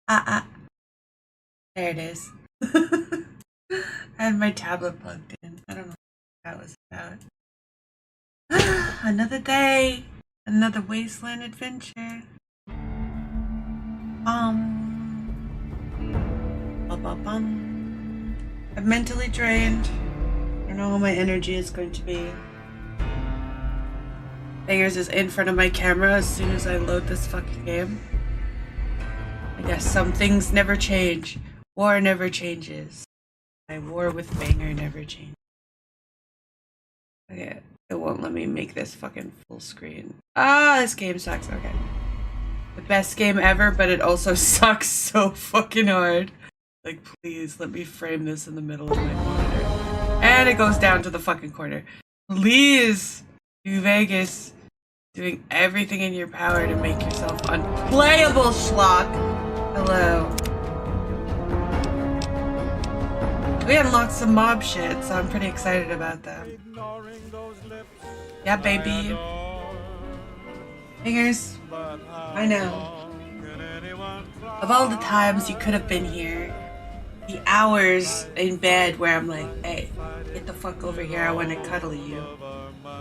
Ah, there it is. I had my tablet plugged in. I don't know what that was about. Another day, another wasteland adventure. Bum. I'm mentally drained. I don't know how my energy is going to be. Fingers is in front of my camera as soon as I load this fucking game. I guess some things never change. War never changes. My war with Banger never changes. Okay, it won't let me make this fucking full screen. Ah, this game sucks. Okay. The best game ever, but it also sucks so fucking hard. Like, please, let me frame this in the middle of my monitor. And it goes down to the fucking corner. Please, New Vegas, doing everything in your power to make yourself unplayable, schlock. Hello. We unlocked some mob shit, so I'm pretty excited about that. Yeah, baby. Fingers, I know. Of all the times you could have been here, the hours in bed where I'm like, hey, get the fuck over here, I want to cuddle you.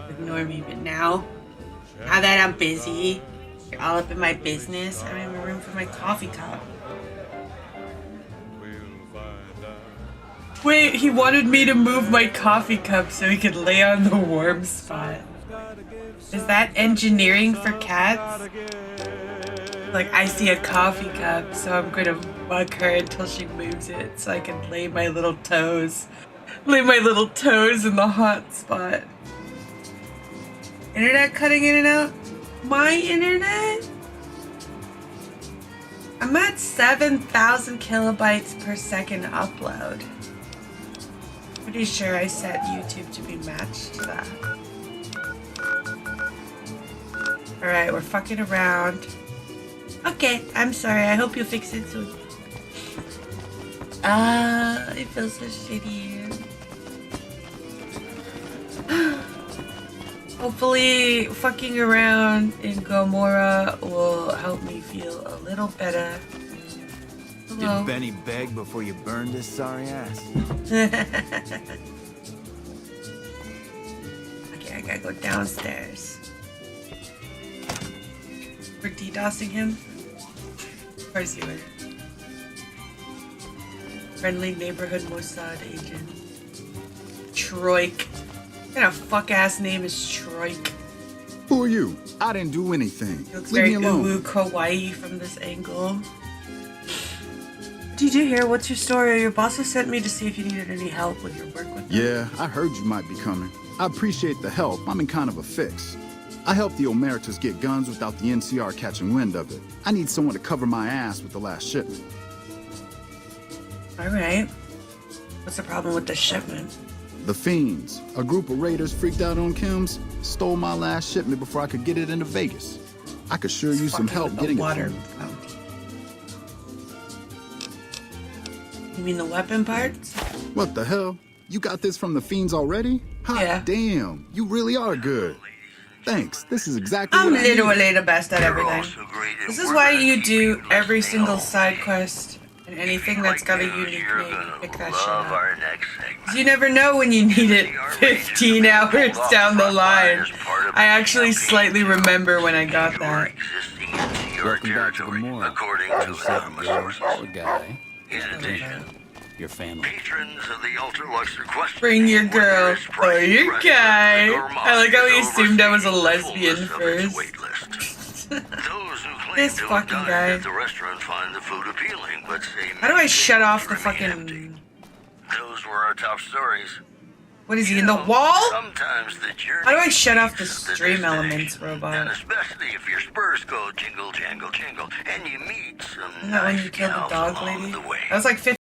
Ignore me, but now that I'm busy, you're all up in my business, I don't have room for my coffee cup. Wait, he wanted me to move my coffee cup so he could lay on the warm spot. Is that engineering for cats? Like, I see a coffee cup, so I'm gonna bug her until she moves it so I can lay my little toes. Lay my little toes in the hot spot. Internet cutting in and out? My internet? I'm at 7,000 kilobytes per second upload. Pretty sure I set YouTube to be matched to that. Alright, we're fucking around. Okay, I'm sorry. I hope you fix it soon. I feel so shitty. Hopefully, fucking around in Gomorrah will help me feel a little better. Hello. Did Benny beg before you burned his sorry ass? Okay, I gotta go downstairs. We're DDoSing him? Of course you would. Friendly neighborhood Mossad agent. Troik. What kind of fuck-ass name is Troik? Who are you? I didn't do anything. He looks Leave very me alone. uuuuu kawaii from this angle. What did you do here? What's your story? Your boss has sent me to see if you needed any help with your work with them. Yeah, I heard you might be coming. I appreciate the help. I'm in kind of a fix. I helped the Omertas get guns without the NCR catching wind of it. I need someone to cover my ass with the last shipment. Alright. What's the problem with this shipment? The Fiends, a group of raiders freaked out on Kim's, stole my last shipment before I could get it into Vegas. I could sure use some help getting water it. fountain. You mean the weapon parts? What the hell? You got this from the Fiends already? Hot Yeah. damn, you really are good. Thanks, this is exactly I'm what I need. literally the best at everything. This is why you do every single side quest and anything that's got a unique name. You pick that shit up. 'Cause you never know when you need it 15 hours down the line. I actually slightly remember when I got that. Welcome back to the morgue. According I to said anonymous you're sources. the guy. In addition, Your family. patrons of the Ultra Luxury Quest Bring your girl were or your priced guy. gourmand I like how he to assumed I was a oversee the lesbian fullness of its first. wait list. Those who claim This to have fucking dined guy. at the restaurant find the food appealing, but say How do I many shut off the tables remain empty. fucking... Those were our top stories. What is he, You in the know, wall? Sometimes the journey How do I shut off the is stream destination. elements, And robot? especially if your spurs go jingle, jangle, jingle, and you meet some Isn't that when nice you killed the gals dog along lady? the way. That was like 50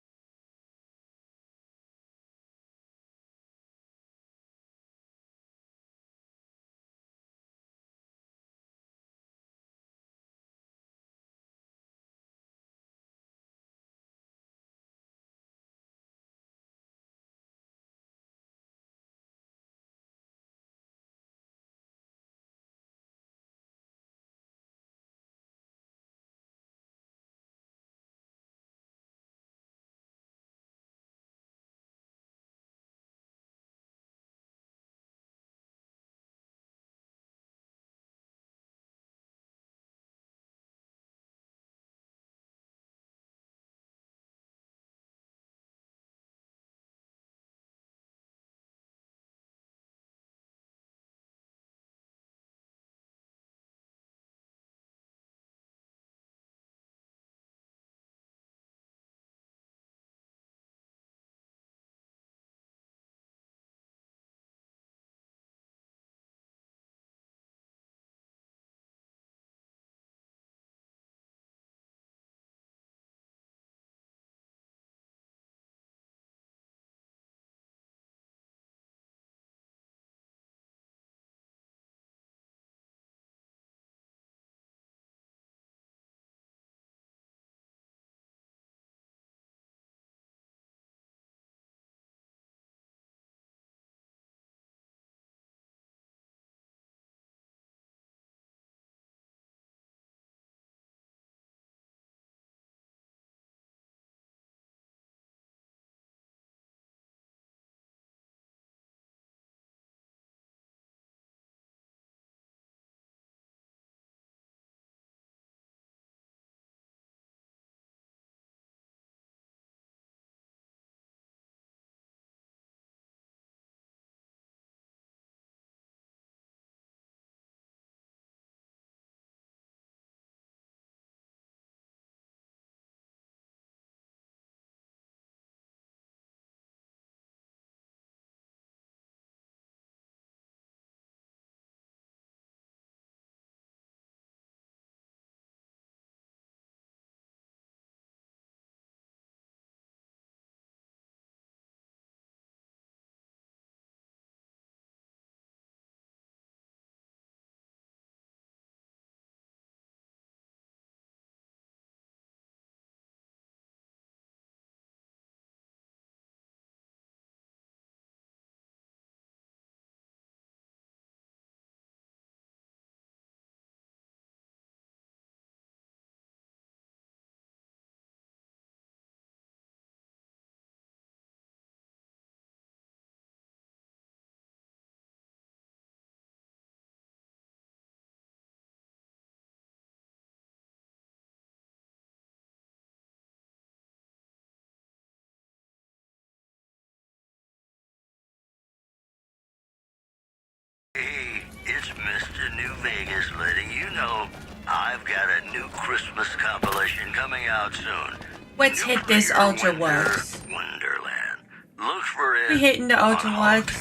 we've got a new Christmas compilation coming out soon. Let's New hit this for your Ultra winter Works. Wonderland. Look for it. We hitting the Ultra on Works.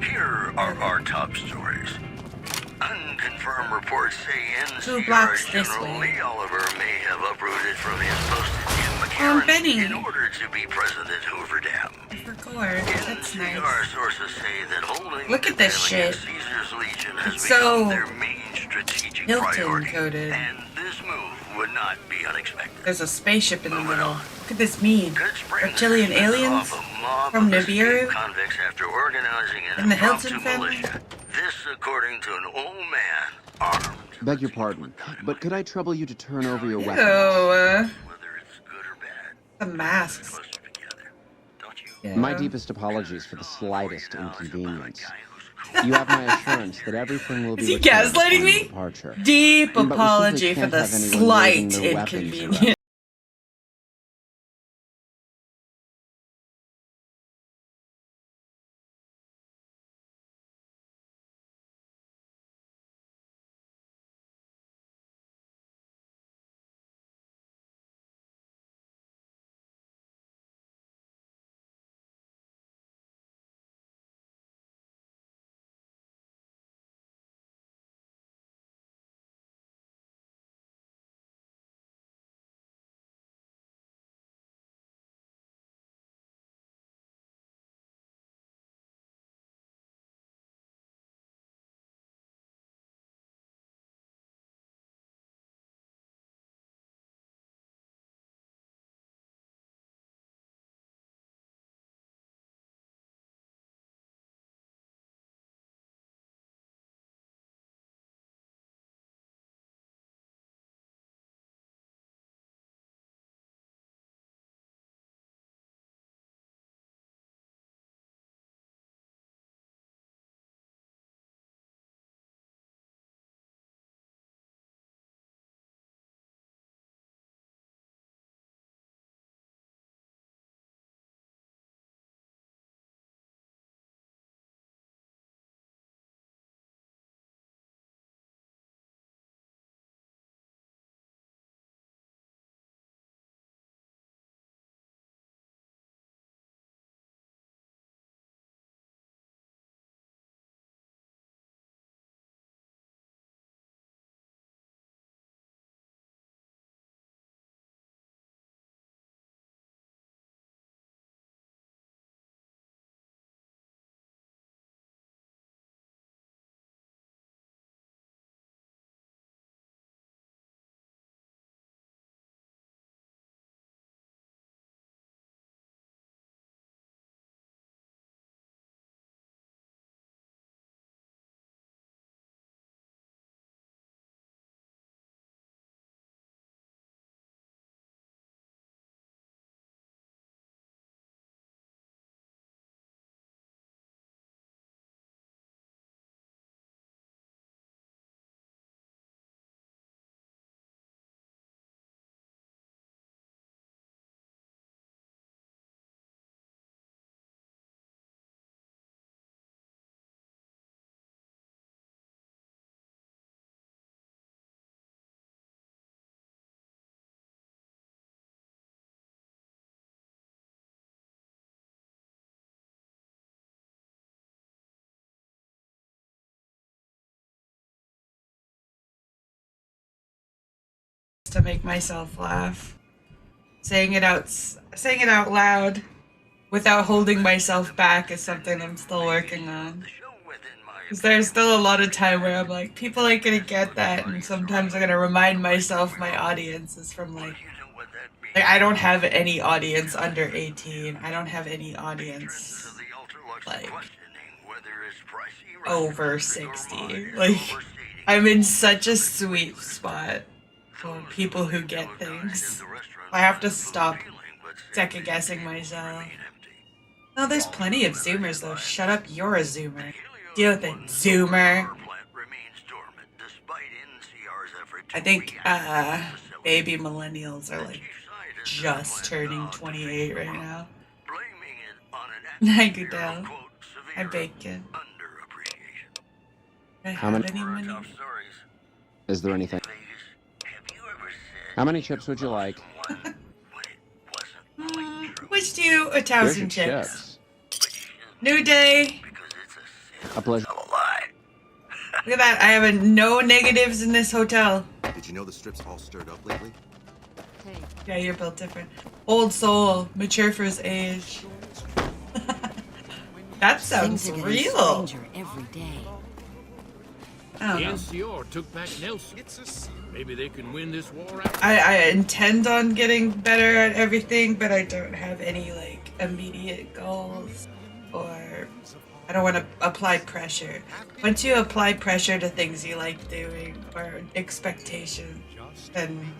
Here are our top stories. Unconfirmed reports say 2 NCR blocks this General way. Lee Oliver may have uprooted from his post at Oh, McCarran Benny. in order to be president at Hoover Dam. Record. That's NCR nice. sources say that holding Look at this Battalion shit. Caesar's Legion has It's become so their main strategic Hilton priority, coded. and this move would not be unexpected. There's a spaceship in the Moving middle. on. What could this mean? Good spring Reptilian has been aliens? off a mob From of escaped Nibiru? convicts after organizing an And the impromptu Hilton family? militia. This, according to an old man armed. Beg your pardon, but could I trouble you to turn over your Ew, weapons? Whether it's good or bad, the masks. closer together, don't you? Yeah. My deepest apologies for the slightest inconvenience. You have my assurance that everything will be Is he returned gaslighting upon me? departure. Deep But we simply apology for can't the have anyone slight waving their weapons around. inconvenience. To make myself laugh. Saying it out loud without holding myself back is something I'm still working on. Because there's still a lot of time where I'm like, people ain't gonna get that, and sometimes I'm gonna remind myself my audience is from like I don't have any audience under 18. I don't have any audience like over 60. Like I'm in such a sweet spot for people who get things. I have to stop second guessing myself. No, there's plenty of Zoomers though. Shut up, you're a Zoomer. Deal with it, Zoomer. I think baby millennials are like just turning 28 right now. Hi, Goodell. Hi, Bacon. Do I How have many- any money? Is there anything? How many chips would you like? Wish you a Here's your 1,000 chips. chips. New day. A pleasure. Look at that. I have no negatives in this hotel. Did you know the strip's all stirred up lately? Yeah, you're built different. Old soul, mature for his age. That sounds real. Every day. I don't The know. NCR took back Nelson. Maybe they can win this war out. I intend on getting better at everything, but I don't have any like immediate goals, or I don't want to apply pressure. Once you apply pressure to things you like doing or expectation, then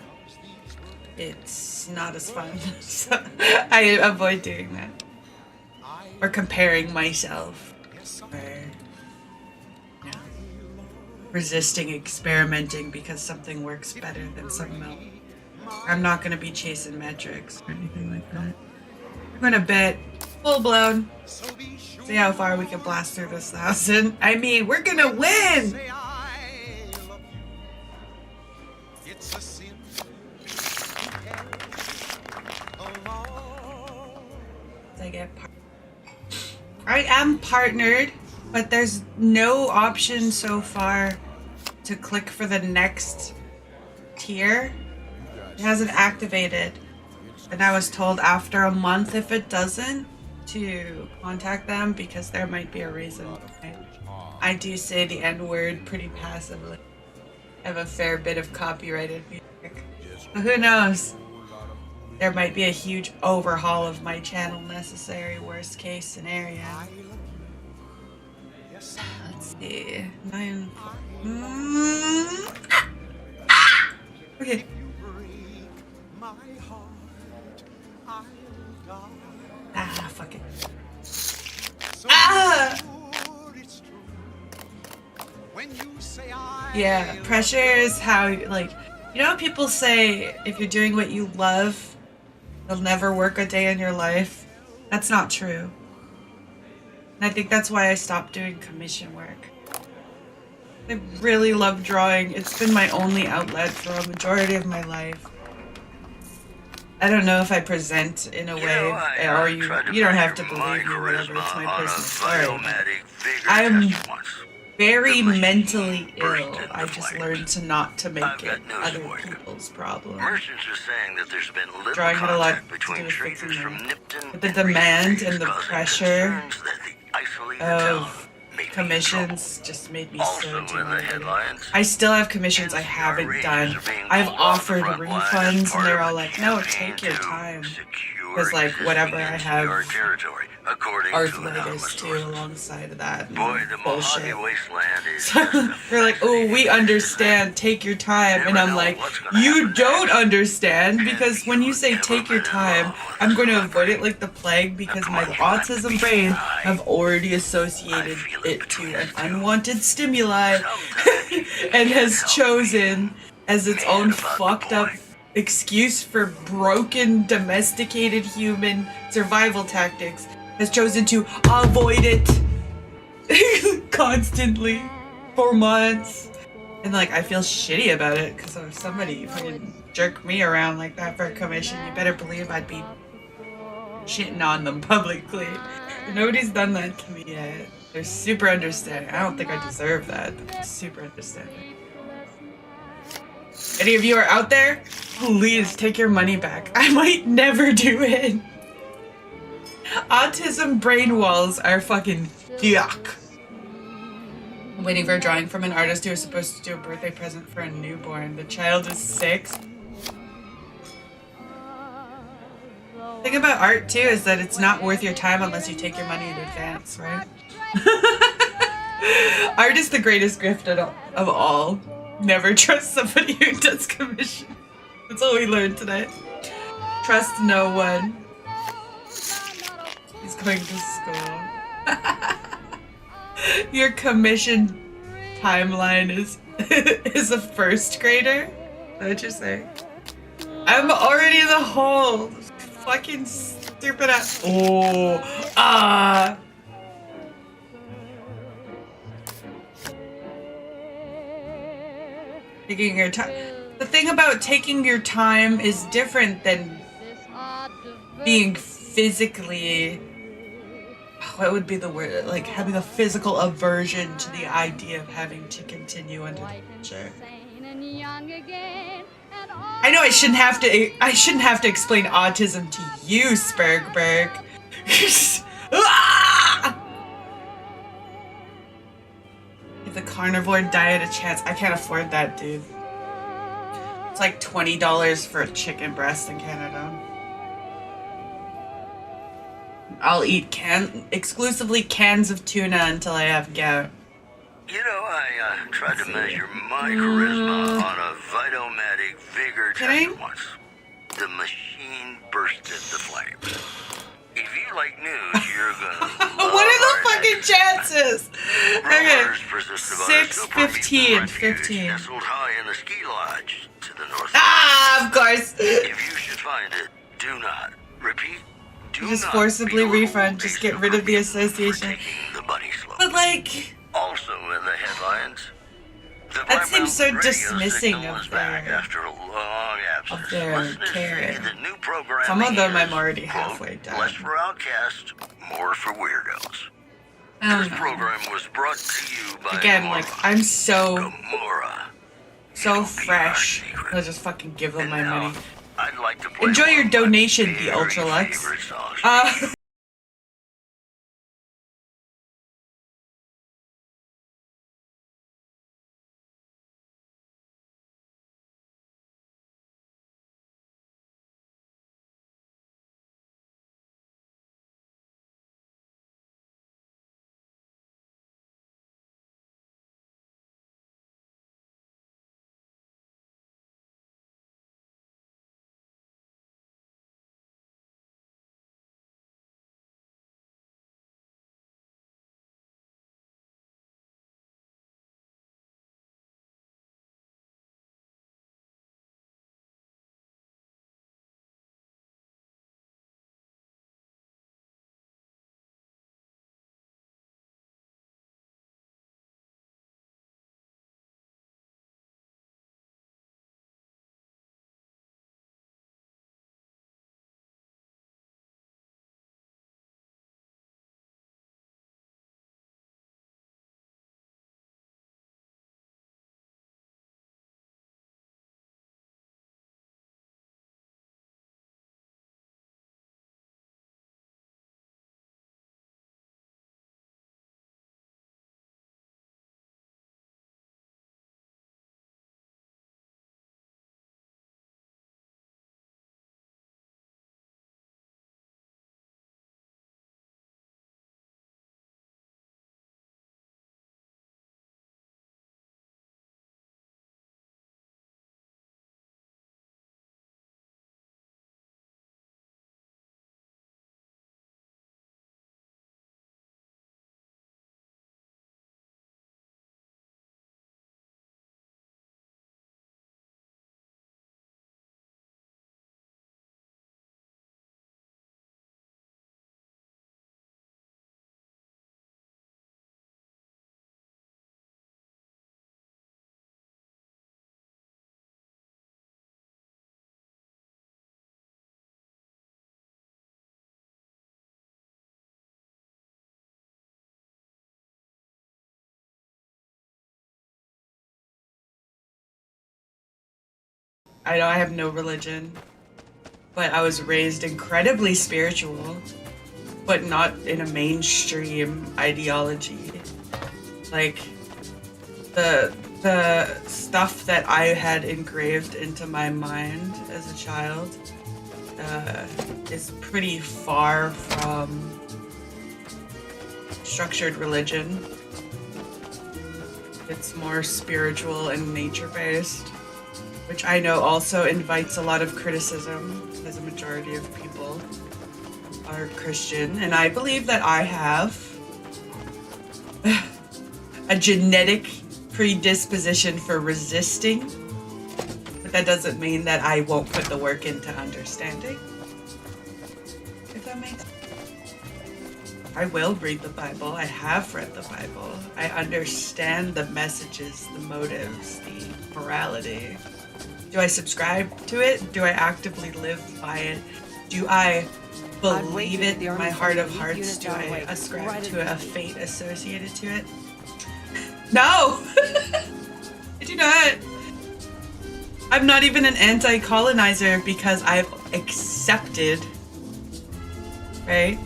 it's not as fun. So I avoid doing that. Or comparing myself. Or you know, resisting experimenting because something works better than something else. I'm not going to be chasing metrics or anything like that. I'm going to bet full blown. See how far we can blast through this 1,000. I mean, we're going to win! I am partnered, but there's no option so far to click for the next tier. It hasn't activated. And I was told after a month, if it doesn't, to contact them because there might be a reason. I do say the N-word pretty passively. I have a fair bit of copyrighted music. But who knows? There might be a huge overhaul of my channel necessary, worst case scenario. Let's see. 9. Okay. Ah, fuck it. Ah! Yeah, pressure is how, like, you know how people say if you're doing what you love, you'll never work a day in your life? That's not true. And I think that's why I stopped doing commission work. I really love drawing. It's been my only outlet for a majority of my life. I don't know if I present in a way, or you don't have to believe me, whatever, it's my personal story. I'm very mentally ill. I just learned to not to make it other people's problem. Merchants are saying that there's been little Drawing had a lot contact to between do with traders fixing from that. Nipton But the demand and the causing pressure concerns that the isolated town of may be in commissions just made me so Also in the demotivated. headlines, I still have commissions I haven't done. I've offered refunds and they're all like, no, take your time. Because like whatever I have arthritis too alongside of that. Boy, the bullshit. Mojave wasteland is They're like, oh, we understand, take your time. And I'm like, you don't understand, because when you say take your time, I'm going to avoid it like the plague because my autism brain have already associated it to an unwanted stimuli and has chosen as its own fucked up excuse for broken domesticated human survival tactics, has chosen to avoid it constantly for months. And like, I feel shitty about it because if somebody fucking jerked me around like that for a commission, you better believe I'd be shitting on them publicly. But nobody's done that to me yet. They're super understanding. I don't think I deserve that, but they're super understanding. Any of you are out there? Please take your money back. I might never do it. Autism brain walls are fucking yuck. I'm waiting for a drawing from an artist who is supposed to do a birthday present for a newborn. The child is 6. The thing about art too is that it's not worth your time unless you take your money in advance, right? Art is the greatest gift of all. Never trust somebody who does commission. That's all we learned today. Trust no one. He's going to school. Your commission timeline is a first grader? Is that what you're saying? I'm already in the hole. Fucking stupid ass. Oh. Ah. Taking your time. The thing about taking your time is different than being physically, what would be the word, like having a physical aversion to the idea of having to continue under the pressure. I know I shouldn't have to explain autism to you, Spurgberg. Ah! Give the carnivore diet a chance. I can't afford that, dude. It's like $20 for a chicken breast in Canada. I'll eat exclusively cans of tuna until I have gout. You know, I tried to measure my charisma on a Vitomatic vigor tester once. The machine bursted the flames. If you like news, you're gonna what are the fucking chances? Okay. 6:15. 15. Nestled high in the ski lodge to the north. Ah, of course. If you should find it, do not. Repeat. Do just not forcibly refund. Just get rid of the association. The bunny slope. But like. Also in the headlines. That seems so dismissing of after a long absence. care. Some of them I'm already halfway done. Less for outcasts, more for weirdos. This program was brought to you by again, like I'm so fresh. Secret. I'll just fucking give them my money. I'd like to play enjoy your donation, the Ultralux. I know I have no religion, but I was raised incredibly spiritual, but not in a mainstream ideology. Like, the stuff that I had engraved into my mind as a child is pretty far from structured religion. It's more spiritual and nature-based, which I know also invites a lot of criticism, as a majority of people are Christian, and I believe that I have a genetic predisposition for resisting, but that doesn't mean that I won't put the work into understanding, if that makes sense. I will read the Bible. I have read the Bible. I understand the messages, the motives, the morality. Do I subscribe to it? Do I actively live by it? Do I believe it in my heart of hearts? Do I ascribe to a fate associated to it? No! I do not. I'm not even an anti-colonizer because I've accepted, right?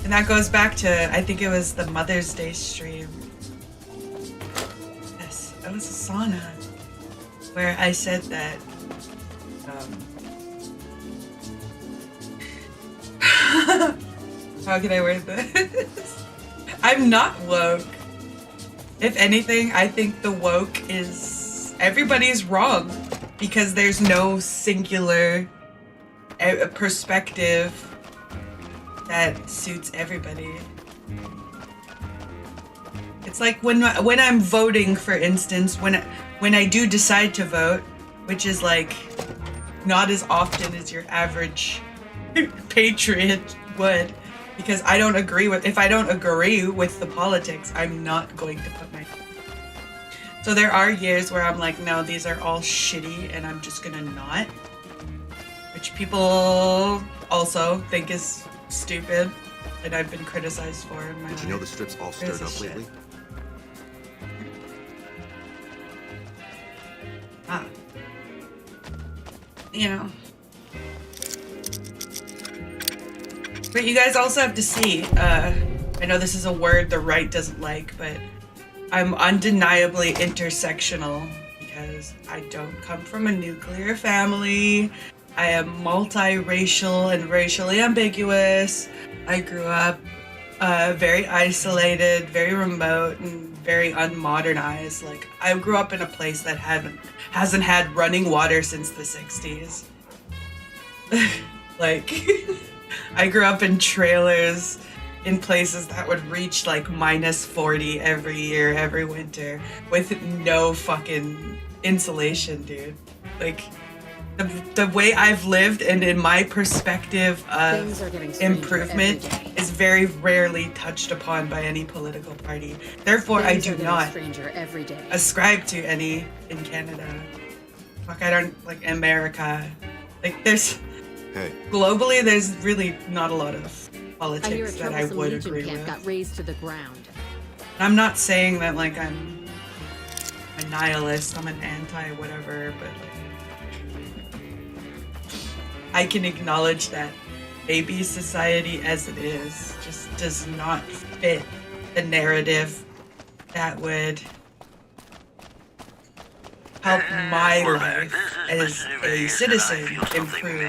And that goes back to, I think it was the Mother's Day stream. Yes, it was a sauna where I said that how can I word this? I'm not woke. If anything, I think the woke is everybody's wrong because there's no singular perspective that suits everybody. It's like when I'm voting, for instance, when I do decide to vote, which is like not as often as your average patriot would, because I don't agree with, if I don't agree with the politics, I'm not going to put my. So there are years where I'm like, no, these are all shitty, and I'm just gonna not. Which people also think is stupid, and I've been criticized for in my life. Did you know the strip's all stirred up lately? Ah. You know. But you guys also have to see, I know this is a word the right doesn't like, but I'm undeniably intersectional because I don't come from a nuclear family. I am multiracial and racially ambiguous. I grew up very isolated, very remote, and very unmodernized. Like, I grew up in a place that hasn't had running water since the 60s. Like, I grew up in trailers in places that would reach like -40 every year, every winter, with no fucking insulation, dude. Like, the way I've lived and in my perspective of improvement is very rarely touched upon by any political party. Therefore, I do not ascribe to any in Canada. Fuck, I don't like America. Like, there's globally, there's really not a lot of politics that I would agree with. Got razed to the ground. I'm not saying that like I'm a nihilist, I'm an anti-whatever, but like, I can acknowledge that maybe society as it is just does not fit the narrative that would help my life as a citizen improve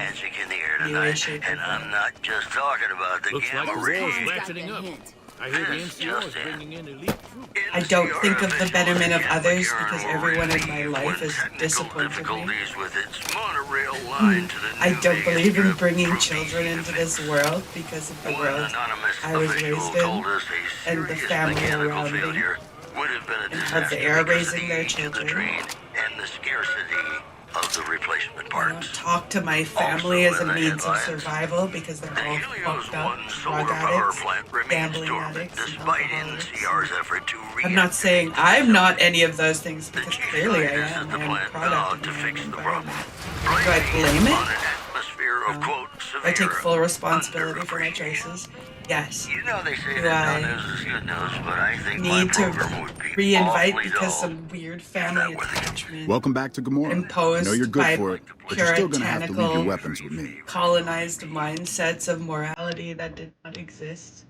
the way shape and I'm not just talking about the Looks like gamma the war's rays. ratcheting up. I hear the NCR is bringing in elite troops. I don't think of the betterment of others because everyone in my life is disappointed me. With its monorail line to the I don't believe in bringing children into this world because of the world I was raised in and the family around me and how they are raising their children. And the scarcity of the replacement I don't talk to my family as a means of survival because they're all fucked up drug addicts, gambling addicts, and alcoholics. I'm not saying I'm not any of those things because clearly I am. I am a product of my own environment. Do I blame it? No. I take full responsibility for my choices. Yes. You know they say Do that no I news is good news, but I think need my to program would be re-invite awfully because dull. some weird family attachment Welcome back to Gamora. imposed I know you're good by for it, but you're still gonna have to leave your puritanical, weapons with me. colonized mindsets of morality that did not exist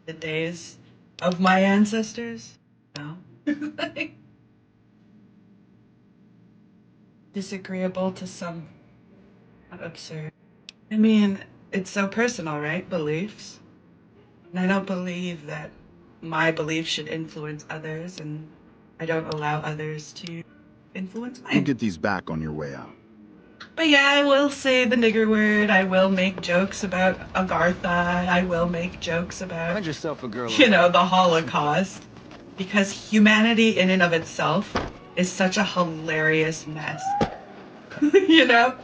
in the days of my ancestors. No. Like, disagreeable to some. Not absurd. I mean, it's so personal, right? Beliefs. And I don't believe that my beliefs should influence others, and I don't allow others to influence You'll mine. get these back on your way out. But yeah, I will say the nigger word. I will make jokes about Agartha. I will make jokes about, Find yourself a girl. you know, the Holocaust. Because humanity in and of itself is such a hilarious mess. You know?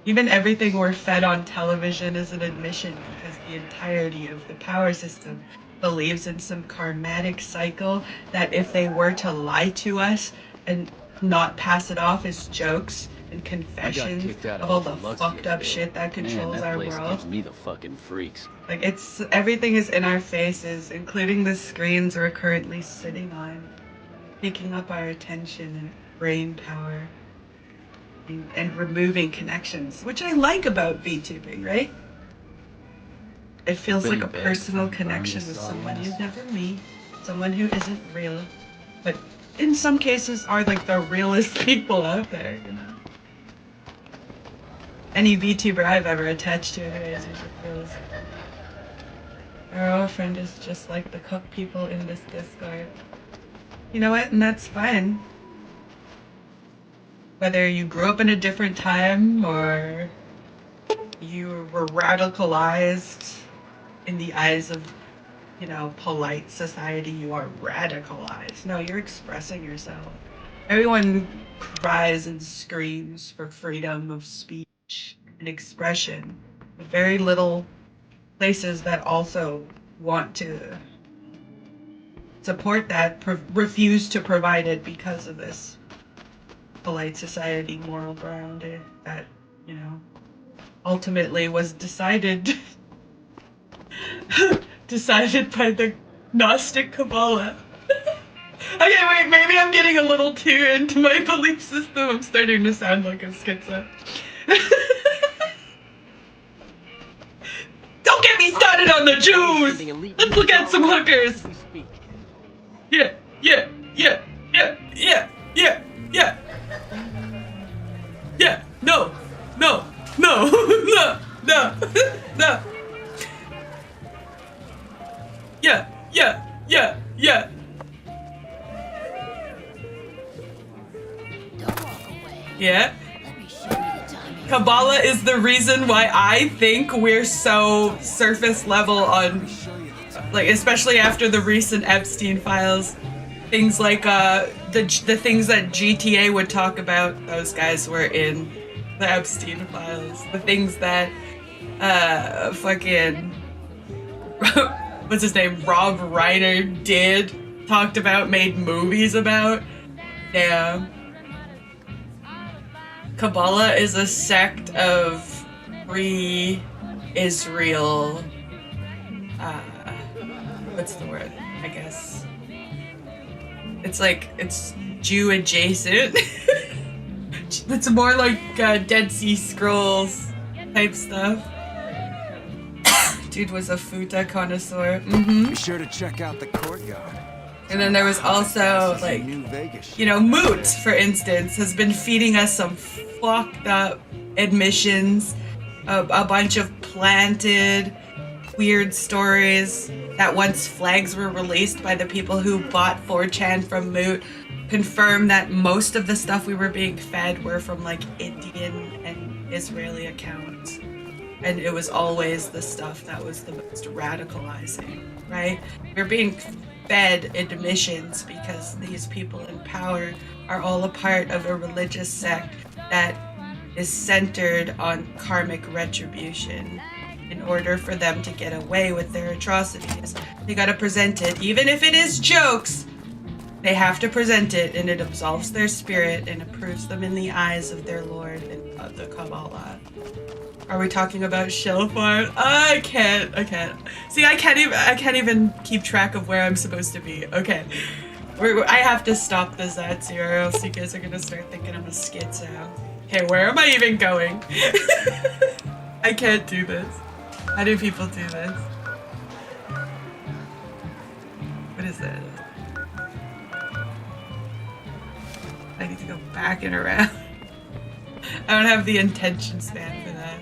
Even everything we're fed on television is an admission because the entirety of the power system believes in some karmatic cycle that if they were to lie to us and not pass it off as jokes and confessions of all the fucked up shit that controls our world. Gives me the fucking freaks. Like, it's everything is in our faces, including the screens we're currently sitting on, picking up our attention and brain power and removing connections, which I like about VTubing, right? It feels like a personal connection with someone you'd never meet, someone who isn't real, but in some cases are like the realest people out there, you know? Any VTuber I've ever attached to anyways feels our girlfriend is just like the cook people in this Discord. You know what? And that's fine. Whether you grew up in a different time or you were radicalized in the eyes of, you know, polite society, you are radicalized. No, you're expressing yourself. Everyone cries and screams for freedom of speech and expression. Very little places that also want to support that refuse to provide it because of this polite society moral ground that, you know, ultimately was decided decided by the Gnostic Kabbalah. Okay, wait, maybe I'm getting a little too into my belief system. I'm starting to sound like a schizo. Don't get me started on the Jews! Let's look at some hookers! Yeah, yeah, yeah, yeah, yeah, yeah, yeah. Yeah, no, no, no, no, no, no. Yeah, yeah, yeah, yeah. Yeah. Kabbalah is the reason why I think we're so surface level on, like, especially after the recent Epstein files. Things like the things that GTA would talk about, those guys were in the Epstein files. The things that fucking what's his name, Rob Reiner talked about, made movies about. Yeah. Kabbalah is a sect of pre-Israel, what's the word, I guess. It's like, it's Jew adjacent. It's more like Dead Sea Scrolls type stuff. Dude was a futa connoisseur. Be sure to check out the courtyard. And then there was also, like, you know, Moot, for instance, has been feeding us some fucked up admissions, a bunch of planted, weird stories that once flags were released by the people who bought 4chan from Moot confirm that most of the stuff we were being fed were from, like, Indian and Israeli accounts. And it was always the stuff that was the most radicalizing, right? We're being fed admissions because these people in power are all a part of a religious sect that is centered on karmic retribution. In order for them to get away with their atrocities, they gotta present it, even if it is jokes, they have to present it, and it absolves their spirit and approves them in the eyes of their Lord and of the Kabbalah. Are we talking about shell farm? I can't. See, I can't even keep track of where I'm supposed to be. Okay. I have to stop this at zero, or else you guys are gonna start thinking I'm a schizo. Okay, where am I even going? I can't do this. How do people do this? What is this? I need to go back and around. I don't have the attention span for that.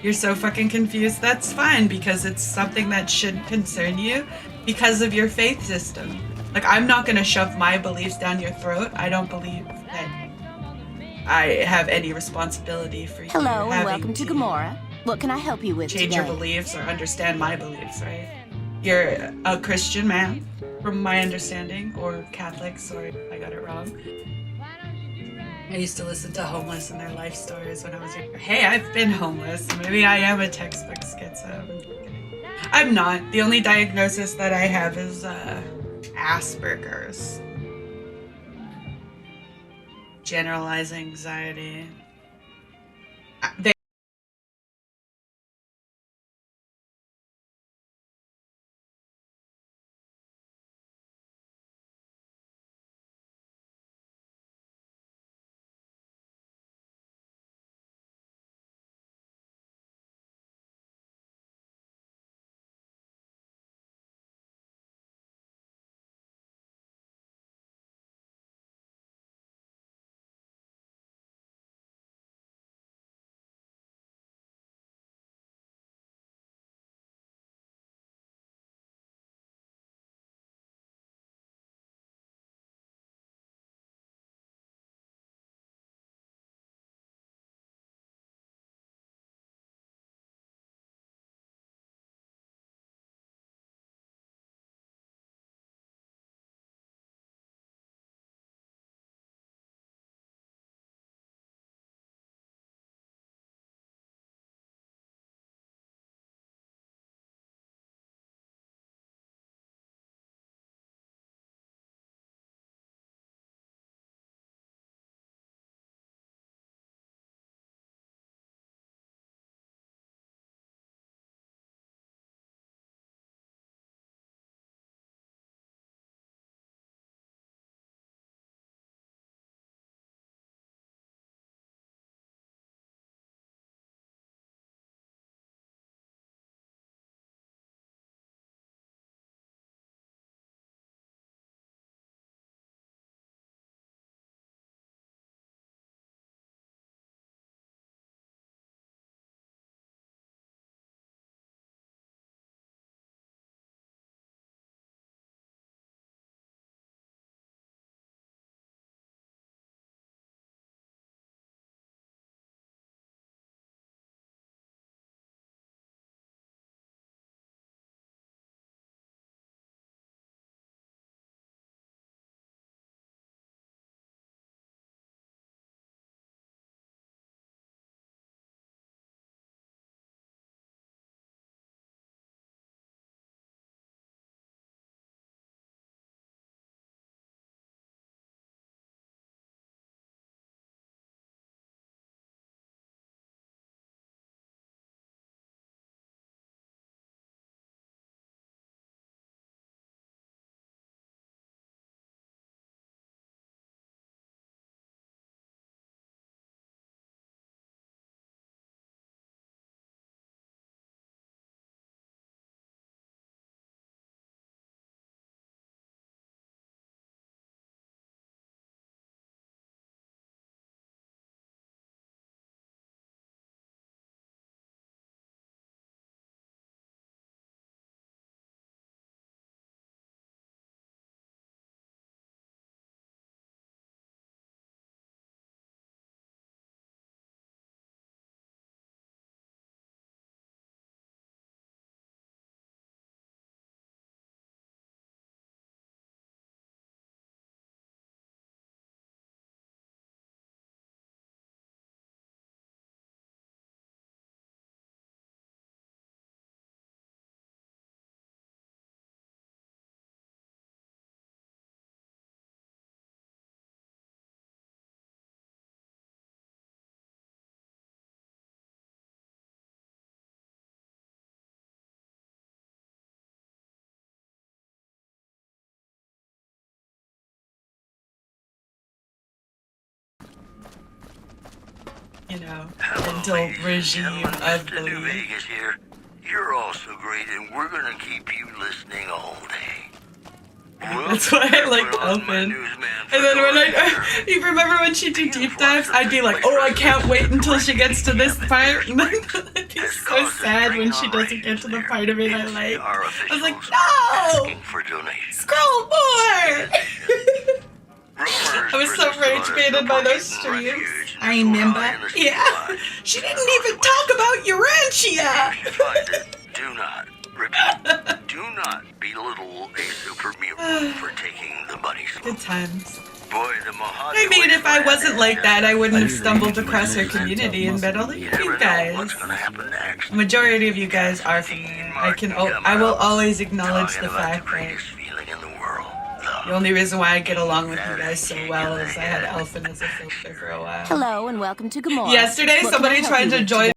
You're so fucking confused? That's fine, because it's something that should concern you because of your faith system. Like, I'm not gonna shove my beliefs down your throat. I don't believe that I have any responsibility for you. Hello, and welcome to Gamora. What can I help you with change today? your beliefs or understand my beliefs, right? You're a Christian man, from my understanding, or Catholic, sorry, I got it wrong. I used to listen to homeless and their life stories when I was younger. Hey, I've been homeless. Maybe I am a textbook schizo. I'm not. The only diagnosis that I have is Asperger's. Generalized anxiety. They you know, mental regime of Mr. New belief. Vegas here. You're all so great, and we're gonna keep you listening all day. That's why I like to open. And then when you remember when she'd do deep dives, I'd be like, oh, I can't wait until she gets to this part. And then I'd be so sad when she doesn't get to the part of it I like. I was like, no! Scroll more! I was so rage baited by those streams. I remember. Yeah. She didn't even talk about Urantia! Do not, repeat, do not belittle a super mutant for taking the bunny slope. Good times. Boy, the Mojave I mean, if I Wasteland wasn't is like just that, a I wouldn't have fascinating stumbled across her place, isn't it? community and met all the You you never know guys. what's gonna happen next. The majority of you guys are familiar. I will always acknowledge the fact that greatest feeling in the world. Love. the only reason why I get along with you guys so well is I had Elfin as a filter for a while. Hello and welcome to Gamora. Yesterday, What can I somebody help tried you to with join. today?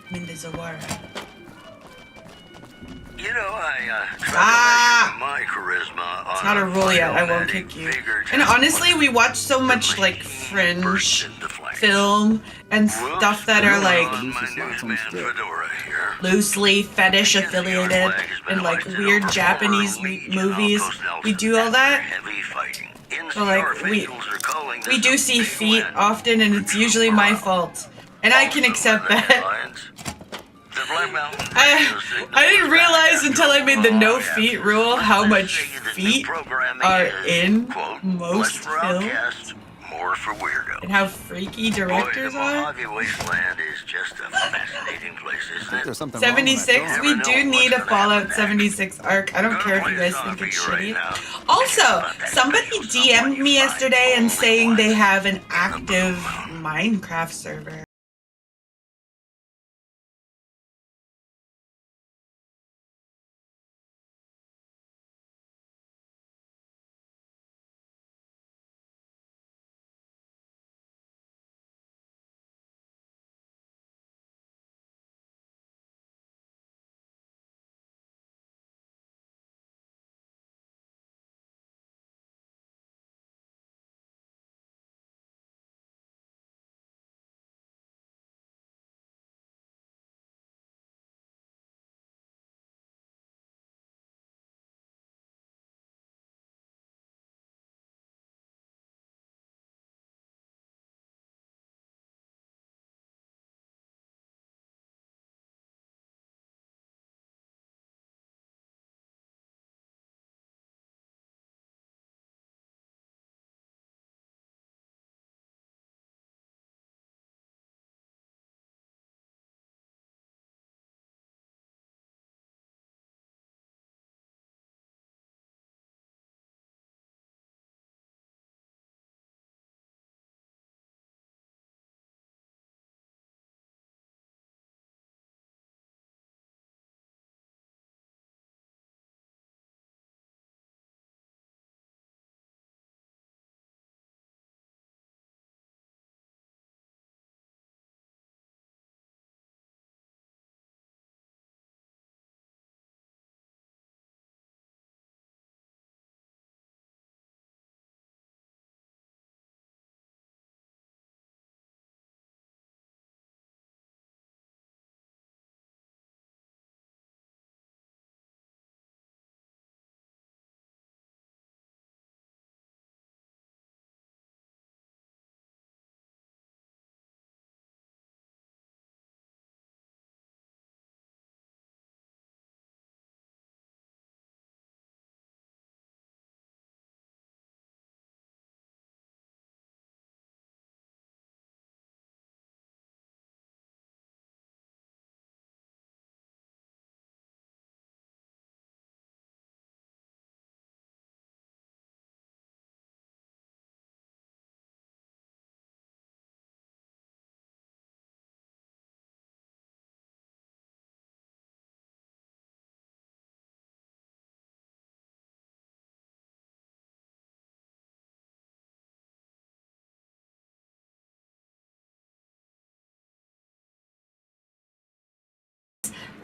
I'm in the Zawara. You know, I tried Ah! to measure my charisma on It's not a rule yet. I won't automatic kick you. vigor And test honestly, once. we watch so much The like machine burst fringe into flames. film and Whoops, stuff that are put like on my newsman fedora here. loosely fetish affiliated and like weird Japanese movies. We do all that. So like we do see feet often, and it's usually my fault, and I can accept that. I didn't realize until I made the no feet rule how much feet are in most films More for weirdos. and how freaky Boy, the directors are. Mojave Wasteland is just a fascinating place, isn't it? There's something wrong with that 76, door. we do need a Fallout 76 arc. I don't care if you guys think it's shitty. Also, somebody DM'd me yesterday and saying they have an active Minecraft server.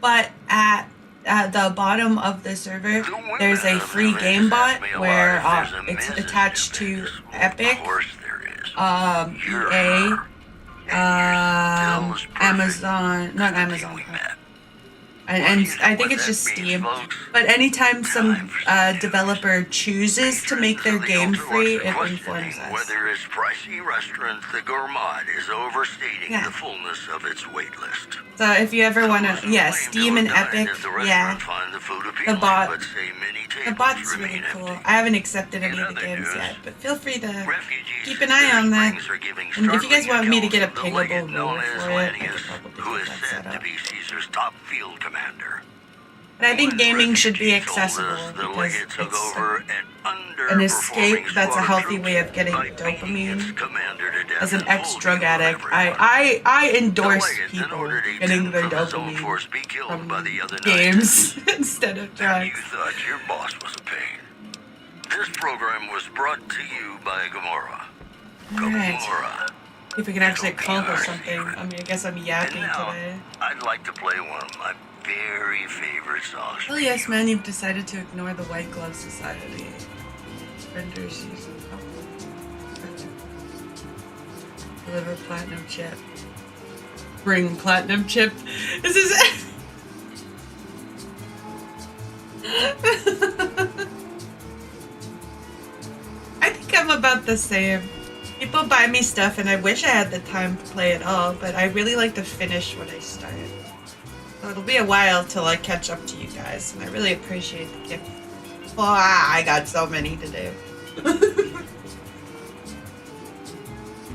but at the bottom of the server, there's a free game bot where it's attached to Epic, EA, Amazon, not Amazon, and I think it's just Steam. But anytime some developer chooses to make their game free, it informs us. Whether it's pricey restaurant, the gourmand is overstating the fullness of its wait list. So if you ever want to, Steam and Epic, the bot's really cool. I haven't accepted any of the games yet, but feel free to keep an eye on that. And if you guys want me to get a pingable rule for it, I could probably get that set up. Caesar's top field commander. But I think gaming should be accessible because it's an escape that's a healthy way of getting dopamine. As an ex-drug addict, I endorse people getting their dopamine from games instead of drugs. You thought your boss was a pain. This program was brought to you by Gamora. Alright. If we can actually accomplish something. I mean, I guess I'm yapping today. I'd like to play one of my very favorite songs. Oh yes, man, you've decided to ignore the White Glove Society. Vendors using deliver platinum chip. Bring platinum chip. This is I think I'm about the same. People buy me stuff and I wish I had the time to play it all, but I really like to finish what I started. So it'll be a while till I catch up to you guys, and I really appreciate the gift. Oh, I got so many to do.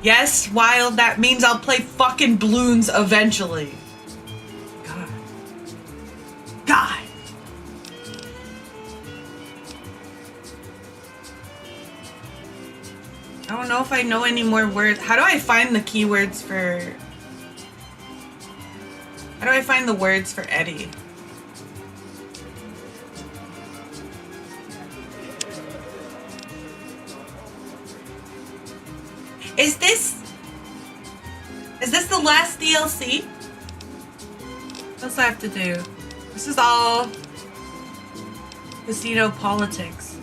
Yes, Wild, that means I'll play fucking Bloons eventually. God. God. I don't know if I know any more words. How do I find the keywords for... How do I find the words for Eddie? Is this the last DLC? What else I have to do? This is all casino politics.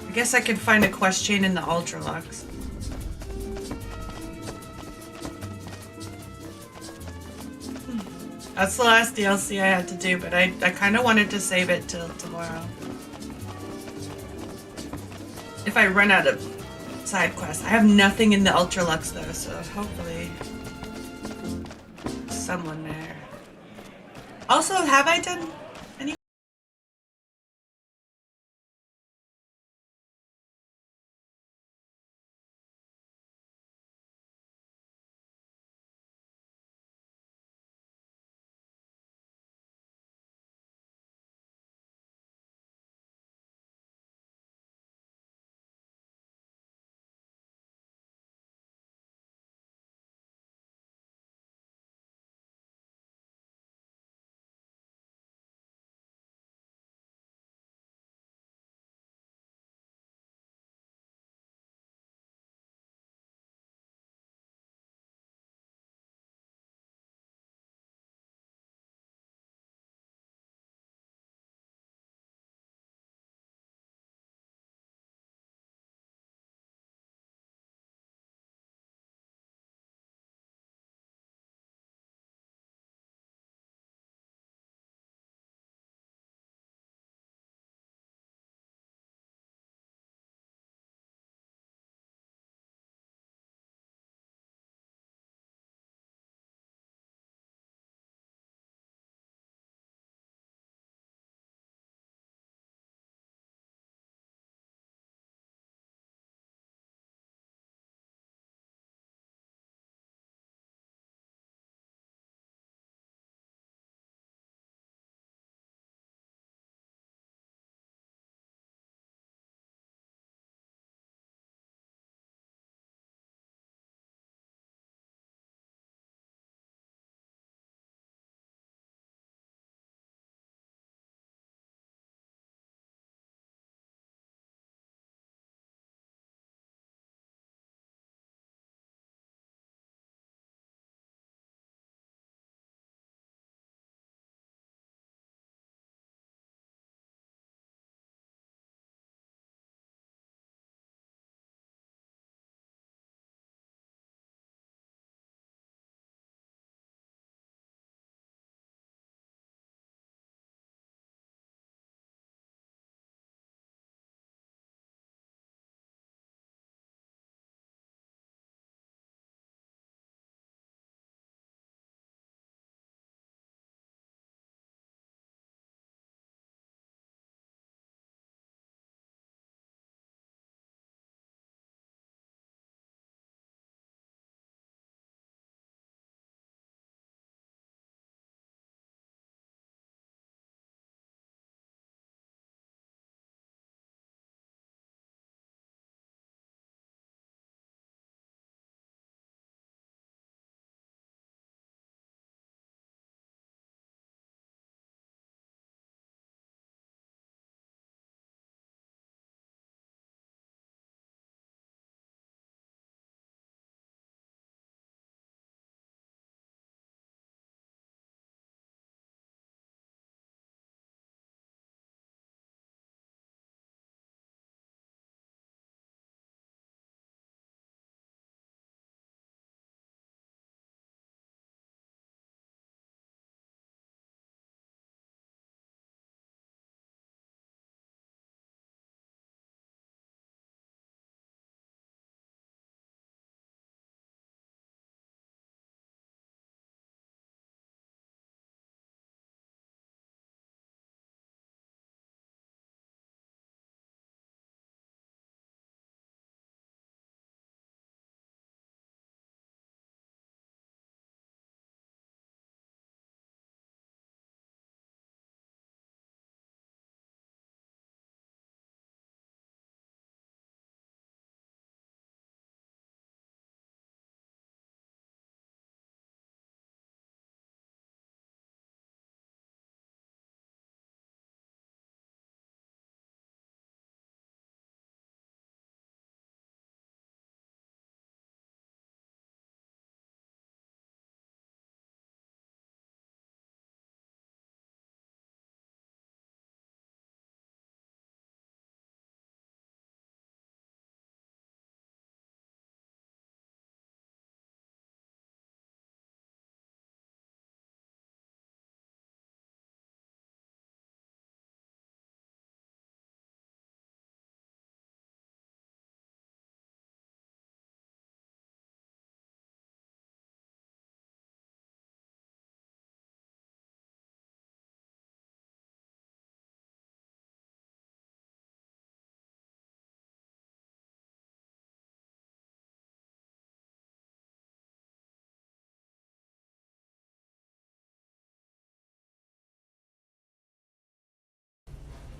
I guess I could find a quest chain in the Ultralux. That's the last DLC I had to do, but I kind of wanted to save it till tomorrow. If I run out of side quests. I have nothing in the Ultralux though, so hopefully someone there. Also, have I done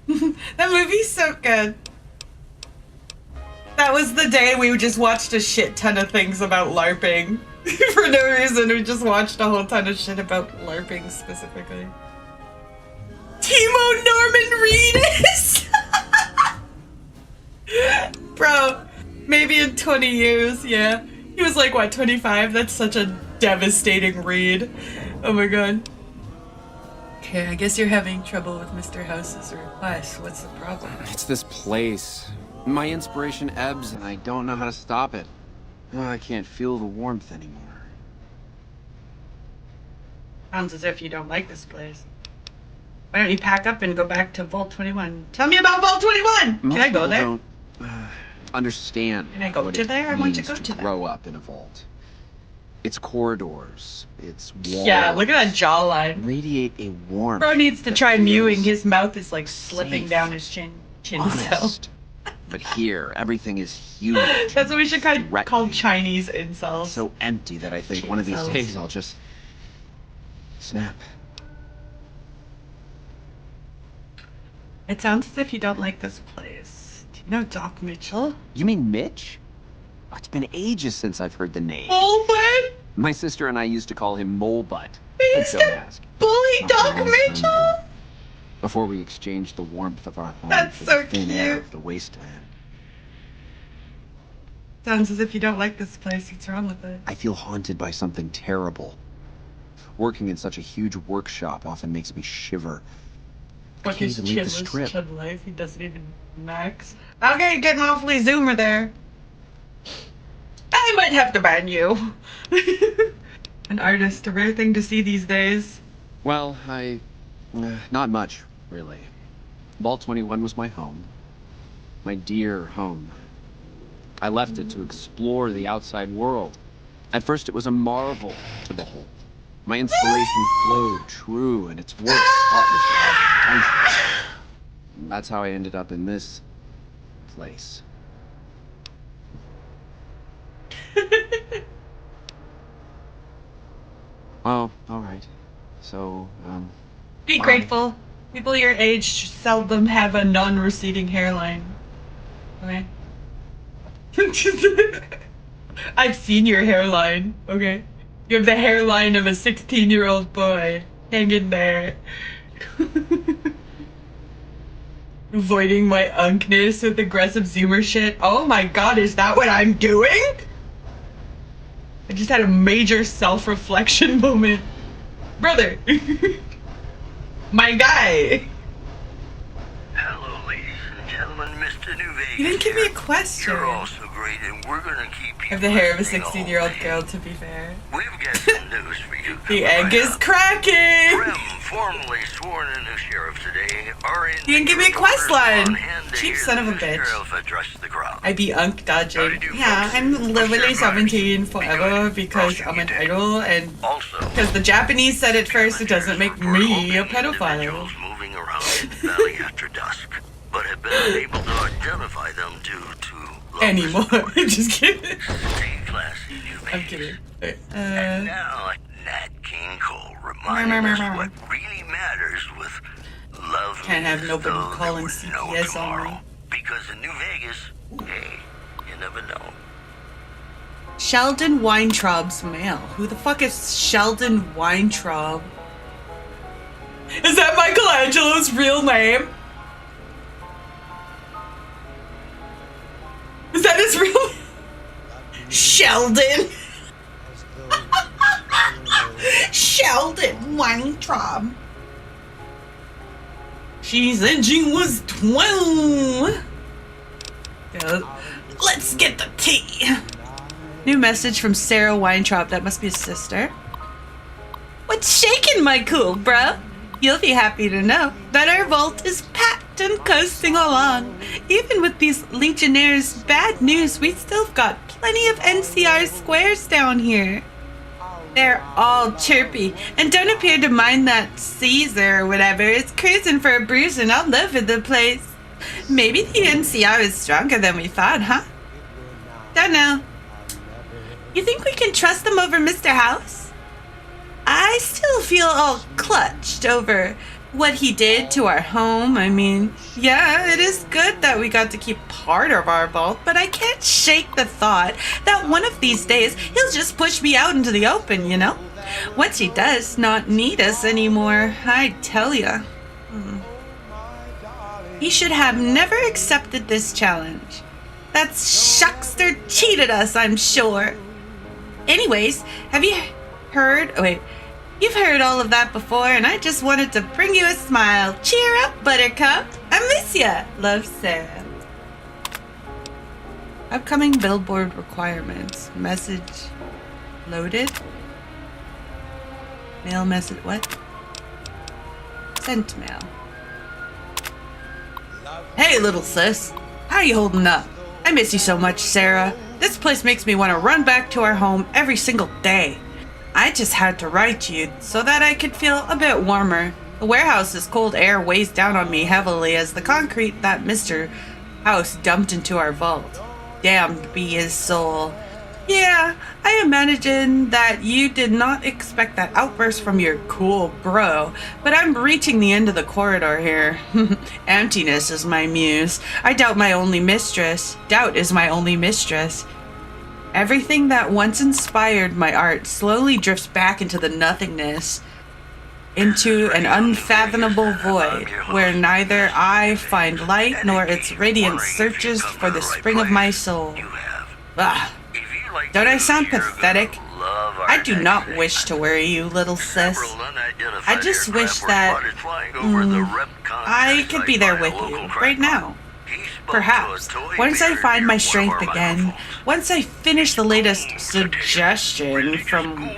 That movie's so good. That was the day we just watched a shit ton of things about LARPing. For no reason, we just watched a whole ton of shit about LARPing specifically. Timo Norman Reedus! Bro, maybe in 20 years, yeah. He was like, what, 25? That's such a devastating read. Oh my god. Okay, I guess you're having trouble with Mr. House's request. What's the problem? It's this place. My inspiration ebbs and I don't know how to stop it. Oh, I can't feel the warmth anymore. Sounds as if you don't like this place. Why don't you pack up and go back to Vault 21? Tell me about Vault 21! Can I go there? Don't understand. Can I go what to it there? I want to means go to there. grow up in a vault. Its corridors, its walls. Yeah, look at that jawline. Radiate a warmth. Bro needs to that try mewing. feels His mouth is like slipping safe, down his chin cell. honest. But here, everything is huge. That's what we should call threatening. Chinese incels. So empty that I think one of these Incels. days I'll just snap. It sounds as if you don't like this place. Do you know Doc Mitchell? You mean Mitch? Oh, it's been ages since I've heard the name. Bullbutt? My sister and I used to call him Mole Butt. They But used don't to ask. bully Not Doc for a long Mitchell? time. Before we exchanged the warmth of our home That's for so the thin air cute. of the wasteland. Sounds as if you don't like this place. What's wrong with it? I feel haunted by something terrible. Working in such a huge workshop often makes me shiver. I Fuck can't his even leave the chinless strip. chud life. He doesn't even max. Okay, getting awfully zoomer there. I might have to ban you. An artist, a rare thing to see these days. Well, not much, really. Vault 21 was my home. My dear home. I left it to explore the outside world. At first, it was a marvel to behold. My inspiration flowed true, and its work taught me to have patience. That's how I ended up in this place. Oh, all right. So, Be Wow. grateful. People your age seldom have a non-receding hairline. Okay? I've seen your hairline, okay? You have the hairline of a 16-year-old boy. Hang in there. Avoiding my unkness with aggressive zoomer shit. Oh my god, is that what I'm doing? I just had a major self-reflection moment. Brother. My guy. Hello, ladies and gentlemen, Mr. New Vegas. You didn't give me a here. question. You're all so great, and we're gonna keep I you. have the hair of a listening all 16-year-old day. girl, to be fair. We've got some news for you. The coming egg right is up. cracking! Prim, formally sworn in as sheriff today, are in. You didn't give me a quest line. on hand to Cheap hear son the of a new bitch. Sheriff address the crowd. I be unk dodging. Howdy do, Yeah, folks. I'm literally Upstairs 17 vibes. forever Be because good. I'm an Roasting you idol and Also, because the Japanese said it first, it doesn't make me a pedophile. individuals moving around in the valley after dusk, but have been unable to identify them due to low Anymore. visibility. Just kidding. Stay classy, New I'm Vegas. kidding. And now, Nat King Cole reminding us what really matters with love. Can't have means nobody those that calling would know CPS tomorrow. on me. Because in New Vegas, hey, you never know. Sheldon Weintraub's mail. Who the fuck is Sheldon Weintraub? Is that Michelangelo's real name? Is that his real name? Sheldon. Sheldon Weintraub. She's engine was 12. Yeah, let's get the tea. New message from Sarah Weintraub. That must be his sister. What's shaking, my cool bro? You'll be happy to know that our vault is packed and coasting along. Even with these Legionnaires' bad news, we still got plenty of NCR squares down here. They're all chirpy and don't appear to mind that Caesar or whatever is cruising for a bruising all over the place. Maybe the NCR is stronger than we thought, huh? Don't know. You think we can trust them over Mr. House? I still feel all clutched over what he did to our home. I mean, yeah, it is good that we got to keep part of our vault, but I can't shake the thought that one of these days he'll just push me out into the open, you know? Once he does not need us anymore, I tell ya. He should have never accepted this challenge. That shuckster cheated us, I'm sure. Anyways, have you heard... Oh, wait. You've heard all of that before, and I just wanted to bring you a smile. Cheer up, Buttercup. I miss ya. Love, Sarah. Upcoming billboard requirements. Message loaded. Mail message. What? Sent mail. Hey, little sis. How you holding up? I miss you so much, Sarah. This place makes me want to run back to our home every single day. I just had to write you so that I could feel a bit warmer. The warehouse's cold air weighs down on me heavily as the concrete that Mr. House dumped into our vault. Damned be his soul. Yeah, I imagine that you did not expect that outburst from your cool bro, but I'm reaching the end of the corridor here. Emptiness is my muse. I doubt my only mistress. Doubt is my only mistress. Everything that once inspired my art slowly drifts back into the nothingness, into an unfathomable void where neither I find light nor its radiance searches for the spring of my soul. Ugh. Don't I sound pathetic? I do not wish to worry you, little sis. I just wish that I could be there with you right now. Perhaps, once I find my strength again, once I finish the latest suggestion from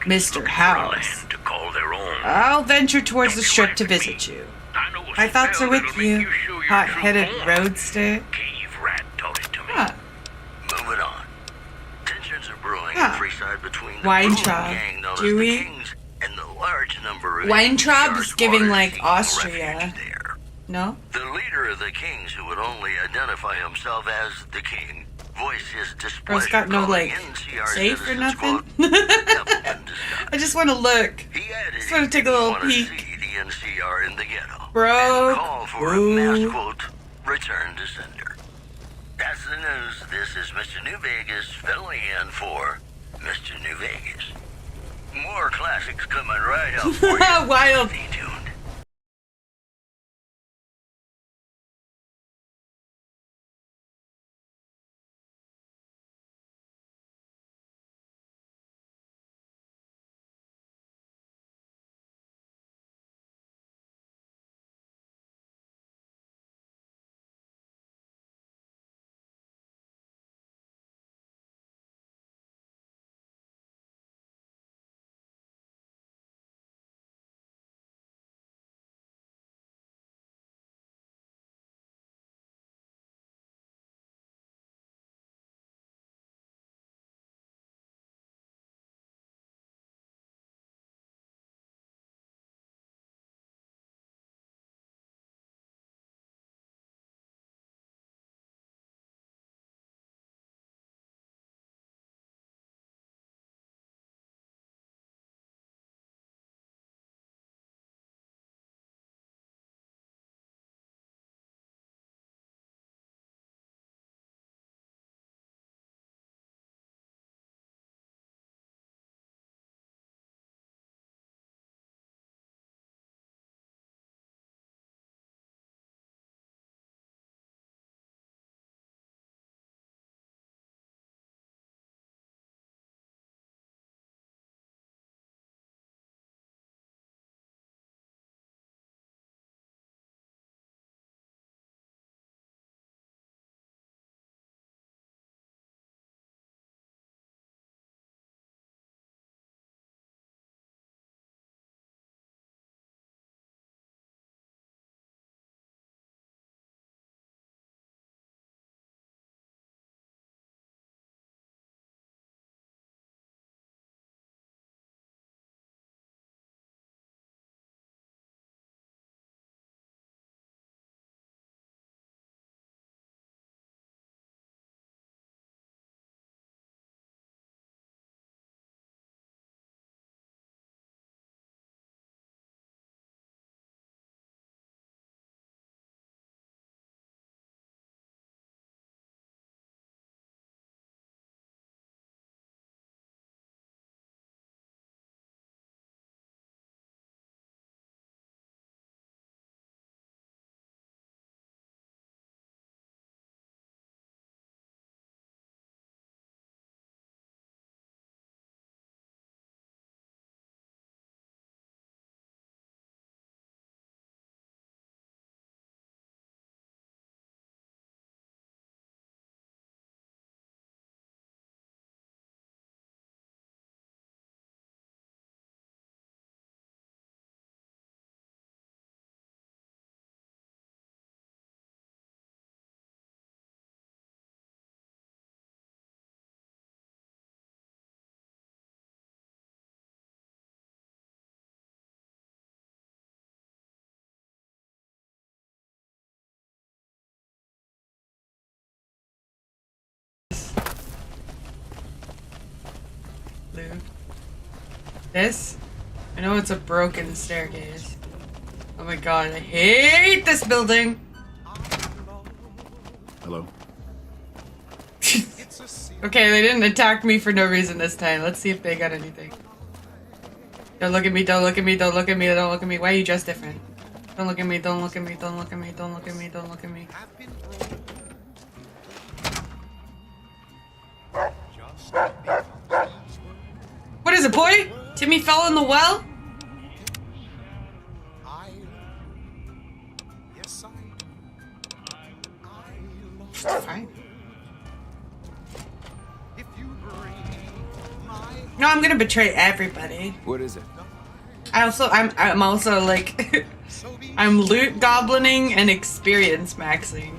Mr. House, I'll venture towards the strip to visit you. My thoughts are with you, hot-headed roadster. Huh. Moving on. Tensions are brewing Huh. in Freeside between the Weintraub, gang known as the Dewey. Kings and the large number of Weintraub is NCR's giving like water-seeking Austria. refuge there. No? The leader of the Kings, who would only identify himself as the King, voiced his displeasure. Bro's got no, calling like, NCR safe or citizens, nothing? quote, "devil in disguise." I just want to look. He added Just wanna he take a didn't little wanna peek. see the NCR in the ghetto. Bro. And call for a mass quote, return to sender. That's the news. This is Mr. New Vegas filling in for Mr. New Vegas. More classics coming right up for you. Wild. Stay tuned. lift. This? I know it's a broken staircase. Oh my god, I hate this building! Hello? Okay, they didn't attack me for no reason this time. Let's see if they got anything. Don't look at me, don't look at me, don't look at me, don't look at me. Why are you dressed different? Don't look at me, don't look at me, don't look at me, don't look at me, don't look at me. What is it, boy? Timmy fell in the well? Fine. No, I'm gonna betray everybody. What is it? I'm also like I'm loot goblining and experience maxing.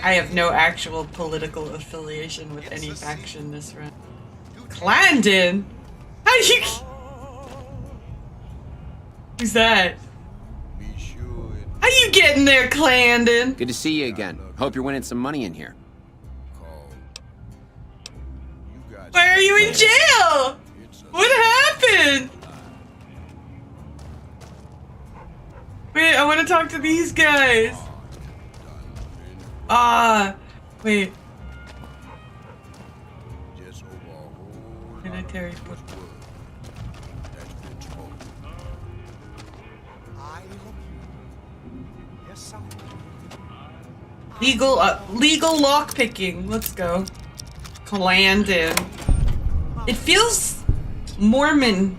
I have no actual political affiliation with any faction this round. Clandon? How do you? Who's that? How you getting there, Clandon? Good to see you again. Hope you're winning some money in here. Why are you in jail? What happened? Wait, I want to talk to these guys. Wait. Military foot. Legal lockpicking. Let's go. Clandon. It feels Mormon.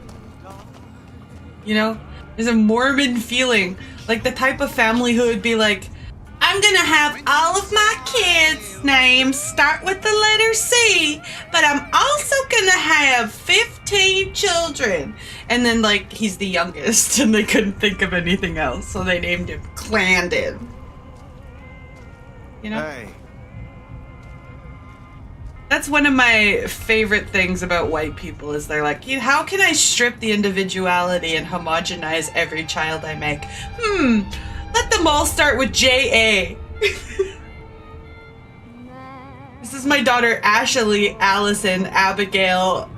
You know? There's a Mormon feeling. Like the type of family who would be like, I'm gonna have all of my kids' names start with the letter C, but I'm also gonna have 15 children. And then, like, he's the youngest and they couldn't think of anything else, so they named him Clandon. You know? Hey. That's one of my favorite things about white people is they're like, how can I strip the individuality and homogenize every child I make? Let them all start with J.A. This is my daughter Ashley, Allison, Abigail,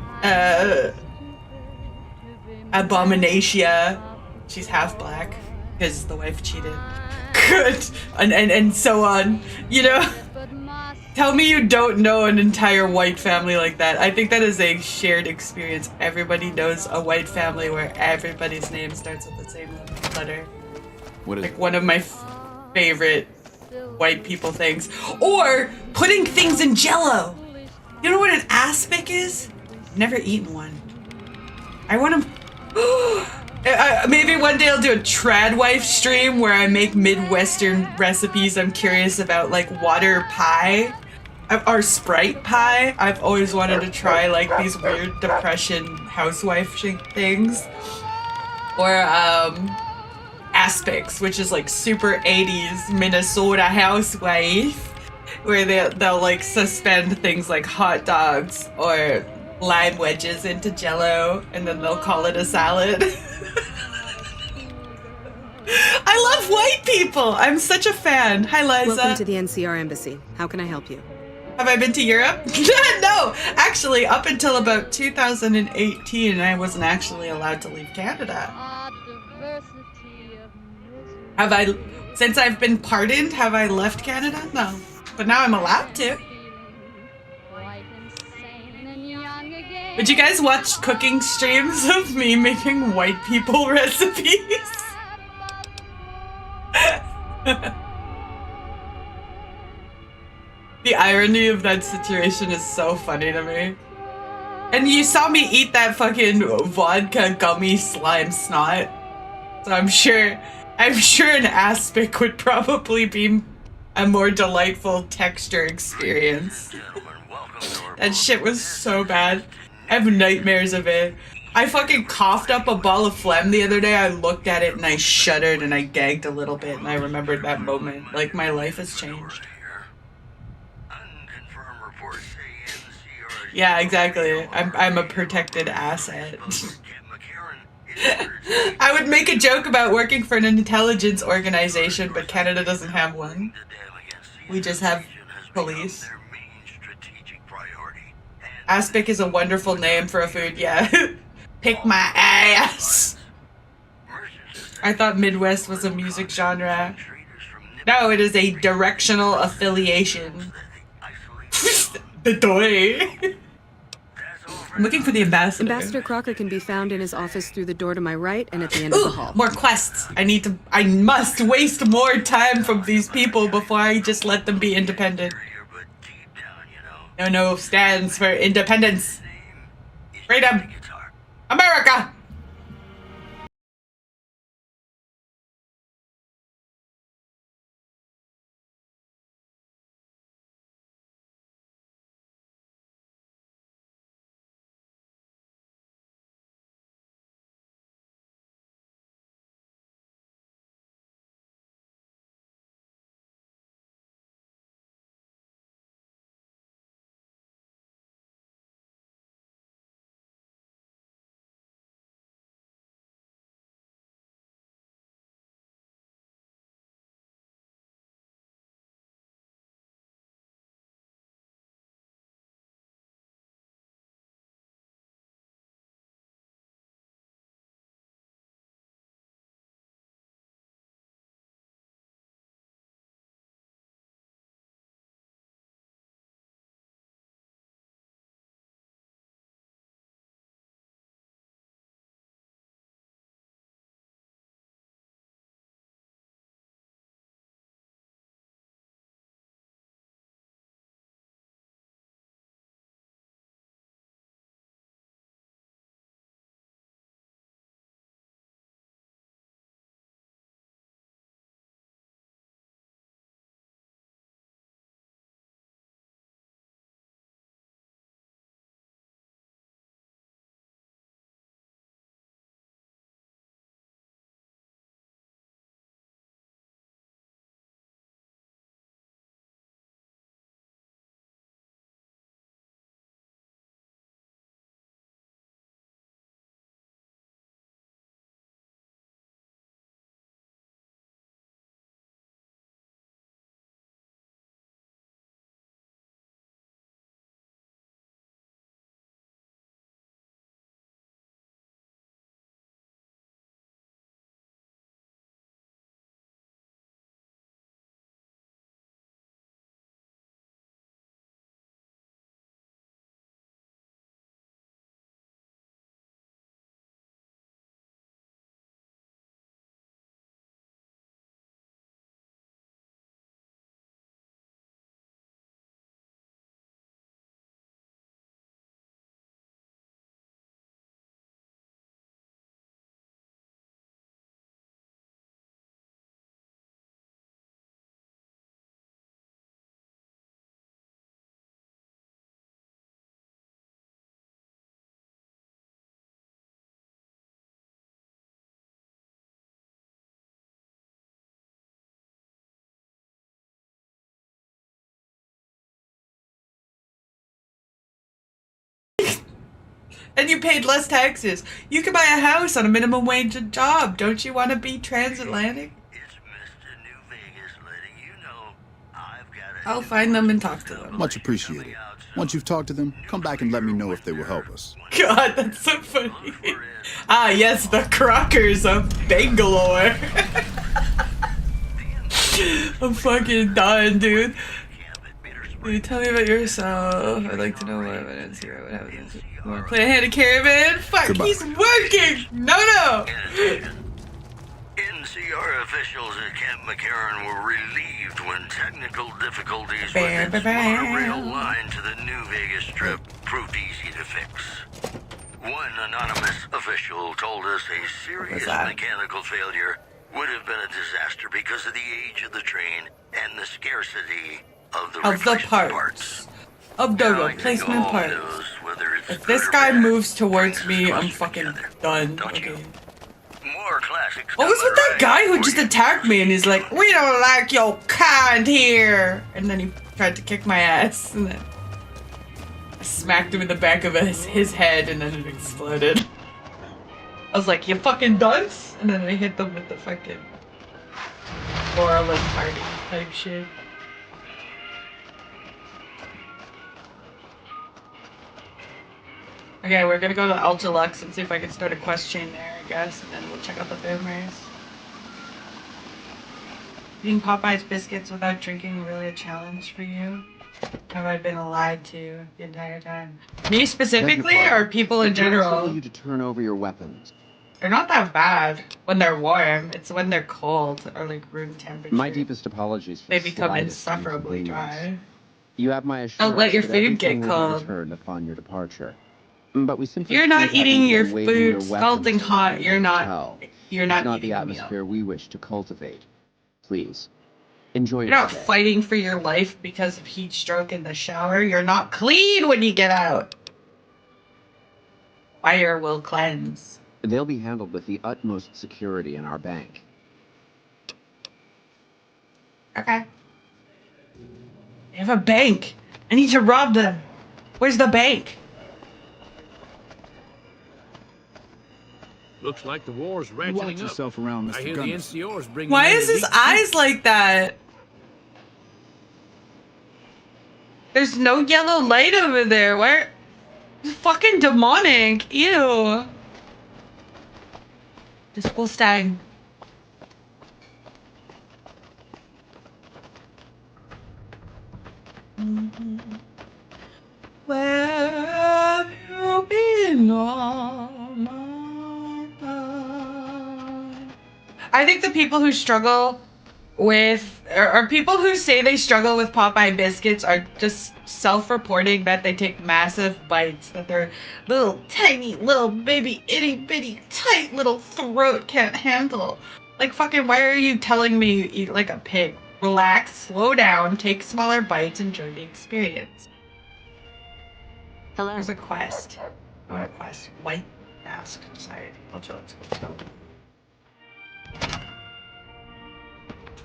Abominatia. She's half black because the wife cheated. Good. And so on, you know? Tell me you don't know an entire white family like that. I think that is a shared experience. Everybody knows a white family where everybody's name starts with the same letter. What is like one of my favorite white people things. Or putting things in Jell-O. You know what an aspic is? I've never eaten one. I want to... maybe one day I'll do a Tradwife stream where I make Midwestern recipes I'm curious about, like water pie. Or Sprite pie. I've always wanted to try like these weird depression housewife things. Or aspics, which is like super 80s Minnesota housewife, where they'll like suspend things like hot dogs or lime wedges into Jell-O and then they'll call it a salad. I love white people. I'm such a fan. Hi, Liza. Welcome to the NCR Embassy. How can I help you? Have I been to Europe? No, actually, up until about 2018, I wasn't actually allowed to leave Canada. Have I, since I've been pardoned, have I left Canada? No, but now I'm allowed to. Would you guys watch cooking streams of me making white people recipes? The irony of that situation is so funny to me. And you saw me eat that fucking vodka gummy slime snot. So I'm sure an aspic would probably be a more delightful texture experience. That shit was so bad. I have nightmares of it. I fucking coughed up a ball of phlegm the other day. I looked at it and I shuddered and I gagged a little bit and I remembered that moment. Like, my life has changed. Yeah, exactly. I'm a protected asset. I would make a joke about working for an intelligence organization, but Canada doesn't have one. We just have police. Aspic is a wonderful name for a food, yeah. Pick my ass. I thought Midwest was a music genre. No, it is a directional affiliation. The toy. I'm looking for the ambassador. Ambassador Crocker can be found in his office through the door to my right and at the end of the hall. More quests. I must waste more time from these people before I just let them be independent. No stands for independence. Freedom. America. And you paid less taxes. You could buy a house on a minimum wage job. Don't you want to be transatlantic? I'll find them and talk to them. Much appreciated. Once you've talked to them, come back and let me know if they will help us. God, that's so funny. Ah, yes, the Crockers of Bangalore. I'm fucking done, dude. Dude, tell me about yourself. I'd like to know more evidence here. What happens? More play a hand of caravan? Fuck, Goodbye. He's working! No! NCR officials at Camp McCarran were relieved when technical difficulties with its monorail line to the New Vegas Strip proved easy to fix. One anonymous official told us a serious mechanical failure would have been a disaster because of the age of the train and the scarcity of the parts. Of the replacement parts. If this guy moves towards me, I'm fucking done. Okay. More classic What was with that guy who just attacked me and he's like, "We don't like your kind here," and then he tried to kick my ass, and then I smacked him in the back of his head, and then it exploded. I was like, "You fucking dunce!" And then I hit them with the fucking Laurelin party type shit. Okay, we're gonna go to Ultra Lux and see if I can start a quest chain there, I guess, and then we'll check out the boomers. Eating Popeye's biscuits without drinking really a challenge for you? Have I been lied to the entire time? Me specifically, or people in general? You to turn over your weapons. They're not that bad when they're warm. It's when they're cold or like room temperature. My deepest apologies for They the become slightest insufferably dry. You have my assurance Don't let your that food get everything will be cold. returned upon your departure. But we simply If you're not can't have eating you your waving food your weapons scalding hot, around you're the not hotel. you're It's not not eating the a meal. atmosphere we wish to cultivate. Please, enjoy You're your not stay. fighting for your life because of heat stroke in the shower. You're not clean when you get out. Fire will cleanse. They'll be handled with the utmost security in our bank. Okay. They have a bank. I need to rob them. Where's the bank? Looks like the war's ratcheting Watch up. yourself around, I Mr. hear the Gunnison. NCR's bringing Why in is his elite eyes troops. like that? There's no yellow light over there. Where? It's fucking demonic. Ew. This will stang. Where have you been all my life? I think the people who struggle with, or people who say they struggle with Popeye biscuits are just self-reporting that they take massive bites, that their little tiny little baby itty bitty tight little throat can't handle. Like fucking, why are you telling me you eat like a pig? Relax, slow down, take smaller bites, enjoy the experience. Hello. There's a quest. Oh, a quest. White Mask Society. Let's go.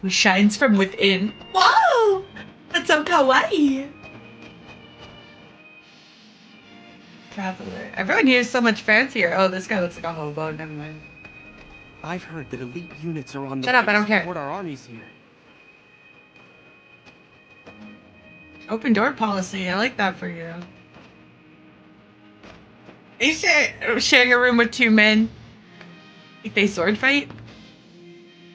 Who shines from within. Whoa! That's so kawaii. Traveler. Everyone here is so much fancier. Oh, this guy looks like a hobo. Never mind. I've heard that elite units are on the Shut up, I don't way to care. support our armies here. Open door policy. I like that for you. Are you sharing a room with two men? Like they sword fight?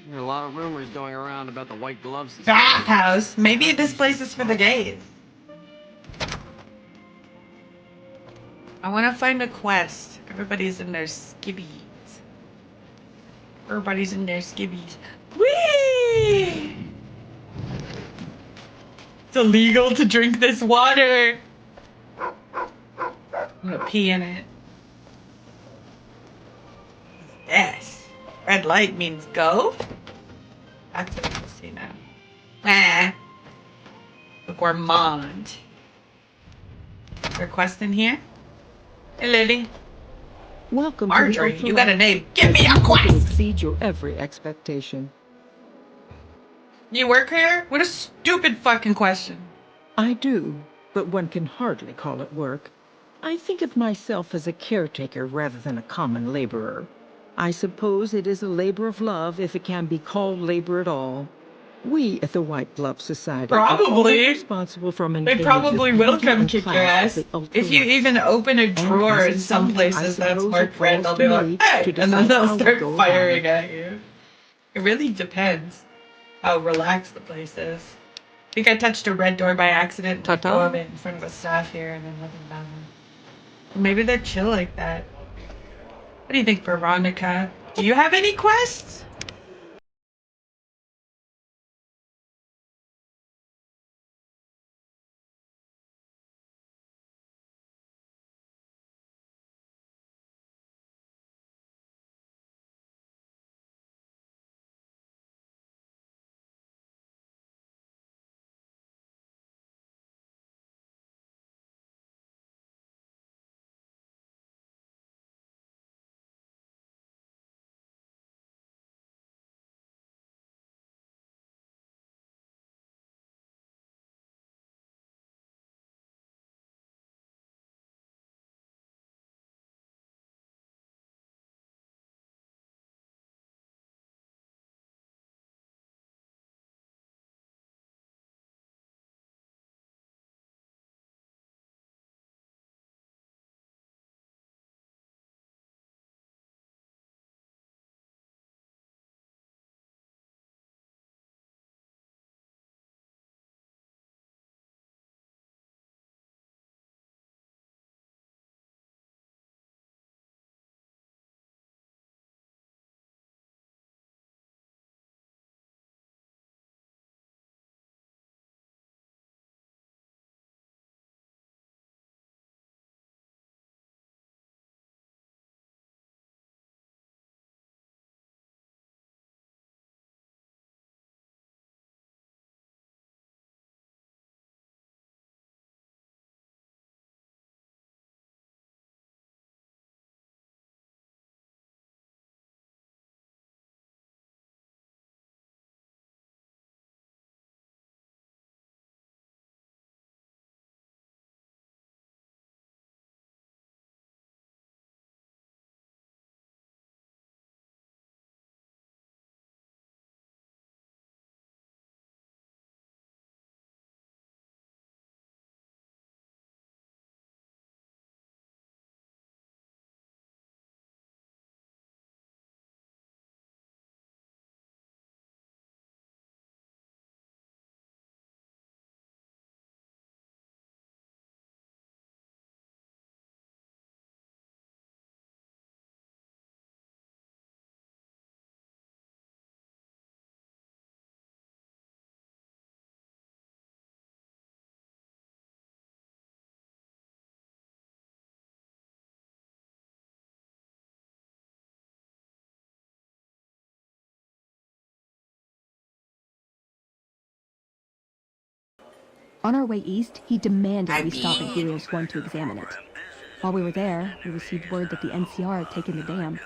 There are a lot of rumors going around about the white gloves. Bathhouse. Maybe this place is for the gays. I want to find a quest. Everybody's in their skibbies. Everybody's in their skibbies. Whee! It's illegal to drink this water. I'm gonna pee in it. Yes. Red light means go. That's what I see now. Ah. The gourmand. Is there a quest in here? Hey, Lily. Welcome Marjorie, to the you got a name. Give I me a think you can quest! exceed your every expectation. You work here? What a stupid fucking question. I do, but one can hardly call it work. I think of myself as a caretaker rather than a common laborer. I suppose it is a labor of love if it can be called labor at all. We at the White Glove Society are Probably. all responsible for They maintaining probably the will beauty come and kick your class ass. of the ultra If you luxe. even open a And drawer as in some such, I places that's suppose marked it red, falls they'll be to me like, hey! to And then decide they'll how we start go about firing it. at you. It really depends how relaxed the place is. I think I touched a red door by accident. Ta-ta. Go in front of a staff here and then nothing down there. Maybe they're chill like that. What do you think, Veronica? Do you have any quests? On our way east, he demanded I we stop at mean- Helios 1 to examine it. While we were there, we received word that the NCR had taken the dam.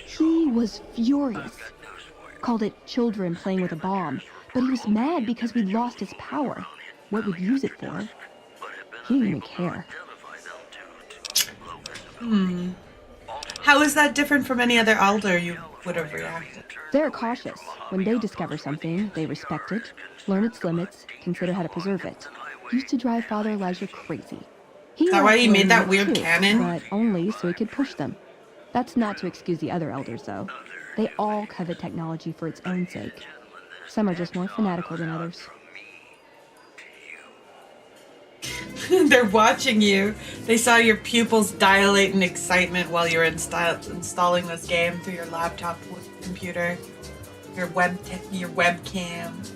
He was furious. Called it children playing with a bomb, but he was mad because we'd lost its power. What we'd use it for. He didn't even care. How is that different from any other elder you would have reacted? They're cautious. When they discover something, they respect it, learn its limits, consider how to preserve it. Used to drive Father Elijah crazy. Is that why liked he made learning that it weird too, cannon? But only so he could push them. That's not to excuse the other elders, though. They all covet technology for its own sake. Some are just more fanatical than others. They're watching you. They saw your pupils dilate in excitement while you were installing this game through your laptop computer, your webcam,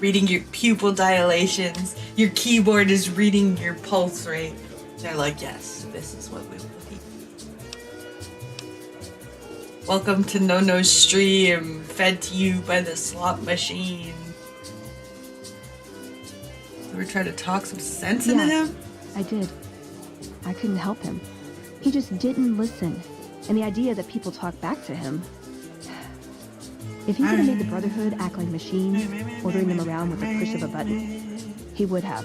reading your pupil dilations. Your keyboard is reading your pulse rate. They're like, yes, this is what we will be. Welcome to Nono's stream, fed to you by the slot machine. Ever try to talk some sense into him? I did. I couldn't help him. He just didn't listen. And the idea that people talk back to him. If he could have made the Brotherhood act like machines, ordering them around with a push of a button, he would have.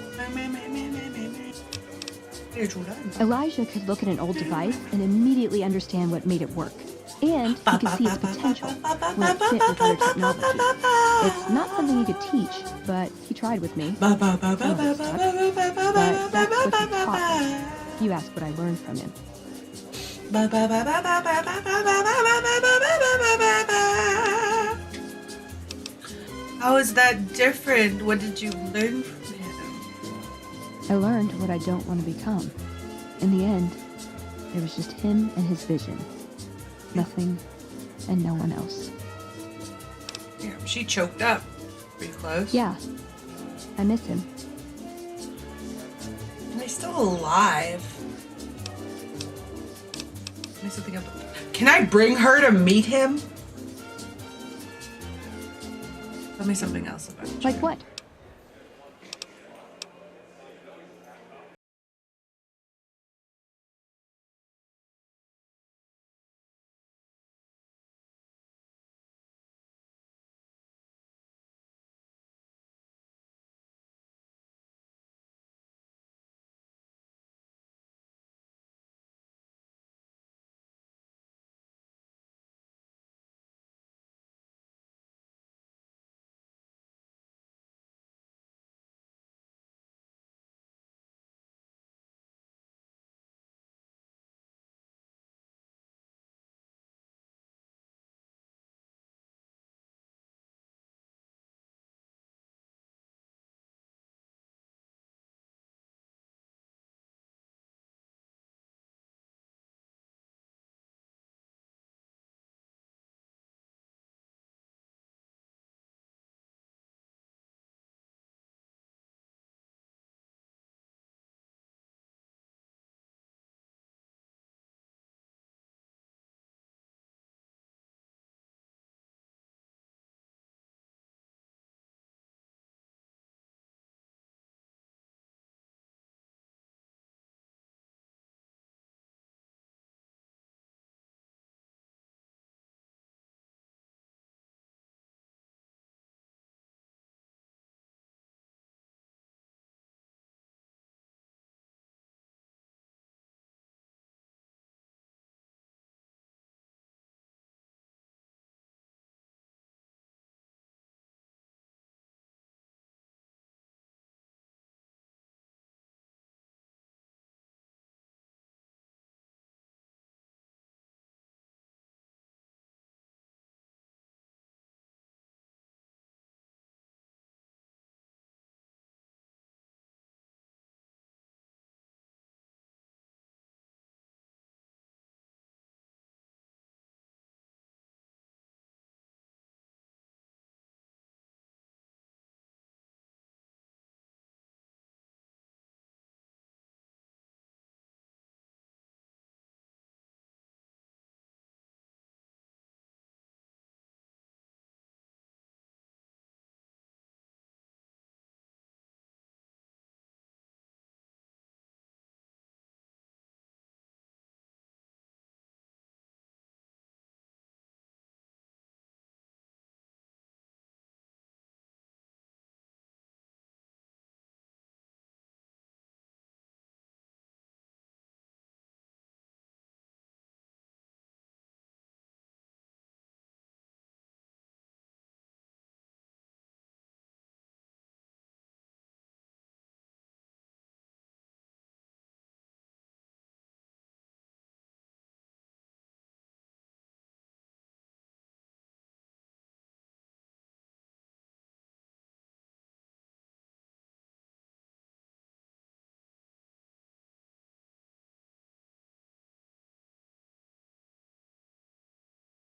Elijah could look at an old device and immediately understand what made it work. And he could see its potential when it fit with other technology. It's not something he could teach, but he tried with me. Some of it stuck. But that's what he taught me. You asked what I learned from him. How is that different? What did you learn from him? I learned what I don't want to become. In the end, it was just him and his vision. Nothing and no one else. Damn, she choked up. Pretty close. Yeah, I miss him. And he's still alive. Can I bring her to meet him? Tell me something else about you. Like what?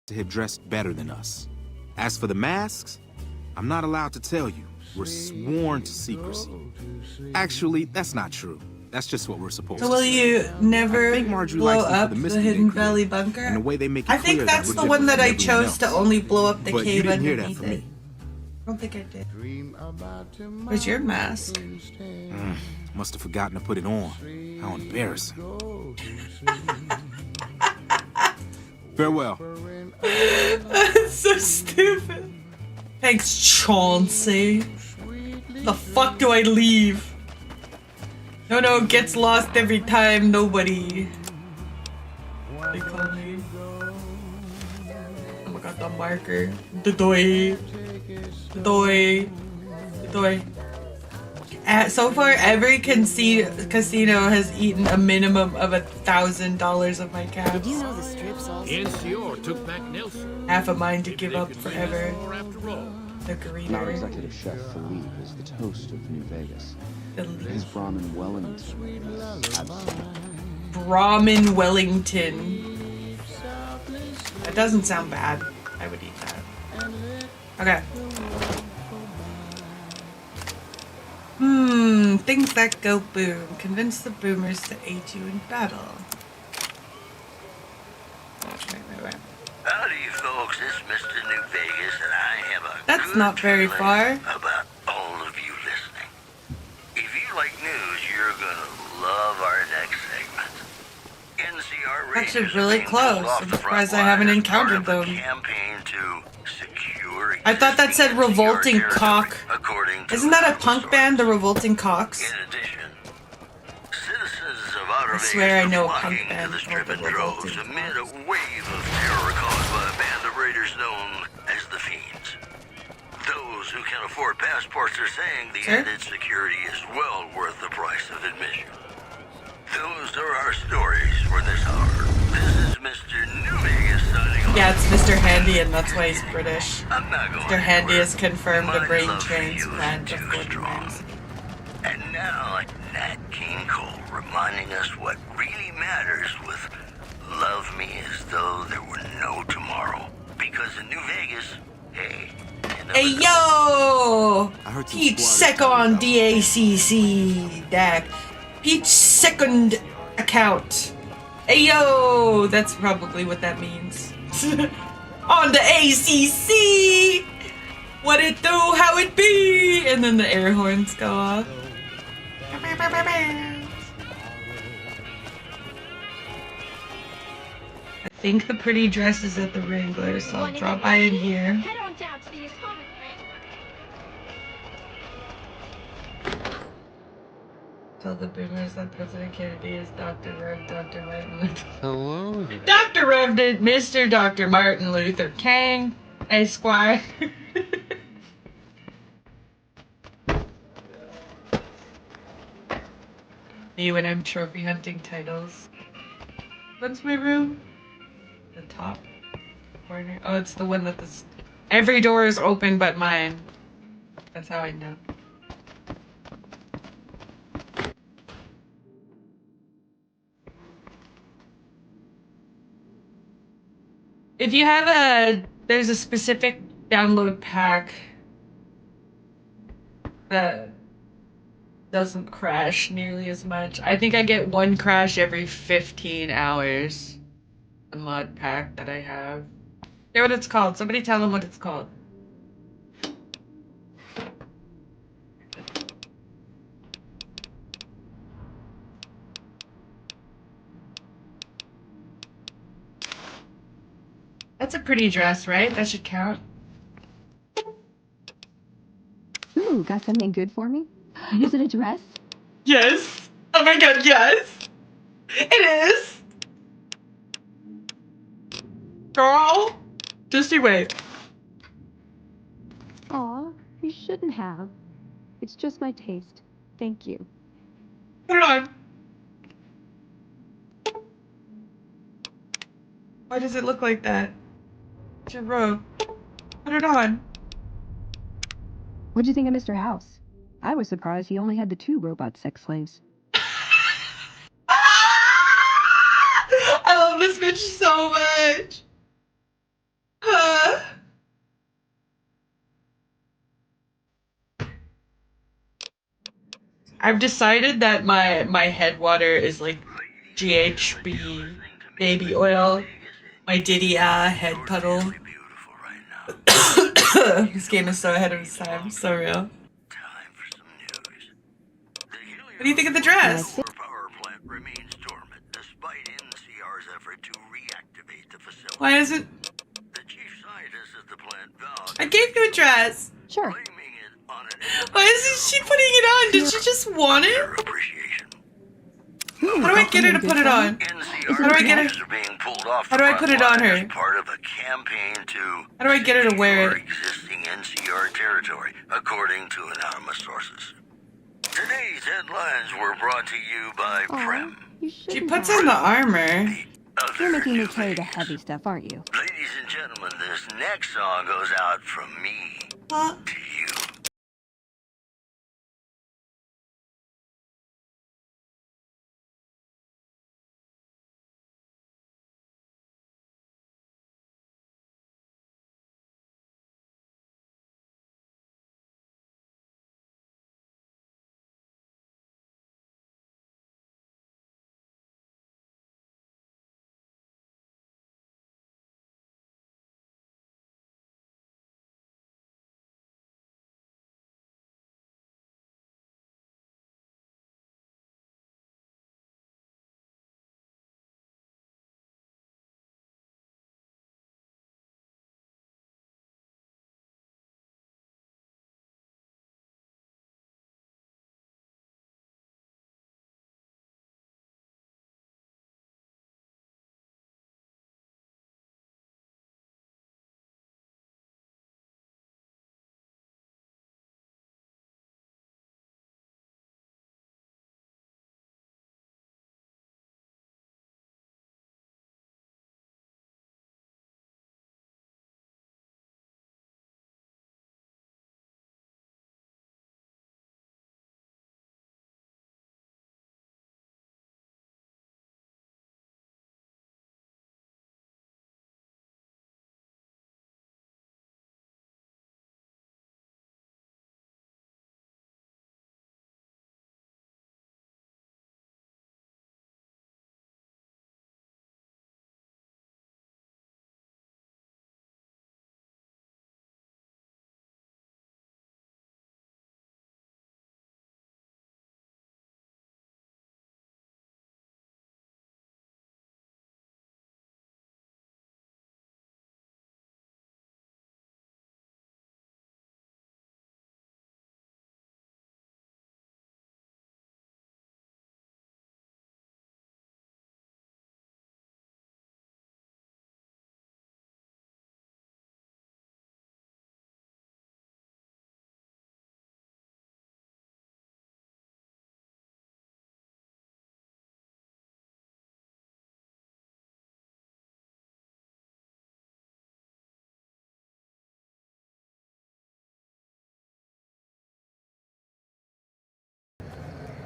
to have dressed better than us. As for the masks, I'm not allowed to tell you. We're sworn to secrecy. Actually, that's not true. That's just what we're supposed So to will say. you never I think Marjorie blow likes them for up the the mystery Hidden they create, Valley bunker? and the way they make it I think clear that that's we're the one different that I from everyone chose to else. only blow up the But you cave didn't hear that underneath from it. me. I don't think I did. Where's your mask? Must have forgotten to put it on. How embarrassing. Farewell. That's so stupid. Thanks, Chauncey. The fuck do I leave? No, gets lost every time. Nobody. What do they call me? Oh my god, the marker. The doy. So far, every casino has eaten a minimum of $1,000 of my cash. Did you know the strips also? The NCR took back Nelson. Half a mind to Maybe give they up could win forever. more after all. The Our greener. executive chef, Philippe, is the toast of New Vegas. The His Brahmin Wellington is absolute. Brahmin Wellington. That doesn't sound bad. I would eat that. Okay. Things that go boom. Convince the boomers to aid you in battle. Wait. Howdy, folks. It's Mr. New Vegas, and I have a That's good not very feeling far. about all of you listening. If you like news, you're gonna love our next segment. NCR Actually, Rangers really are being pulled close. off I'm the surprised front I haven't line as part encountered of a them. campaign to secure I thought that said existing NCR Revolting territory, Cock. according to Isn't that a local punk band, the sources. Revolting Cocks? In addition, citizens of Outer I Vegas swear I are know a flocking punk to band the called strip the in droves Revolting amid a Cocks. wave of terror caused by a band of raiders known as the Fiends. Those who can afford passports are saying the Sir? added security is well worth the price of admission. Those are our stories for this hour. This is Mr. New Vegas signing off. Yeah, it's Mr. Handy, and that's why he's British. I'm not going Mr. Handy anywhere. has confirmed My a brain love for you is transplant too of 40 strong. minutes. And now, Nat King Cole reminding us what really matters with Love Me As Though There Were No Tomorrow. Because in New Vegas, hey, you never Hey know. yo! I heard some Peach squatters talking Second about- DACC DAC. Peach Second account. Hey yo! That's probably what that means. On the ACC! What it do, how it be! And then the air horns go off. I think the pretty dress is at the Wrangler, so I'll drop by in here. Head on down to the atomic. Tell the boomers that President Kennedy is Dr. Rev. Dr. Martin Luther. Hello. Dr. Rev. Mr. Dr. Martin Luther King, Esquire. Me when I'm trophy hunting titles. What's my room? The top corner. Oh, it's the one that this. Every door is open but mine. That's how I know. If you have there's a specific download pack that doesn't crash nearly as much. I think I get one crash every 15 hours. The mod pack that I have. Hear what it's called. Somebody tell them what it's called. That's a pretty dress, right? That should count. Ooh, got something good for me? Is it a dress? Yes. Oh my god, yes. It is. Girl. Just you wait. Aw, you shouldn't have. It's just my taste. Thank you. Put it on. Why does it look like that? It's your robe. Put it on. What'd you think of Mr. House? I was surprised he only had the 2 robot sex slaves. I love this bitch so much. I've decided that my head water is like GHB baby oil. My Diddy head puddle. This game is so ahead of its time. So real. What do you think of the dress? Power plant remains dormant despite NCR's effort to reactivate the facility. Why is it? The chief scientist at the plant vowed I gave you a dress. Sure. blaming it on an Why isn't she putting it on? Did she just want it? appreciation. How do I get her to put it on? NCR How do I get her? are being pulled off How do I put it on her? as part of a campaign to How do I get her to wear it? existing NCR territory, according to anonymous sources. Today's headlines were brought to you by Prem. You She shouldn't puts have. on the armor. You're making me carry the heavy stuff, aren't you? Ladies and gentlemen, this next song goes out from me Huh? to you.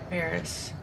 Paris.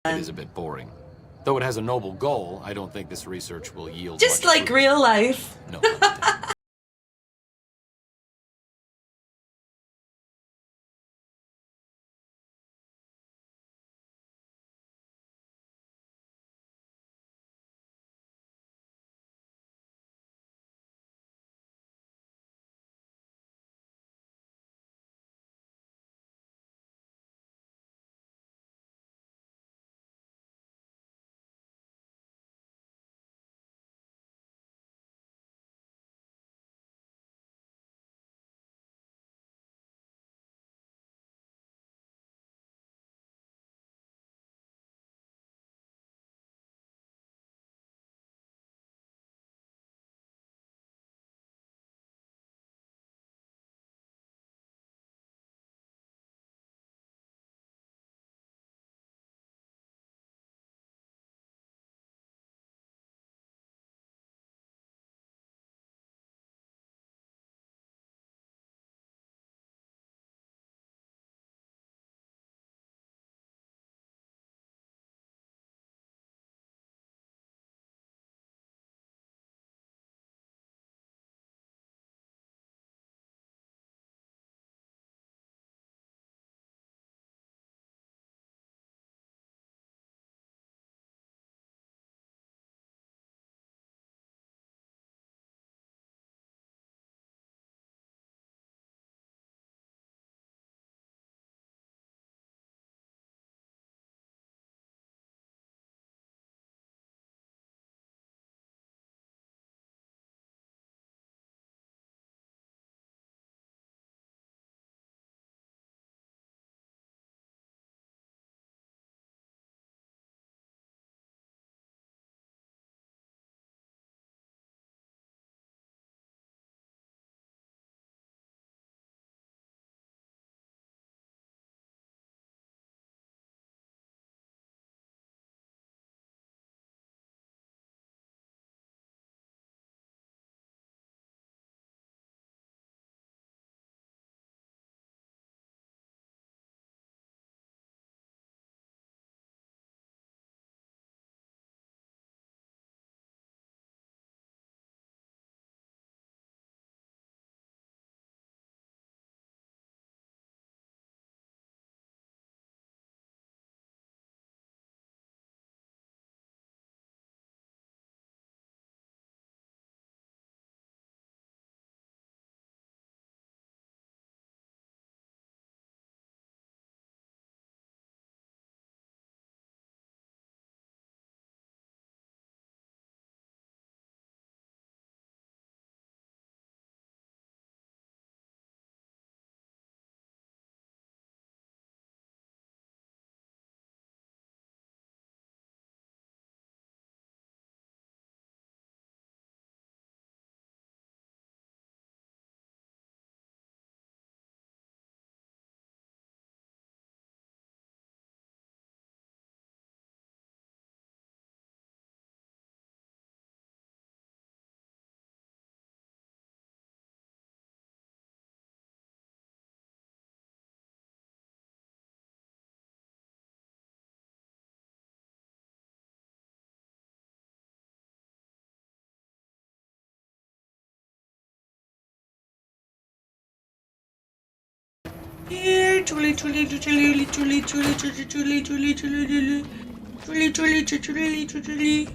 It is a bit boring. Though it has a noble goal, I don't think this research will yield Just much like fruit. real life. No. Here, Julie, Julie, Julie, Julie, Julie, Julie, Julie, Julie, Julie, Julie, Julie, Julie, Julie, Julie,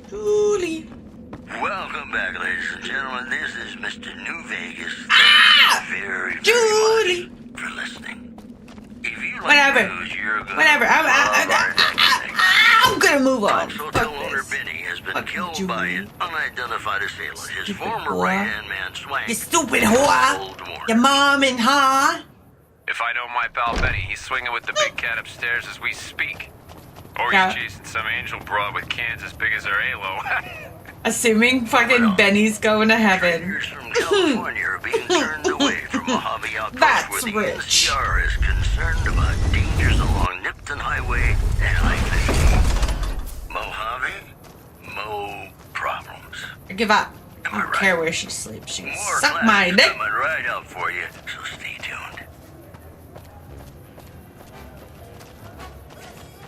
Julie. Welcome back, ladies and gentlemen. This is Mr. New Vegas. Ah! Thank you very Julie! much for listening. If you like Whatever. news, you're gonna Whatever. I'm gonna move on. Hotel Fuck owner this. Benny has been Fuck killed you, by Julie. an unidentified assailant. His Stupid former whore. right-hand man, Swank. You stupid whore. Your mom and her. If I know my pal Benny, he's swinging with the big cat upstairs as we speak. Or Yeah. he's chasing some angel broad with cans as big as her halo. Assuming fucking Benny's going to heaven. Traders from California are being turned away from Mojave Outpost That's where the rich. NCR is concerned about dangers along Nipton Highway and I-50. Mojave? Mo problems. I give up. I don't care where she sleeps. She can More suck my classes dick. coming right up for you, so stay tuned.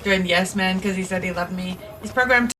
Joined Yes Man because he said he loved me. He's programmed.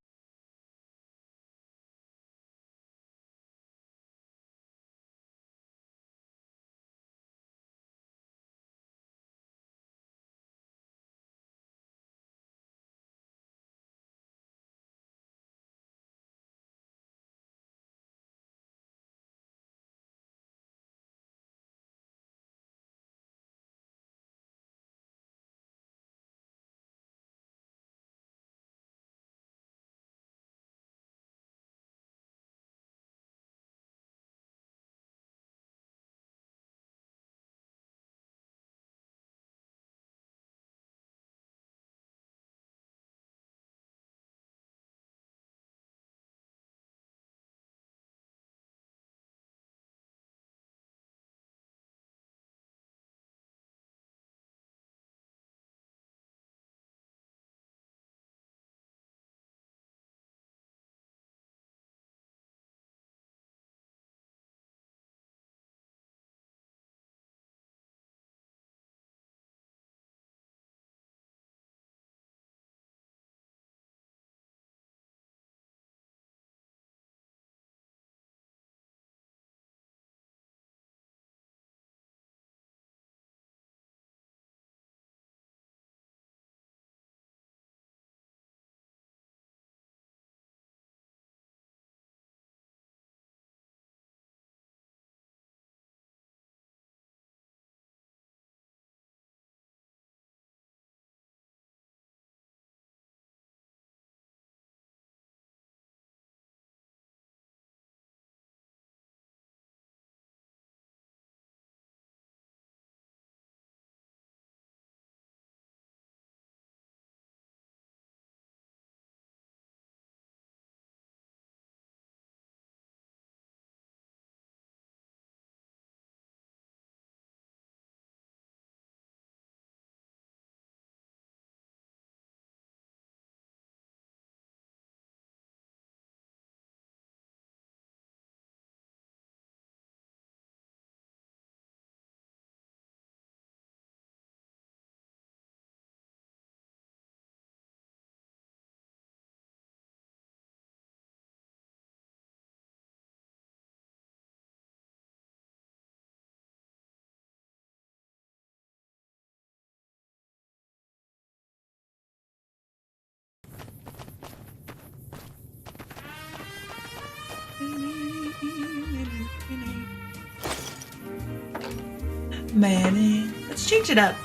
Manny. Let's change it up.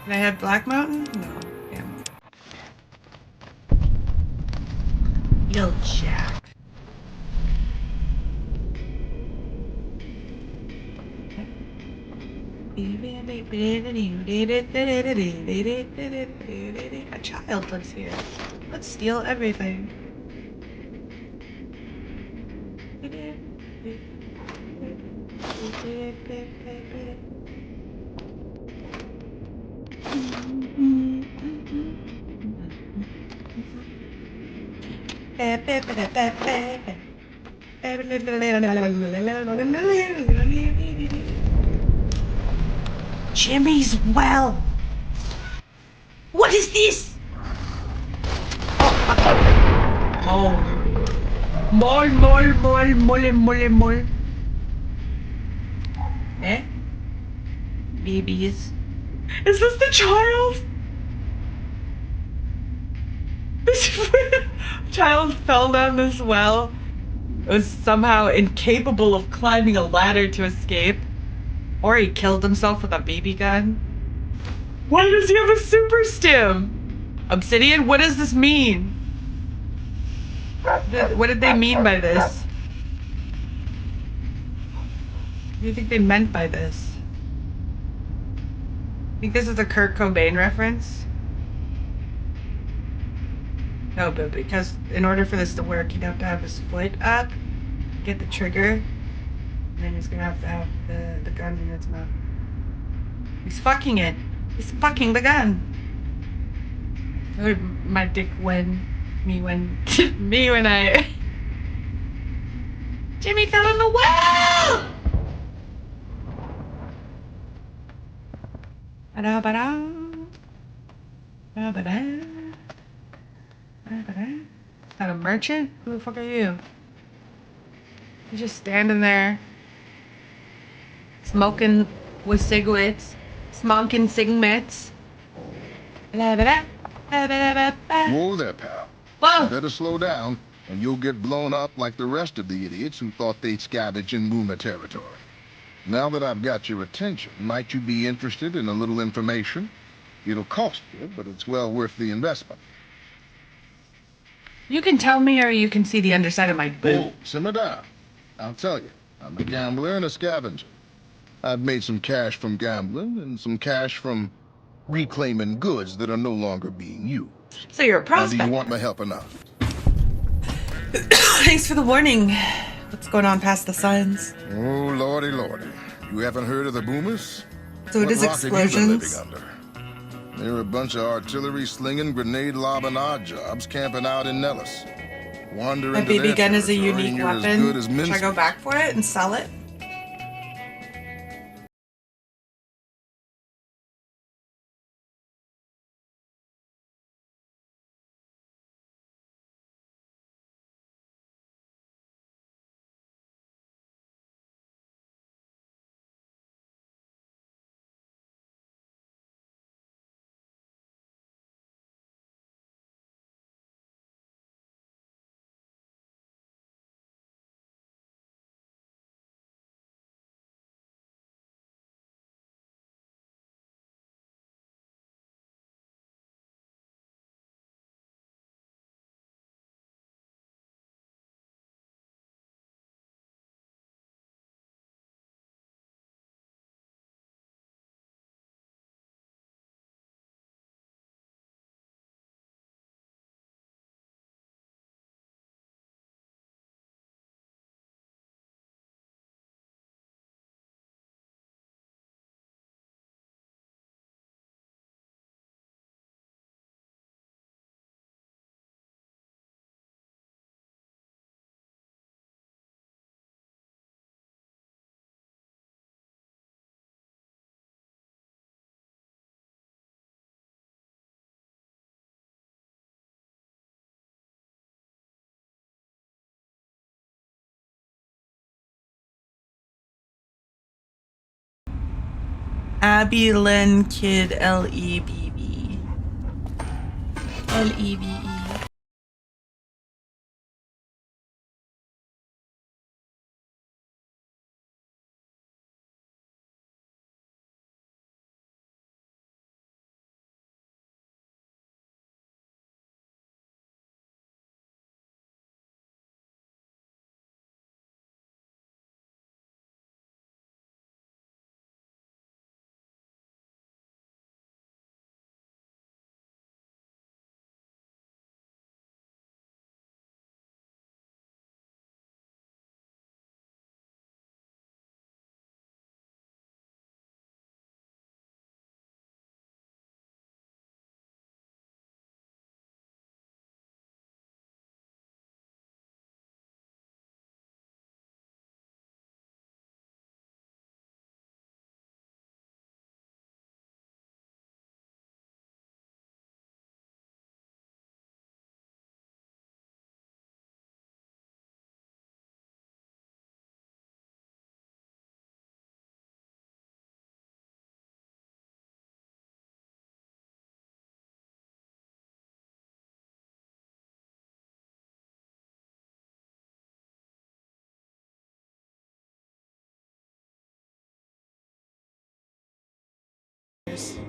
Can I have Black Mountain? No. Damn. Yo, Jack. A child lives here. Let's steal everything. Jimmy's well. What is this? Oh. Mole. Eh? Babies. Is this the Charles? This child fell down this well. It was somehow incapable of climbing a ladder to escape. Or he killed himself with a BB gun. Why does he have a super stim? Obsidian, what does this mean? What did they mean by this? What do you think they meant by this? I think this is a Kurt Cobain reference. No, but because in order for this to work, you'd have to have his foot up, get the trigger, and then he's gonna have to have the gun in its mouth. He's fucking it. He's fucking the gun. My dick when I Jimmy fell in the well. Ba-da-ba-da. Not a merchant? Who the fuck are you? You're just standing there, smoking with cigarettes, smoking cigarettes. Whoa there, pal. Whoa! You better slow down, and you'll get blown up like the rest of the idiots who thought they'd scavenge in Luna territory. Now that I've got your attention, might you be interested in a little information? It'll cost you, but it's well worth the investment. You can tell me, or you can see the underside of my boot. Oh, simmer down. I'll tell you. I'm a gambler and a scavenger. I've made some cash from gambling and some cash from reclaiming goods that are no longer being used. So you're a Now, prospect. do you want my help enough? Thanks for the warning. What's going on past the signs? Oh, lordy, lordy. You haven't heard of the boomers? So it is What rock have you been explosions. living under? They're a bunch of artillery-slinging, grenade-lobbing odd jobs camping out in Nellis. Wander My into their BB gun is a territory unique and you're as weapon. good as Should I mincemeat. go back for it and sell it? Abby Lynn Kid L-E-B-B. L-E-B-E.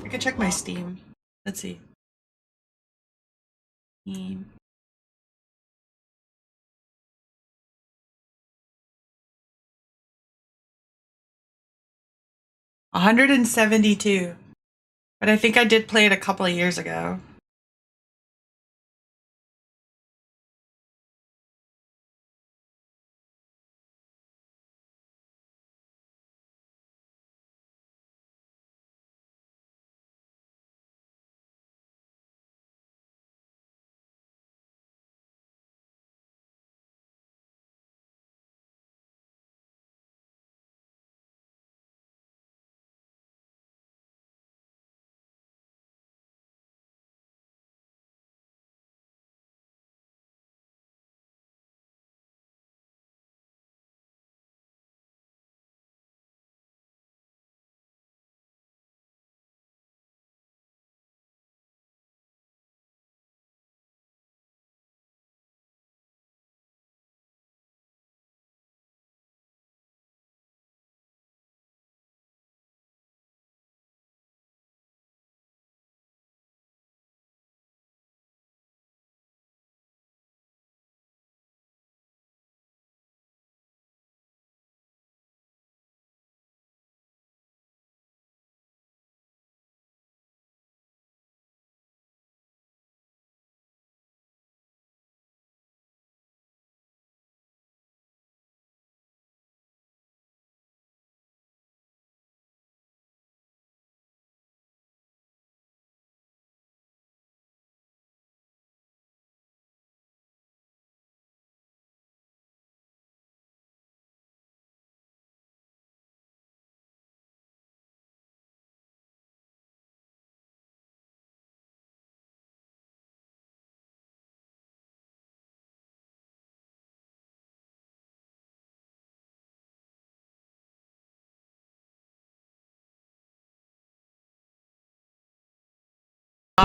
I could check my Steam. Let's see. Steam. $172. But I think I did play it a couple of years ago.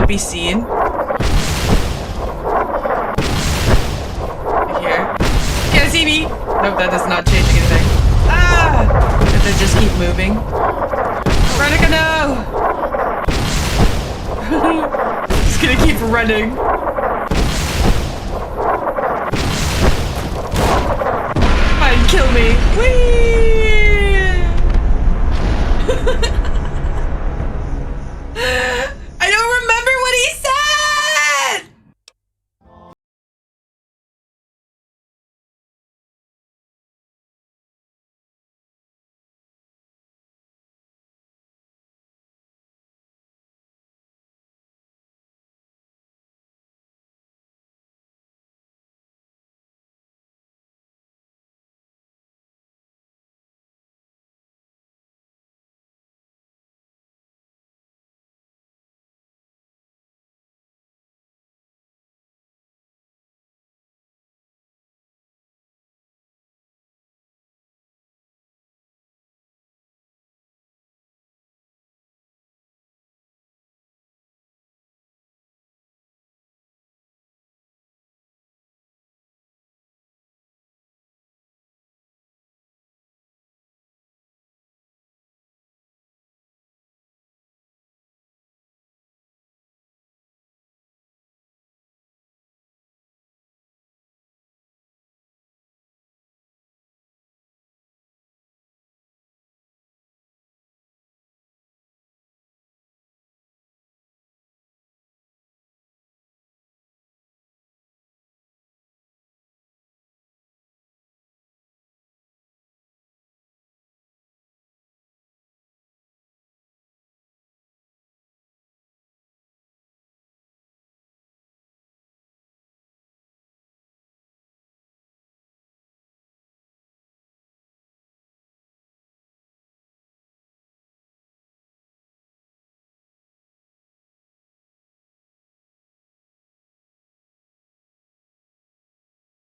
not be seen. Here. Can't see me! Nope, that does not change anything. Ah! If they just keep moving. Veronica, no! Just gonna keep running. Fine, kill me. Whee! I don't remember what he said!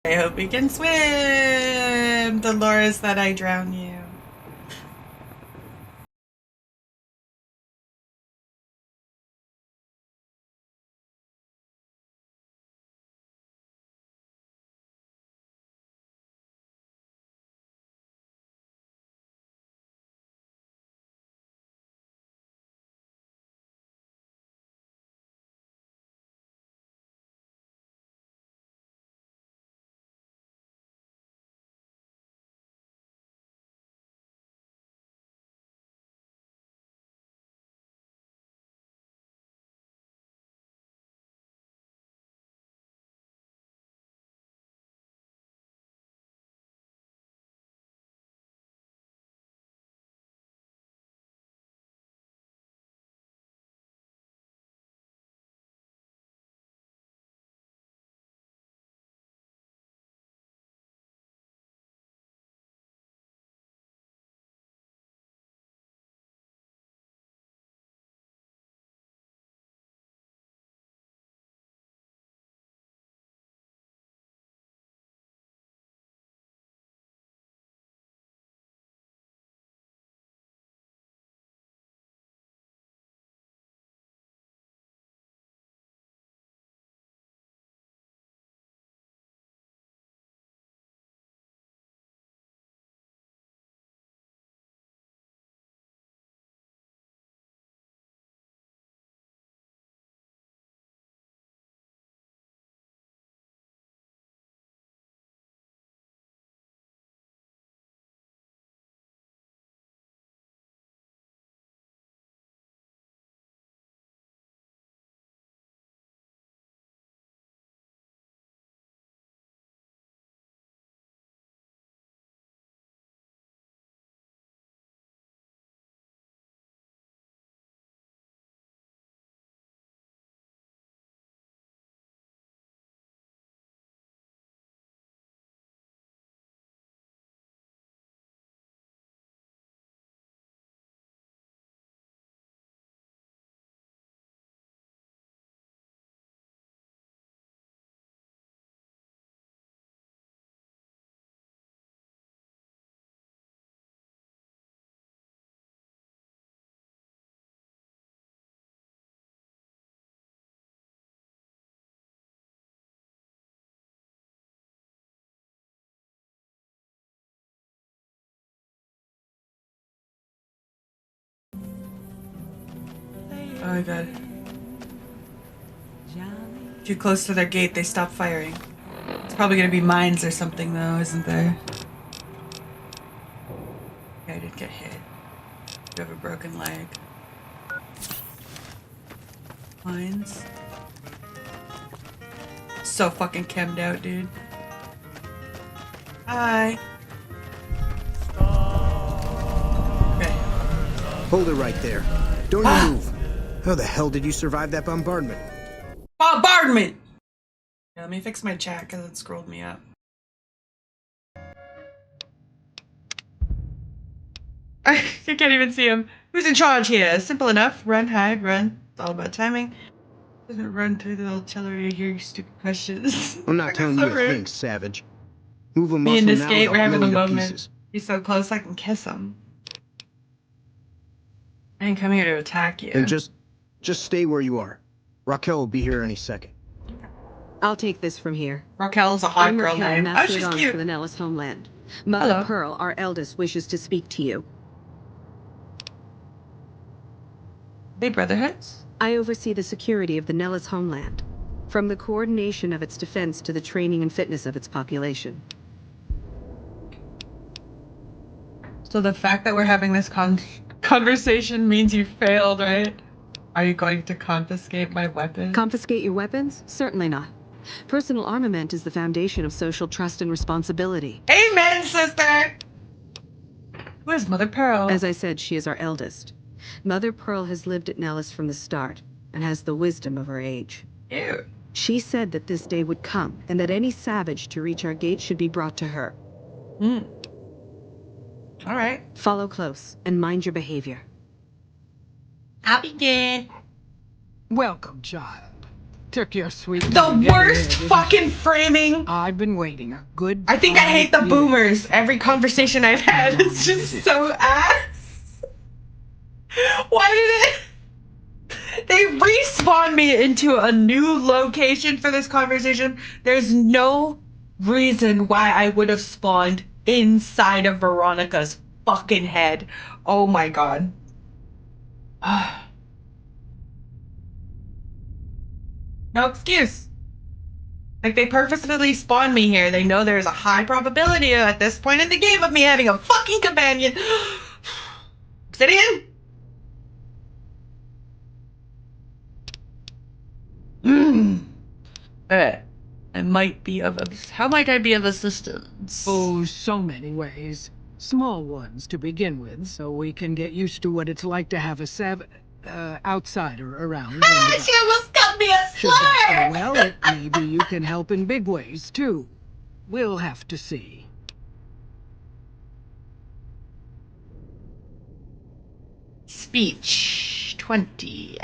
I hope we can swim! Dolores, that I drown you. Oh my god. Too close to their gate, they stop firing. It's probably gonna be mines or something though, isn't there? Okay, I didn't get hit. You have a broken leg. Mines. So fucking chemmed out, dude. Hi. Okay. Hold it right there. Don't you move. How the hell did you survive that bombardment? Bombardment! Yeah, let me fix my chat because it scrolled me up. I can't even see him. Who's in charge here? Simple enough. Run, hide, run. It's all about timing. Doesn't run through the artillery to hear your stupid questions. I'm not telling so you a rude. thing, savage. Move a Me muscle and this now gate, and we're I'll having blow a you to moment. pieces. He's so close I can kiss him. I didn't come here to attack you. And just stay where you are. Raquel will be here any second. I'll take this from here. Raquel's a hot I'm girl Raquel, name. Oh, master she's at arms cute. for the Nellis homeland. Mother Hello. Pearl, our eldest, wishes to speak to you. They brotherhoods? I oversee the security of the Nellis homeland, from the coordination of its defense to the training and fitness of its population. So the fact that we're having this conversation means you failed, right? Are you going to confiscate my weapon? Confiscate your weapons? Certainly not. Personal armament is the foundation of social trust and responsibility. Amen, sister! Who is Mother Pearl? As I said, she is our eldest. Mother Pearl has lived at Nellis from the start and has the wisdom of her age. Ew. She said that this day would come and that any savage to reach our gate should be brought to her. All right. Follow close and mind your behavior. I'll begin. Welcome, child. Took your sweet The time getting worst here, didn't fucking it? framing. I've been waiting a good I think I hate the 5 years. boomers. Every conversation I've had is just so ass. Why did it? They respawn me into a new location for this conversation. There's no reason why I would have spawned inside of Veronica's fucking head. Oh my god. No excuse. Like, they purposefully spawned me here. They know there's a high probability at this point in the game of me having a fucking companion. Obsidian? I might be of how might I be of assistance? Oh, so many ways. Small ones to begin with, so we can get used to what it's like to have a outsider around. Ah, she almost got me a Should that slur! go well, maybe you can help in big ways, too. We'll have to see. Speech 20.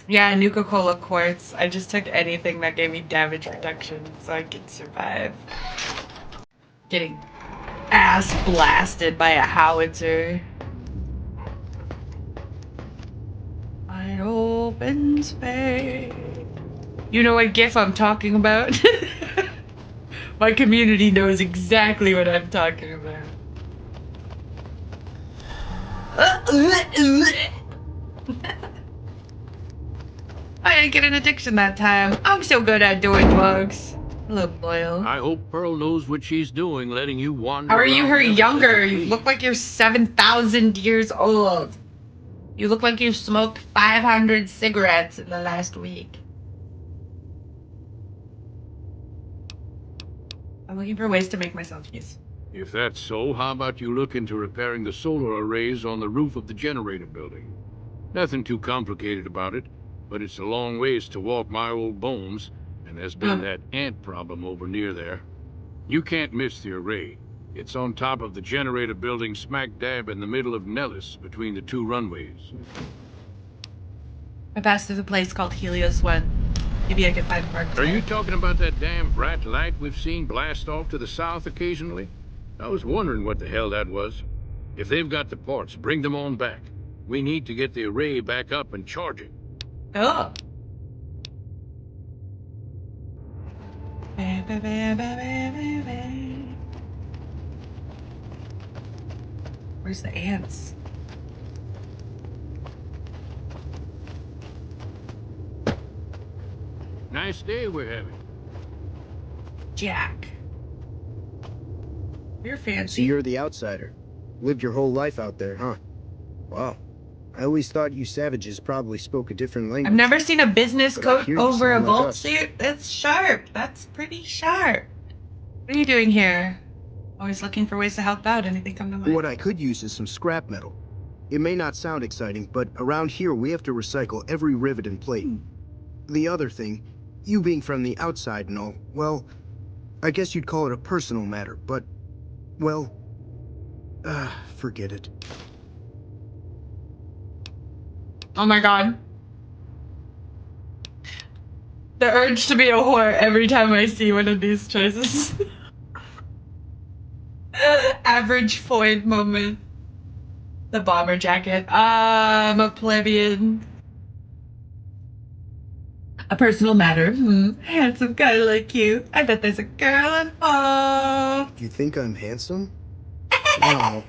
Yeah, Nuka-Cola quartz. I just took anything that gave me damage reduction so I could survive. Getting ass blasted by a howitzer. Wide open space. You know what GIF I'm talking about? My community knows exactly what I'm talking about. I didn't get an addiction that time. I'm so good at doing drugs. Hello, Boyle. I hope Pearl knows what she's doing, letting you wander. How are you around her Nevis as younger? you You please. look like you're 7,000 years old. You look like you smoked 500 cigarettes in the last week. I'm looking for ways to make myself use. If that's so, how about you look into repairing the solar arrays on the roof of the generator building? Nothing too complicated about it, but it's a long ways to walk my old bones, and there's been that ant problem over near there. You can't miss the array. It's on top of the generator building smack dab in the middle of Nellis, between the two runways. I passed through a place called Helios 1. Maybe I can find parts Are there. you talking about that damn bright light we've seen blast off to the south occasionally? I was wondering what the hell that was. If they've got the parts, bring them on back. We need to get the array back up and charging. Oh. Where's the ants? Nice day we're having. Jack. You're So fancy. you're the outsider. Lived your whole life out there, huh? Wow. I always thought you savages probably spoke a different language. I've never seen a business But I coat hear you over a sound like bolt us. suit. That's sharp. That's pretty sharp. What are you doing here? Always looking for ways to help out. Anything come to mind? What I could use is some scrap metal. It may not sound exciting, but around here we have to recycle every rivet and plate. The other thing, you being from the outside and all, well, I guess you'd call it a personal matter, but, well, forget it. Oh my god. The urge to be a whore every time I see one of these choices. Average Floyd moment. The bomber jacket. I'm a plebeian. A personal matter. Handsome guy like you. I bet there's a girl involved. You think I'm handsome? Wow.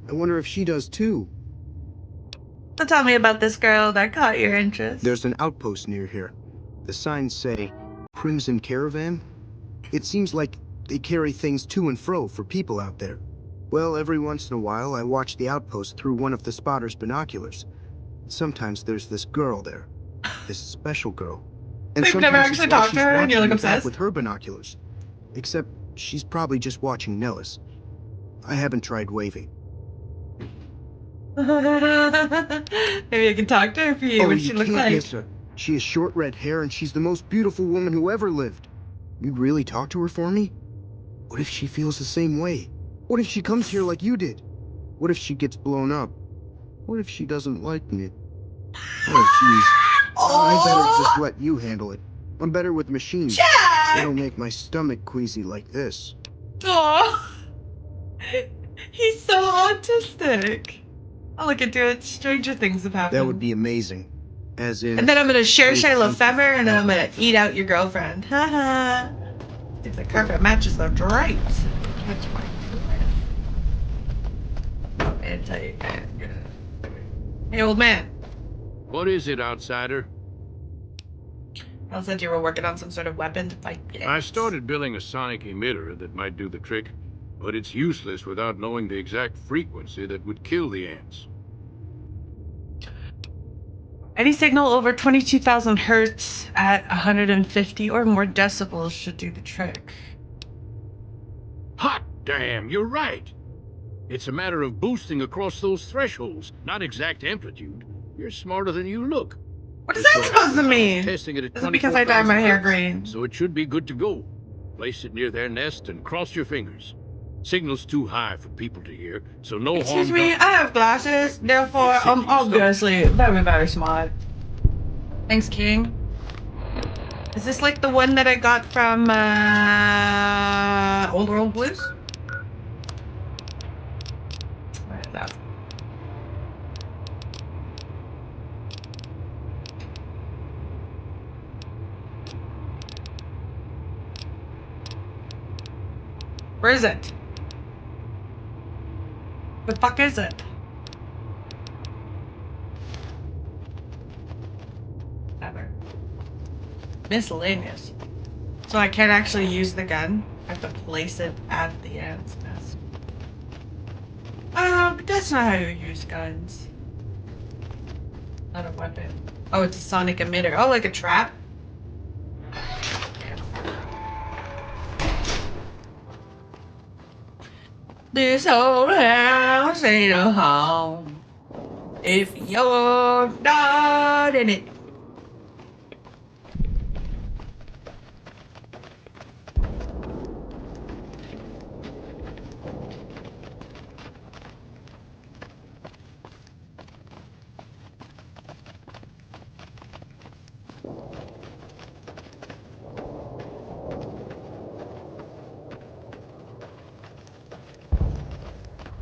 I wonder if she does too. So tell me about this girl that caught your interest. There's an outpost near here. The signs say, Crimson Caravan. It seems like they carry things to and fro for people out there. Well, every once in a while, I watch the outpost through one of the spotter's binoculars. Sometimes there's this girl there. This special girl. And We've never sometimes it's actually while talked to she's her and you're watching like me back obsessed. with her binoculars. Except she's probably just watching Nellis. I haven't tried waving. Maybe I can talk to her for you. Oh, What you she look can't like? miss her. She has short red hair and she's the most beautiful woman who ever lived. You'd really talk to her for me? What if she feels the same way? What if she comes here like you did? What if she gets blown up? What if she doesn't like me? Oh, jeez. I better just let you handle it. I'm better with machines. They don't make my stomach queasy like this. Aw. He's so autistic. I'll look into it. Stranger things have happened. That would be amazing. As in... And then I'm gonna share Oh, Shia thank you. LaFever and I'm gonna eat out your girlfriend. Haha. If the carpet matches the drapes. Catch my man, tell you. Hey, old man. What is it, outsider? I said you were working on some sort of weapon to fight ants. I started building a sonic emitter that might do the trick, but it's useless without knowing the exact frequency that would kill the ants. Any signal over 22,000 hertz at 150 or more decibels should do the trick. Hot damn, you're right! It's a matter of boosting across those thresholds, not exact amplitude. You're smarter than you look. What is that supposed to mean? Testing it at Is it because I dyed my 24,000 hair hertz, green? so it should be good to go. Place it near their nest and cross your fingers. Signal's too high for people to hear, so no Excuse harm me, done. I have glasses, therefore I'm obviously very, very smart. Thanks, King. Is this like the one that I got from Old World Blues? Where is that? Where is it? The fuck is it? Never. Miscellaneous. So I can't actually use the gun. I have to place it at the ants nest. Oh, but that's not how you use guns. Not a weapon. Oh, it's a sonic emitter. Oh, like a trap? This old house ain't a home if you're not in it.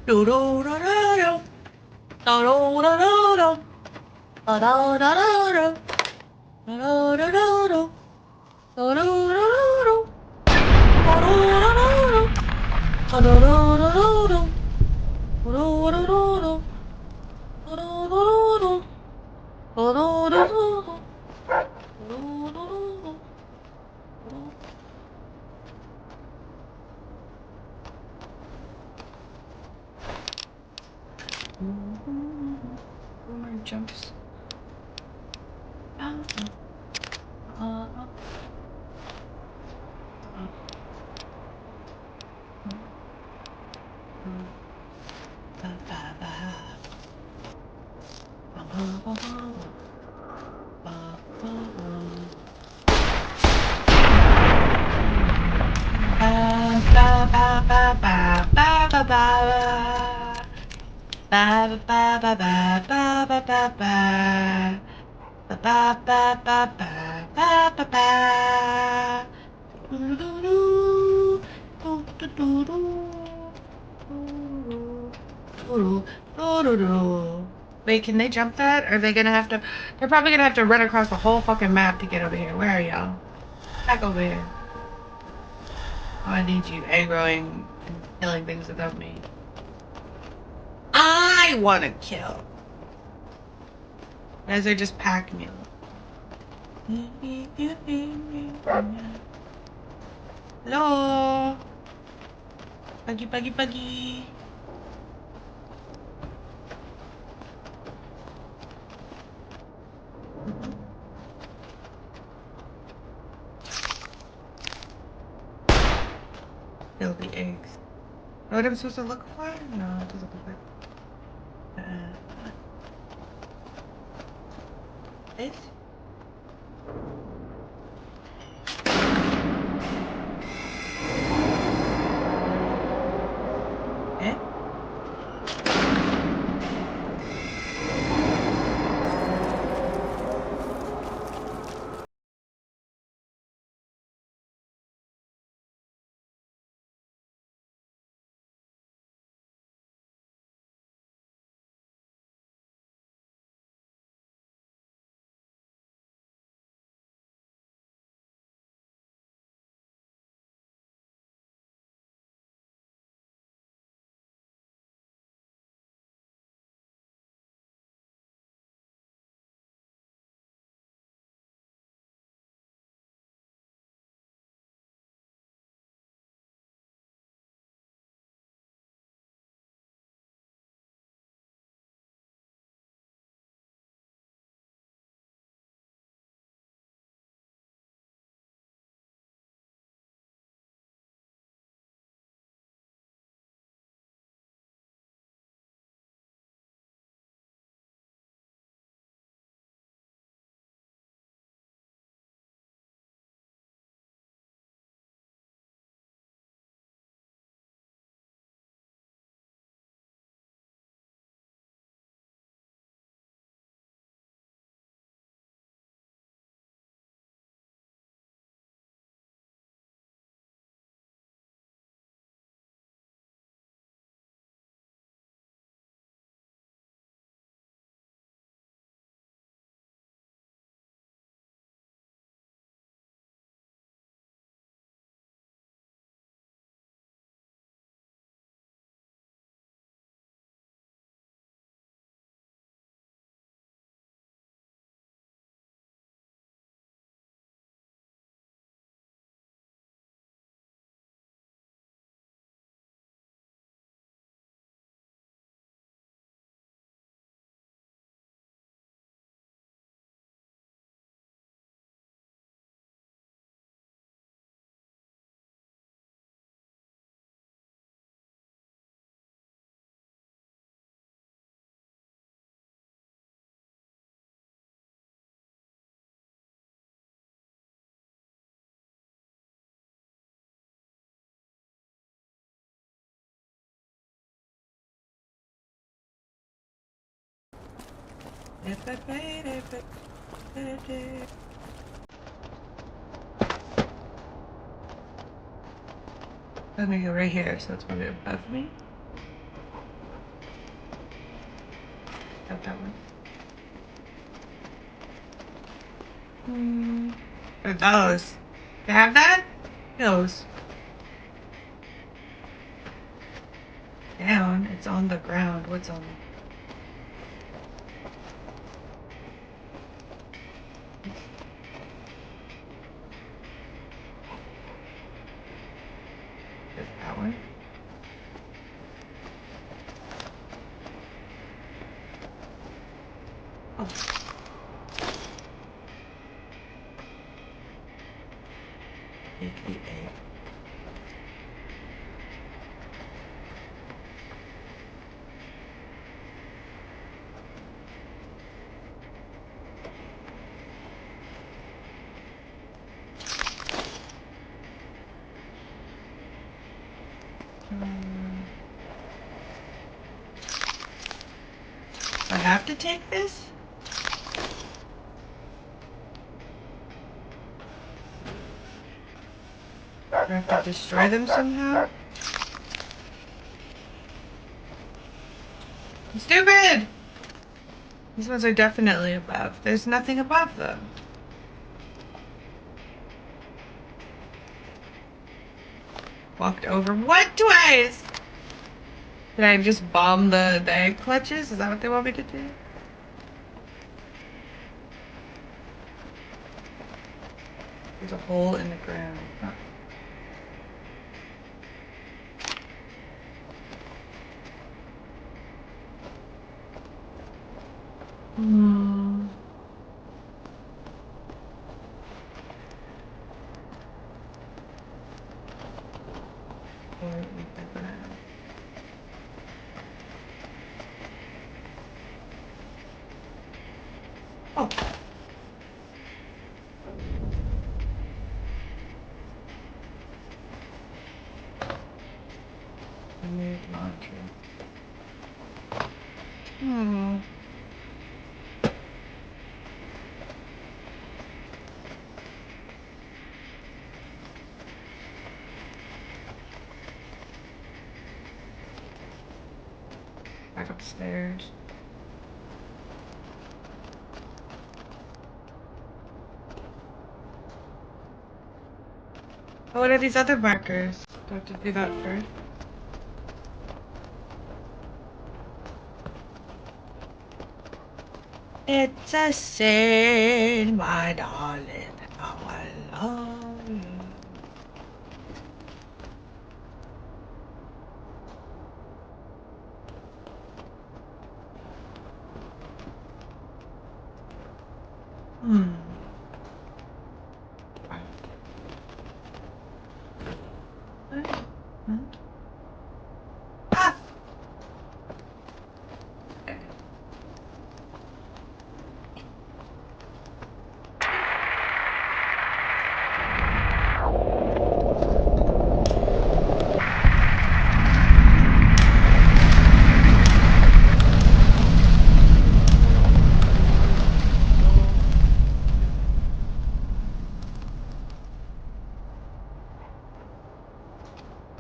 Do do do do do. Do do do do do. Do do do do do. Do do do do do. Do do do do do. Do do do do do. Do do do do do. Do do do do do. Do do do do. Do do do do do. Do do do do. Boomer jumps. Wait, can they jump that? Are they gonna have to? They're probably gonna have to run across the whole fucking map to get over here. Where are y'all? Back over here. Oh, I need you aggroing and killing things without me. I wanna kill. As they just pack me up. Hello? Buggy, buggy, buggy. Kill the eggs. Know what I'm supposed to look for? No, it doesn't look like. This? Eh? I'm gonna go right here, so it's probably above me. Got that one. What are those? You have that? Those. Down. It's on the ground. What's on it? Is that one? Oh. AKA. I have to take this? Do I have to destroy them somehow? I'm stupid! These ones are definitely above. There's nothing above them. Walked over what twice? Did I just bomb the egg clutches? Is that what they want me to do? There's a hole in the ground. Huh. Oh. Remove laundry. Back upstairs. Oh, what are these other markers? Do I have to do that first? It's a sin, my darling, how I love you.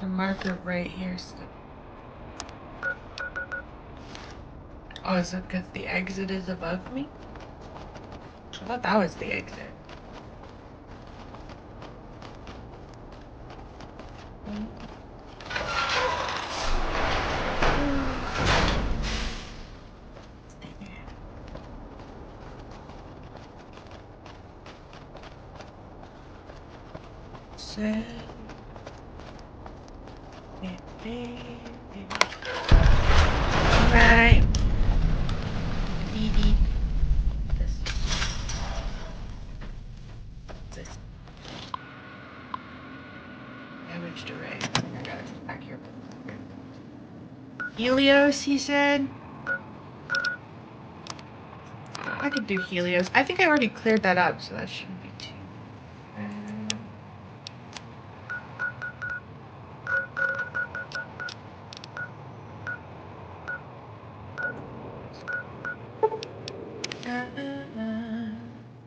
The marker right here still. Oh, is it because the exit is above me? I thought that was the exit. Alright. This. Damaged array. I got it back here. Helios, he said. I could do Helios. I think I already cleared that up, so that shouldn't be too.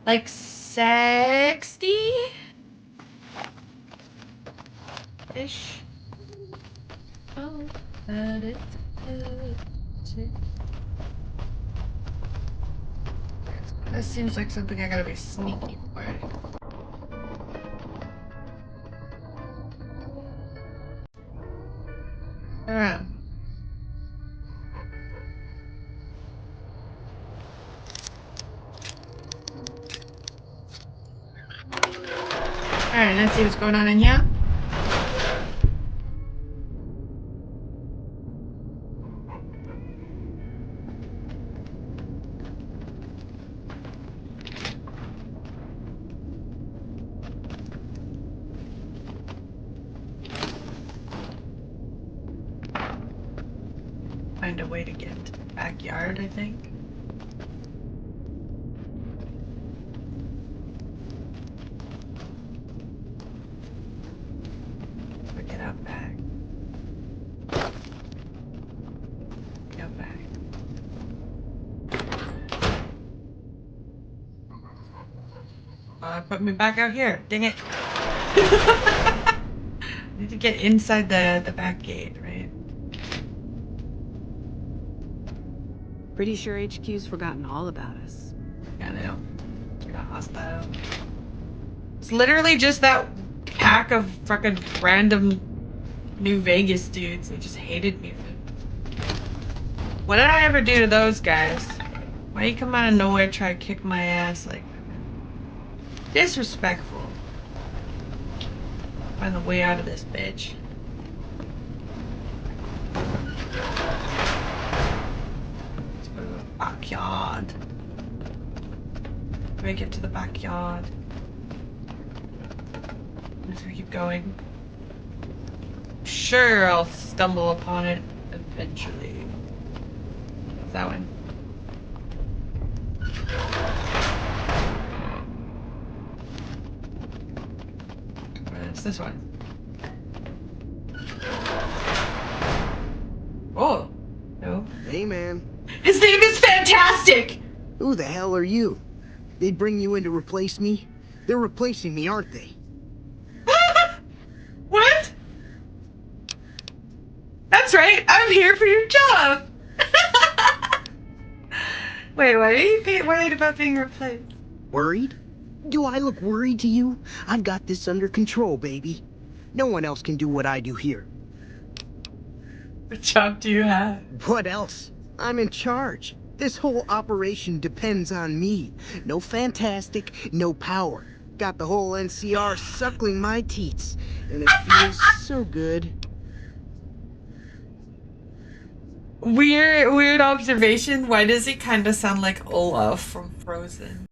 Like 60? Ish. Oh, that is it. That seems like something I gotta be sneaky for. Alright. Alright, let's see what's going on in here. Find a way to get into the backyard, I think. Or get out back. Get out back. Put me back out here. Dang it. Need to get inside the back gate, right? Pretty sure HQ's forgotten all about us. Yeah, I know. You're not hostile. It's literally just that pack of fucking random New Vegas dudes. They just hated me. What did I ever do to those guys? Why you come out of nowhere and try to kick my ass like that? Disrespectful. Find the way out of this bitch. Let's go to the backyard. Make it to the backyard. Let's keep going. Sure, I'll stumble upon it eventually. What's that one? What's this one? Oh, no. Hey, man. His name is Fantastic! Who the hell are you? They bring you in to replace me? They're replacing me, aren't they? What? That's right, I'm here for your job! Wait, why are you worried about being replaced? Worried? Do I look worried to you? I've got this under control, baby. No one else can do what I do here. What job do you have? What else? I'm in charge. This whole operation depends on me. No fantastic, no power. Got the whole NCR suckling my teats, and it feels so good. Weird observation. Why does he kind of sound like Olaf from Frozen?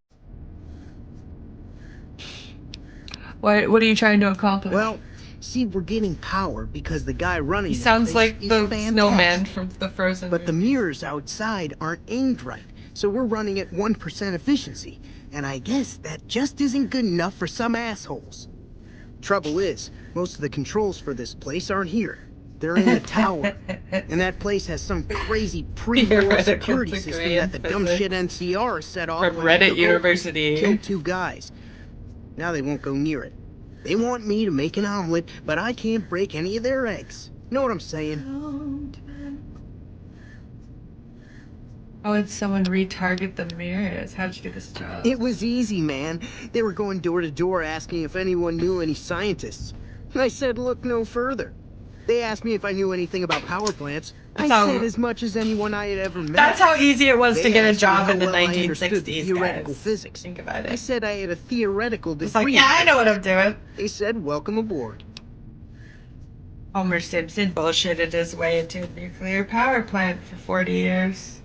What are you trying to accomplish? Well, see, we're getting power because the guy running He this sounds place like is the fantastic. snowman from the Frozen But the movies. mirrors outside aren't aimed right, so we're running at 1% efficiency. And I guess that just isn't good enough for some assholes. Trouble is, most of the controls for this place aren't here. They're in the tower. And that place has some crazy pre-war Theoretical security degree system in that the dumb physics shit NCR set off from when they Reddit took University. over. Killed 2 guys. Now they won't go near it. They want me to make an omelet, but I can't break any of their eggs. Know what I'm saying? How would someone retarget the mirrors? How'd you do this job? It was easy, man. They were going door to door asking if anyone knew any scientists. I said, look no further. They asked me if I knew anything about power plants. I said as much as anyone I had ever met. That's how easy it was to They get a asked me job how in the well I understood the 1960s, theoretical guys. physics. Think about it. I said I had a theoretical degree. It's like, yeah, I know what I'm doing. They said, welcome aboard. Homer Simpson bullshitted his way into a nuclear power plant for 40 years.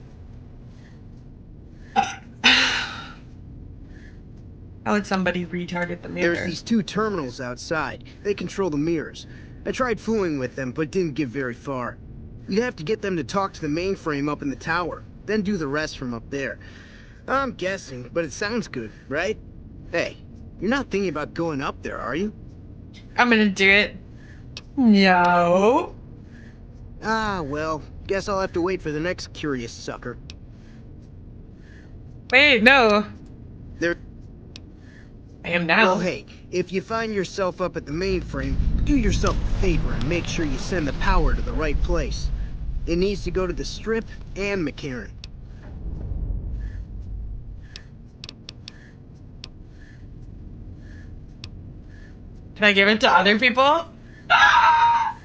How would somebody retarget the mirror? There's these 2 terminals outside. They control the mirrors. I tried fooling with them, but didn't get very far. You'd have to get them to talk to the mainframe up in the tower, then do the rest from up there. I'm guessing, but it sounds good, right? Hey, you're not thinking about going up there, are you? I'm gonna do it. No. Ah, well, guess I'll have to wait for the next curious sucker. Wait, no. There. I am now. Well, hey, if you find yourself up at the mainframe, do yourself a favor and make sure you send the power to the right place. It needs to go to the Strip and McCarran. Can I give it to other people? Ah!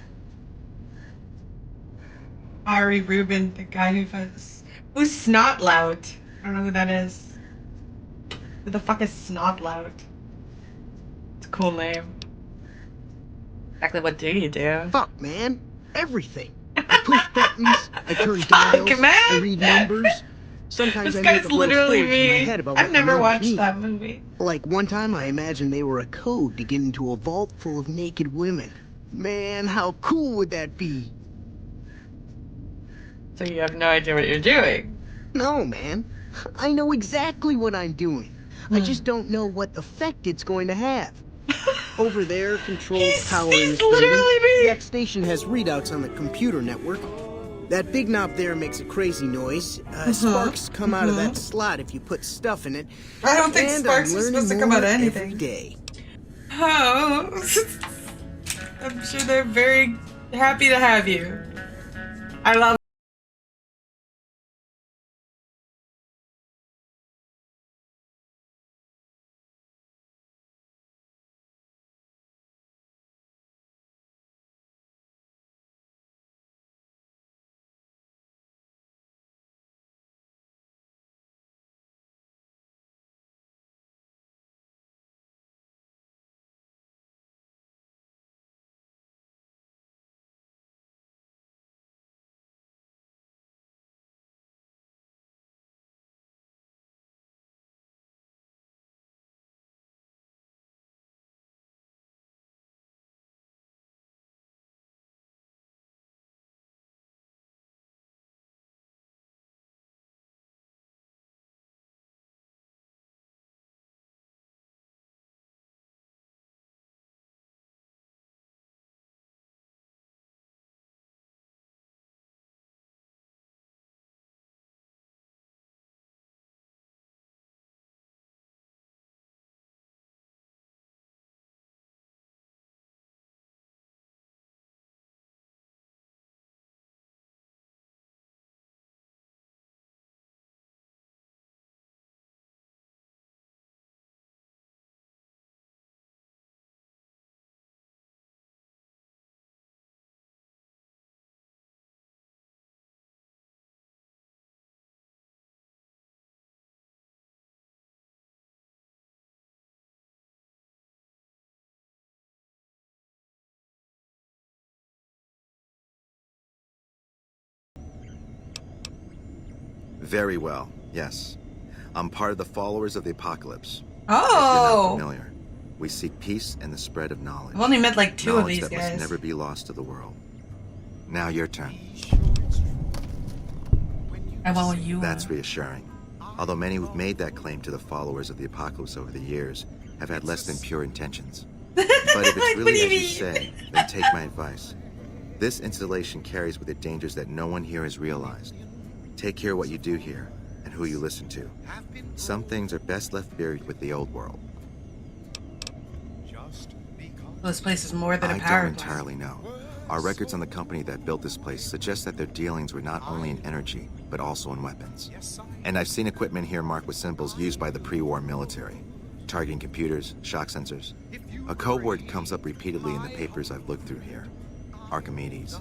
Ari Rubin, the guy who's Snotlout. I don't know who that is. Who the fuck is Snotlout? It's a cool name. Exactly what do you do? Fuck, man. Everything. I push buttons, I turn dials, man. I read numbers. Sometimes This I make guy's up little literally stories in my me. head about I've what the never numbers watched mean. that movie. Like one time I imagined they were a code to get into a vault full of naked women. Man, how cool would that be? So you have no idea what you're doing? No, man. I know exactly what I'm doing. I just don't know what effect it's going to have. Over there, controls power in this building. That station has readouts on the computer network. That big knob there makes a crazy noise. Sparks come out of that slot if you put stuff in it. I don't think And sparks I'm are learning supposed to come out of more anything. every day. Oh. I'm sure they're very happy to have you. I love Very well, yes. I'm part of the followers of the apocalypse. Oh. If you're not familiar, we seek peace and the spread of knowledge. I've only met like two of Knowledge these that guys. must never be lost to the world. Now your turn. I want what you That's reassuring. Although many who've made that claim to the followers of the apocalypse over the years have had less than pure intentions. But if it's really as you say, then take my advice. This installation carries with it dangers that no one here has realized. Take care of what you do here and who you listen to. Some things are best left buried with the old world. This place is more than a I power don't plant. entirely know. Our records on the company that built this place suggest that their dealings were not only in energy, but also in weapons. And I've seen equipment here marked with symbols used by the pre-war military, targeting computers, shock sensors. A code word comes up repeatedly in the papers I've looked through here. Archimedes.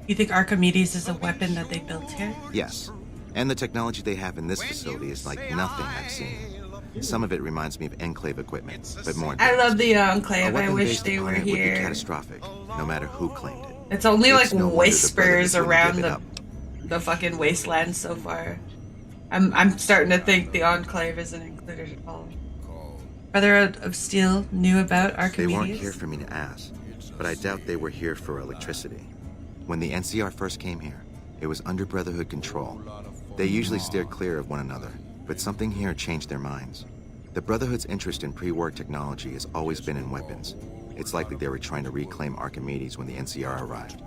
You think Archimedes is a weapon that they built here? Yes. And the technology they have in this facility is like nothing I've seen. Some of it reminds me of Enclave equipment, but more I advanced. love the A Enclave. I weapon wish based they upon were it would be here. catastrophic, no matter who claimed it. It's only like no wonder the whispers Brotherhood wouldn't around give it up. the fucking wasteland so far. I'm starting to think the Enclave isn't included at all. Brotherhood of Steel knew about They Archimedes? weren't here for me to ask, but I doubt they were here for electricity. When the NCR first came here, it was under Brotherhood control. They usually steered clear of one another, but something here changed their minds. The Brotherhood's interest in pre-war technology has always been in weapons. It's likely they were trying to reclaim Archimedes when the NCR arrived.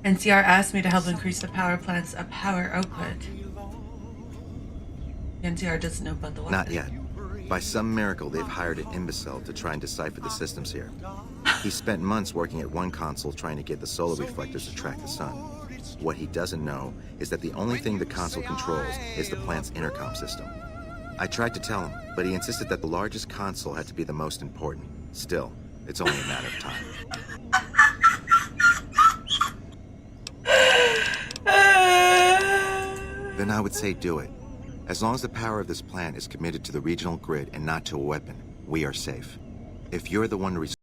NCR asked me to help increase the power plant's power output. NCR doesn't know about the weapon. Not yet. By some miracle, they've hired an imbecile to try and decipher the systems here. He spent months working at one console trying to get the solar reflectors to track the sun. What he doesn't know is that the only thing the console controls is the plant's intercom system. I tried to tell him, but he insisted that the largest console had to be the most important. Still, it's only a matter of time. Then I would say do it. As long as the power of this plant is committed to the regional grid and not to a weapon, we are safe. If you're the one to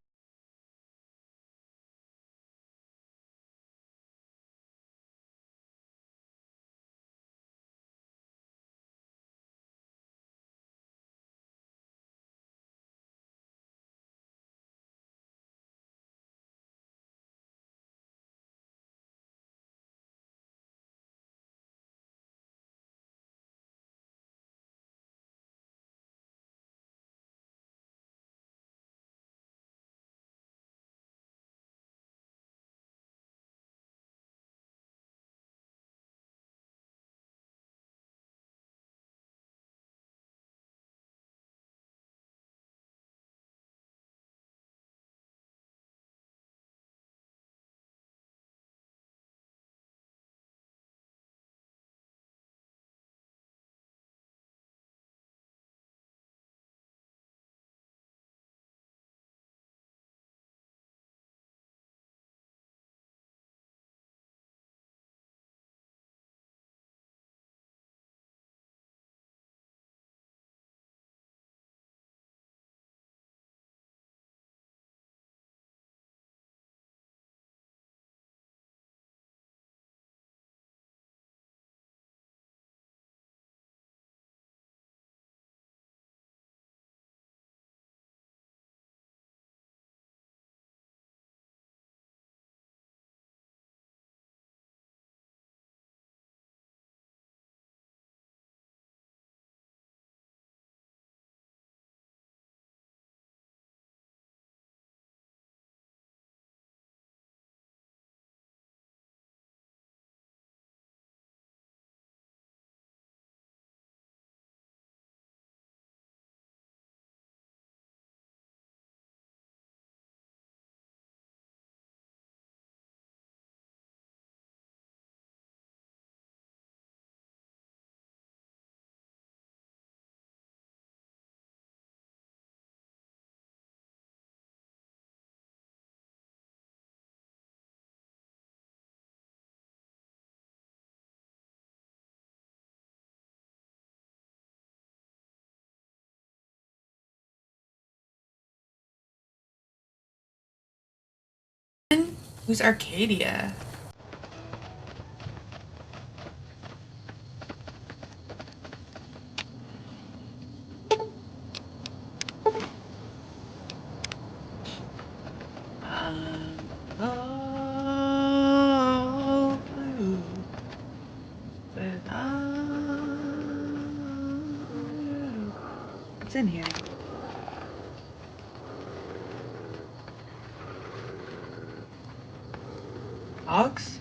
Who's Arcadia? What's in here? Dogs?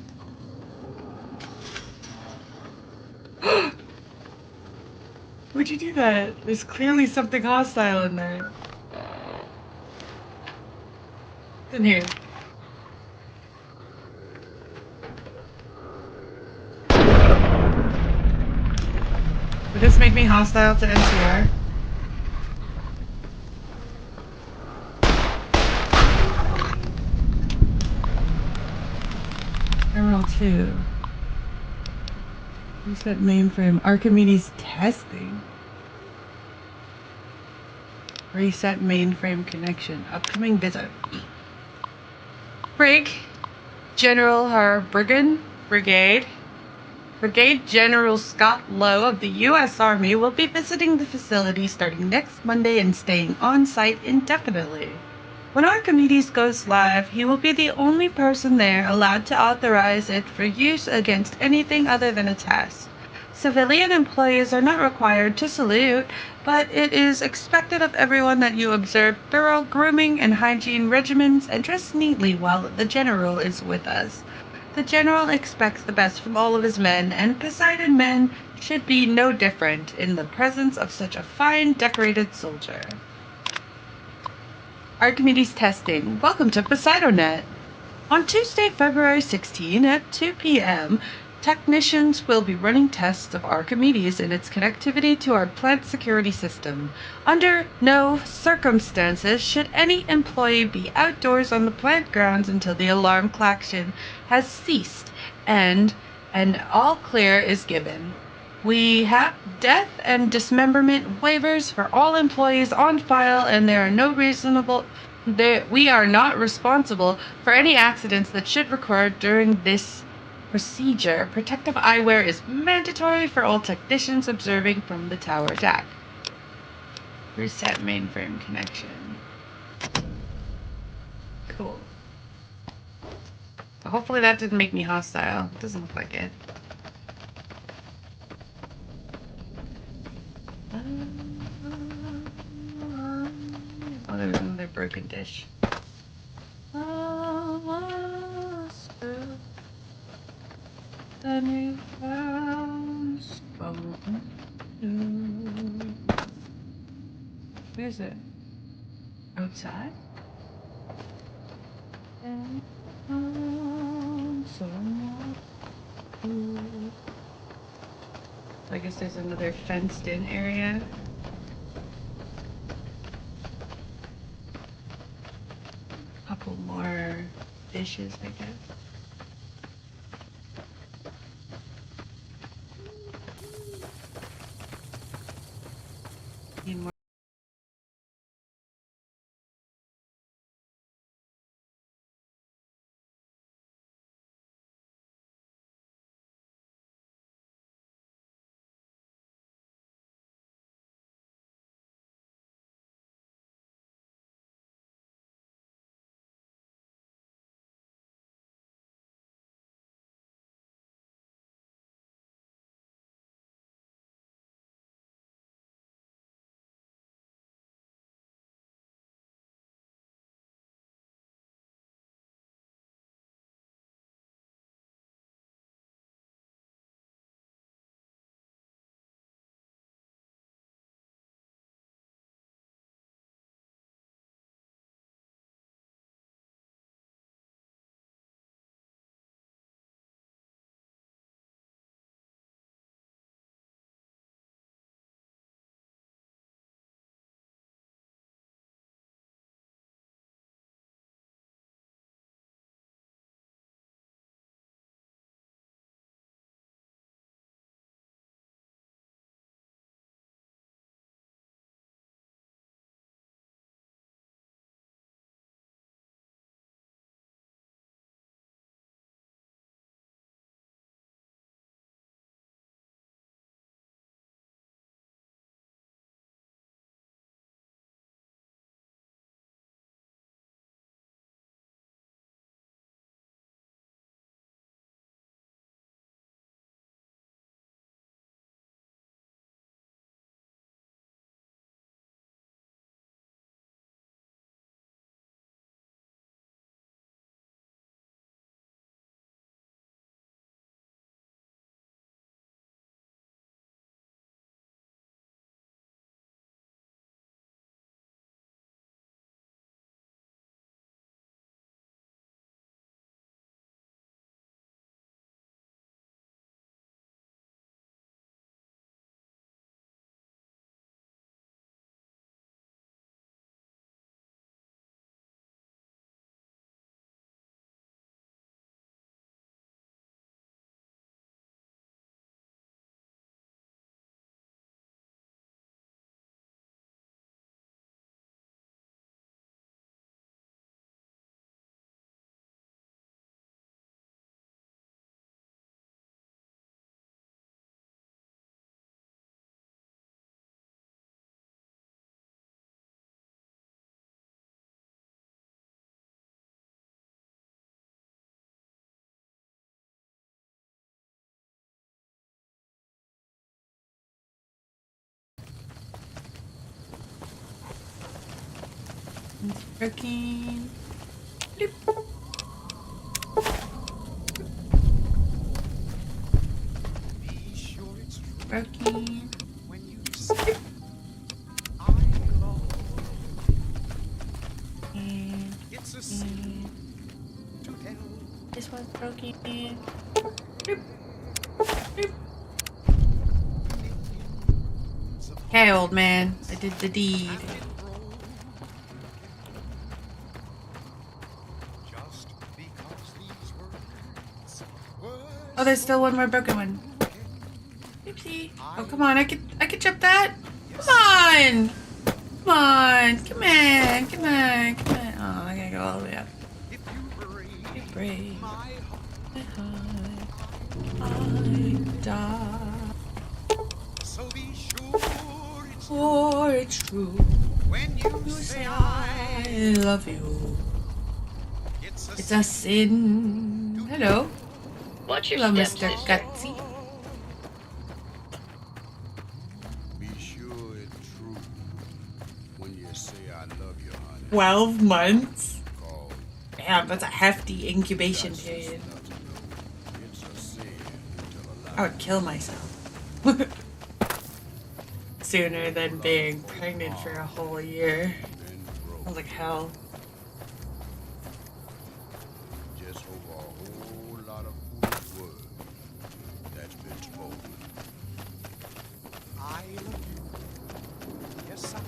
Would you do that? There's clearly something hostile in there. What's in here? Would this make me hostile to NCR? Terminal 2. Reset mainframe. Archimedes testing. Reset mainframe connection. Upcoming visit. Brig General Brigade General Scott Lowe of the U.S. Army will be visiting the facility starting next Monday and staying on site indefinitely. When Archimedes goes live, he will be the only person there allowed to authorize it for use against anything other than a test. Civilian employees are not required to salute, but it is expected of everyone that you observe thorough grooming and hygiene regimens and dress neatly while the general is with us. The general expects the best from all of his men, and Poseidon men should be no different in the presence of such a fine, decorated soldier. Archimedes testing. Welcome to PoseidoNet. On Tuesday, February 16 at 2 p.m., technicians will be running tests of Archimedes and its connectivity to our plant security system. Under no circumstances should any employee be outdoors on the plant grounds until the alarm klaxon has ceased and an all clear is given. We have death and dismemberment waivers for all employees on file, and we are not responsible for any accidents that should occur during this procedure. Protective eyewear is mandatory for all technicians observing from the tower deck. Reset mainframe connection. Cool. So hopefully that didn't make me hostile. Doesn't look like it. Oh, there's another broken dish. Where's it? Outside? I guess there's another fenced in area. Couple more dishes, I guess. Need more. It's working. broken. This one's broken. Boop. Boop. Okay, old man. I did the deed. Oh, there's still one more broken one. Oopsie. Oh, come on. I could jump that. Come on. Come on. Come on. Come on. Come on. Oh, I gotta go all the way up. You break my heart. I die. For it's true. When you say I love you. It's a sin. Hello. Watch your Hello, steps, Mr. sister. Gutsy. Be sure it's true when you say I love you, honey. 12 months? Damn, that's a hefty incubation period. I would kill myself. Sooner than being pregnant for a whole year. Sounds like hell. Just over a whole lot of foolish words that's been spoken. I love you. Yes, I do.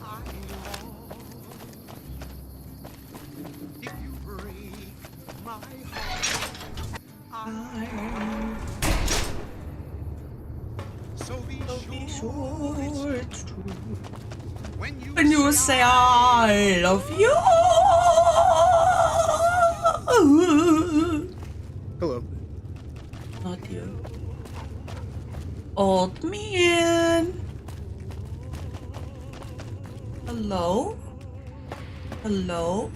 I love you. If you break my heart, so be sure it's true. When you say I love you. Hello. Not you. Old man. Hello? Hello?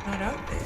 Not out there.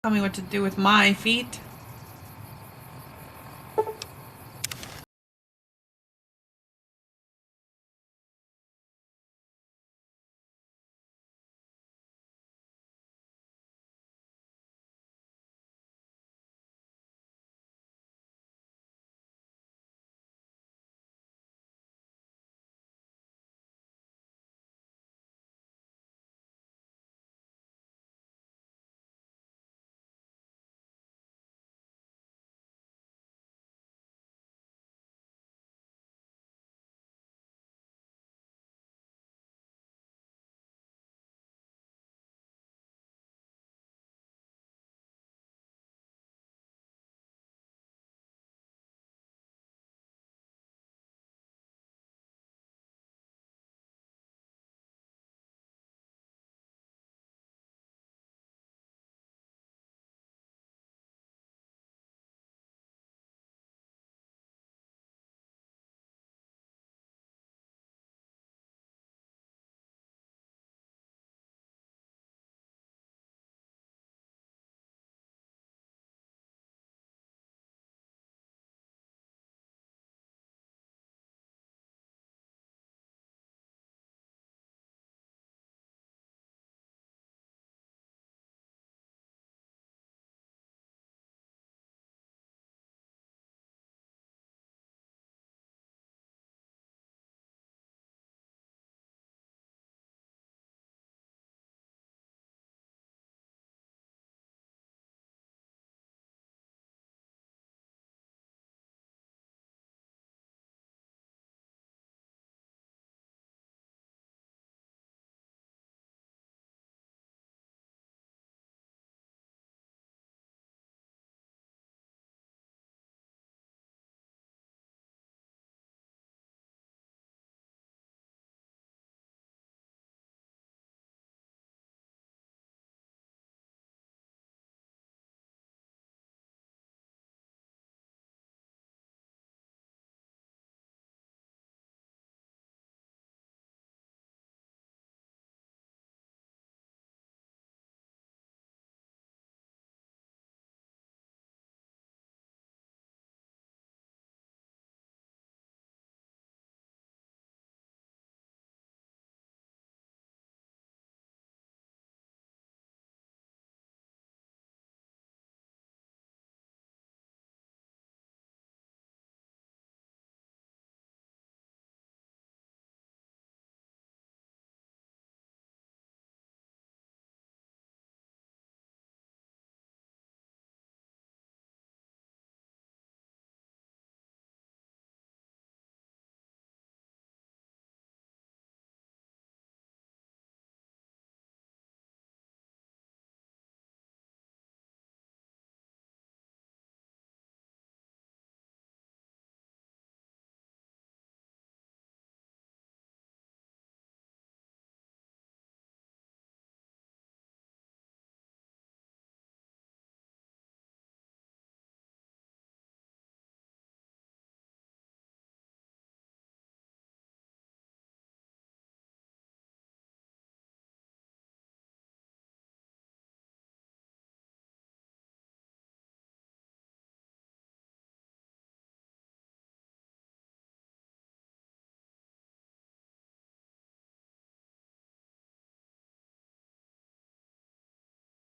Tell me what to do with my feet.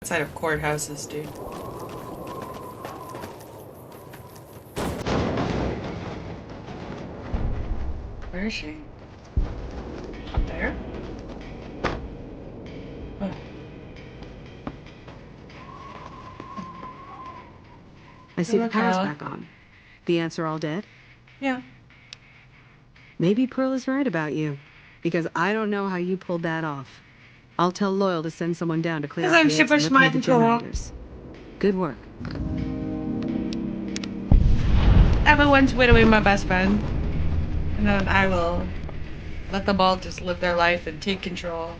Outside of courthouses, dude. Where is she? Up there? Oh. I see the Look power's out. back on. The ants are all dead? Yeah. Maybe Pearl is right about you, because I don't know how you pulled that off. I'll tell Loyal to send someone down to clear out I'm the ants super and smart repair the and cool. generators. Good work. Everyone's widowing my best friend. And then I will let them all just live their life and take control.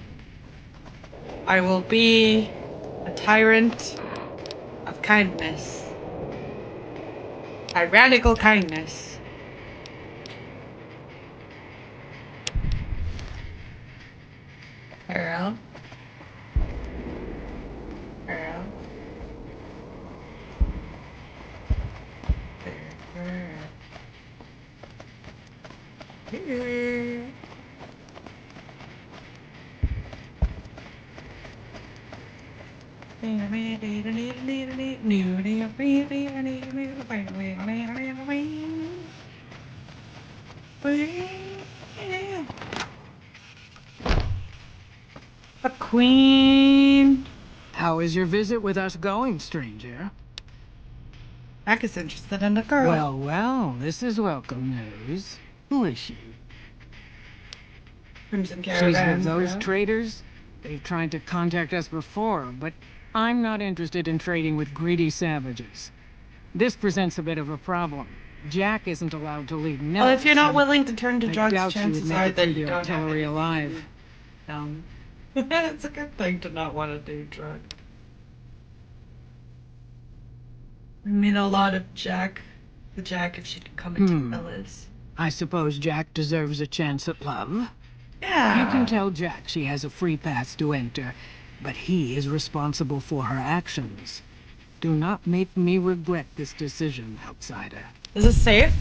I will be a tyrant of kindness. Tyrannical kindness. Earl. Earl. The Queen. How is your visit with us going, stranger? Jack is interested in the girl. Well, well, this is welcome news. Who is she? Crimson She's Caravan. with those girl. traders? They've tried to contact us before, but I'm not interested in trading with greedy savages. This presents a bit of a problem. Jack isn't allowed to leave now. Well, if you're not willing to turn to I drugs, doubt she would chances make are it that through you the don't have artillery anything. alive. It's a good thing to not want to do drugs. I mean, a lot of Jack, the Jack, if she'd come into Ellis. I suppose Jack deserves a chance at love. Yeah. You can tell Jack she has a free pass to enter, but he is responsible for her actions. Do not make me regret this decision, outsider. Is it safe?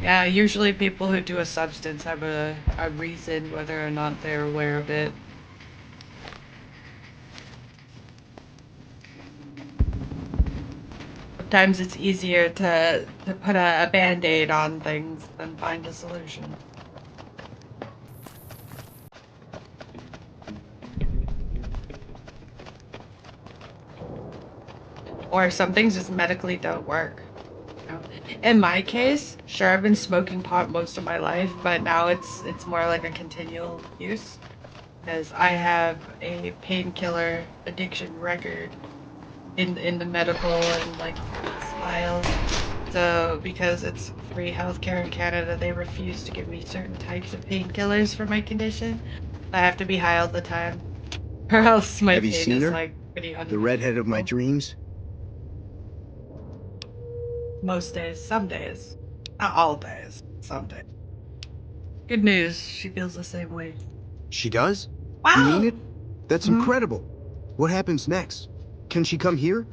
Yeah, usually people who do a substance have a reason whether or not they're aware of it. Sometimes it's easier to put a band-aid on things than find a solution. Or some things just medically don't work. In my case, sure, I've been smoking pot most of my life, but now it's more like a continual use. Because I have a painkiller addiction record in the medical and like files. So because it's free healthcare in Canada, they refuse to give me certain types of painkillers for my condition. I have to be high all the time, or else my Have you pain seen is her? like pretty The redhead of my dreams? Most days, some days. Not all days, some days. Good news, she feels the same way. She does? Wow! You mean it? That's incredible. What happens next? Can she come here?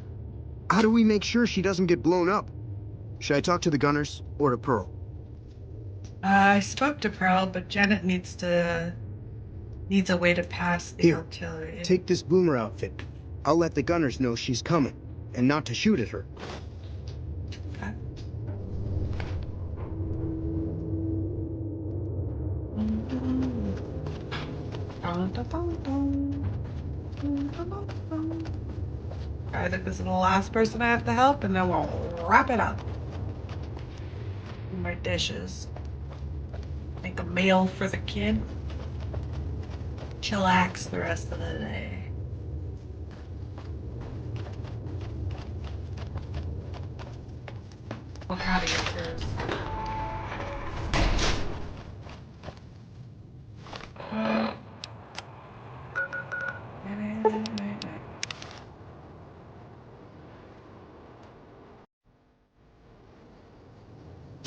How do we make sure she doesn't get blown up? Should I talk to the gunners or to Pearl? I spoke to Pearl, but Janet needs a way to pass the Here, artillery. take this boomer outfit. I'll let the gunners know she's coming, and not to shoot at her. Okay. I think this is the last person I have to help, and then we'll wrap it up. Do my dishes. Make a meal for the kid. Chillax the rest of the day. Look out of here first.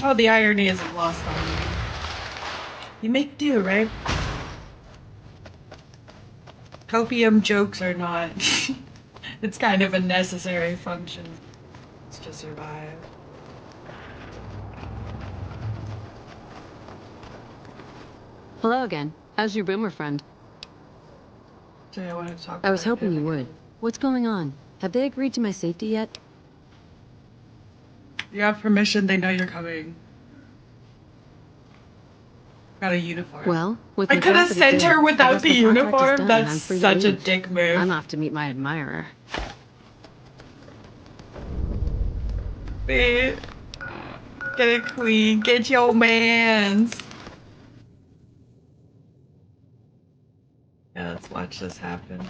Oh, the irony isn't lost on me. You make do, right? Copium jokes are not. It's kind of a necessary function. It's to survive. Hello again. How's your boomer friend? So I want to talk I was about hoping him you again. would. What's going on? Have they agreed to my safety yet? You have permission, they know you're coming. Got a uniform. Well, with I my could have property sent due, her I without guess the my contract is uniform. done and That's I'm free to such a leave. dick move. I'm off to meet my admirer. Babe. Get it, queen. Get your mans. Yeah, let's watch this happen.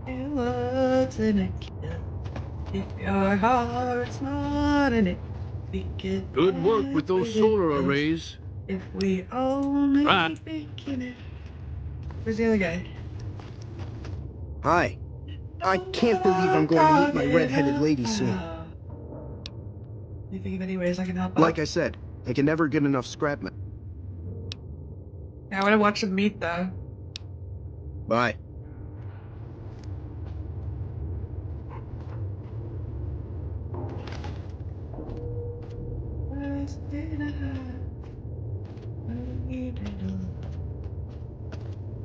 It wasn't a kill. If your heart's not in it, we could Good work with those solar close. arrays. If we only Right. begin it. Where's the other guy? Hi. I can't believe I'm going to meet my red-headed lady soon. You think of any ways I can help Like out? I said, I can never get enough scrap metal. Yeah, I want to watch them meet though. Bye.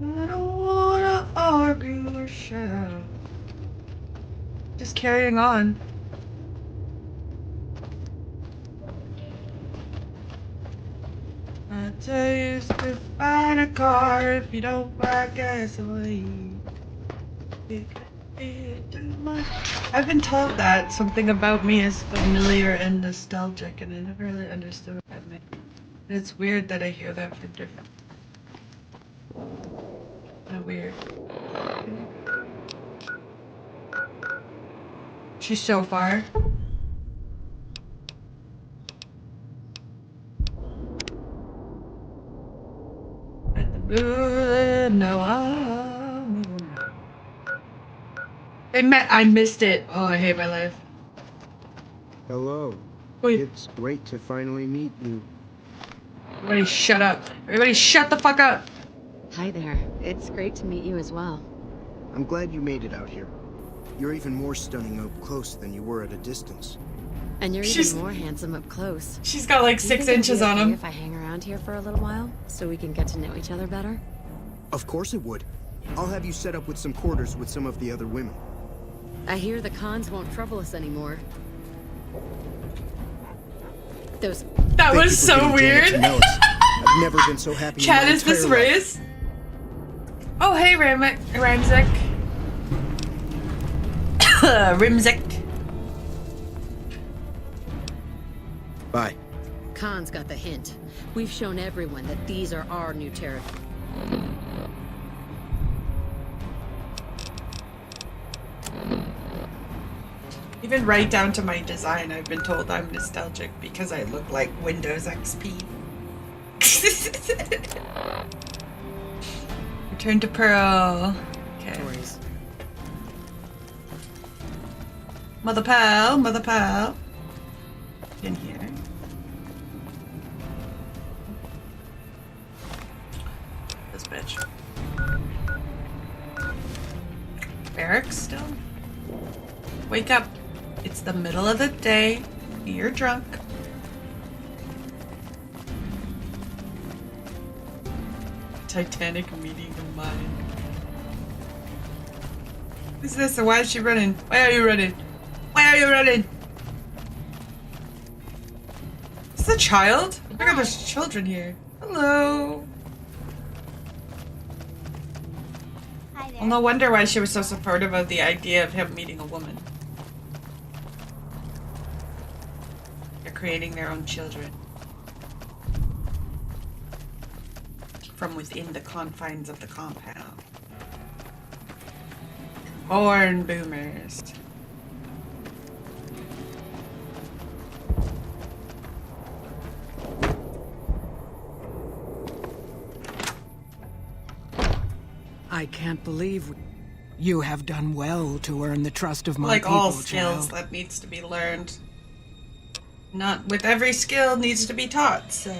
I don't wanna argue or shout. Just carrying on. I tell you to find a car if you don't buy gasoline. It could be too much. I've been told that something about me is familiar and nostalgic, and I never really understood what that meant. And it's weird that I hear that from different. Kinda weird. She's so far. At the moon, no, I missed it. Oh, I hate my life. Hello. Wait. It's great to finally meet you. Everybody shut up. Everybody shut the fuck up. Hi there. It's great to meet you as well. I'm glad you made it out here. You're even more stunning up close than you were at a distance. And you're She's- even more handsome up close. She's got like Do you 6 think it'd inches be on okay him. if I hang around here for a little while, so we can get to know each other better? Of course it would. I'll have you set up with some quarters with some of the other women. I hear the cons won't trouble us anymore. Those. That Thank you was for so getting Janet weird. to know us. I've never been so happy in Chad, my is this entire life. Riz? Oh, hey, Ramzik. Rimzik. Bye. Khan's got the hint. We've shown everyone that these are our new territories. Even right down to my design, I've been told I'm nostalgic because I look like Windows XP. Return to Pearl. Okay. Mother pal, mother pal. In here. This bitch. Barracks still? Wake up. It's the middle of the day. You're drunk. Titanic meeting of mine. Who's this and why is she running? Why are you running? Why are you running? Is this a child? Oh my god, there's children here. Hello. Hi there. Well, no wonder why she was so supportive of the idea of him meeting a woman. They're creating their own children. From within the confines of the compound. Born boomers. I can't believe you have done well to earn the trust of my Like people, all skills, child. that needs to be learned. Not with every skill needs to be taught, so.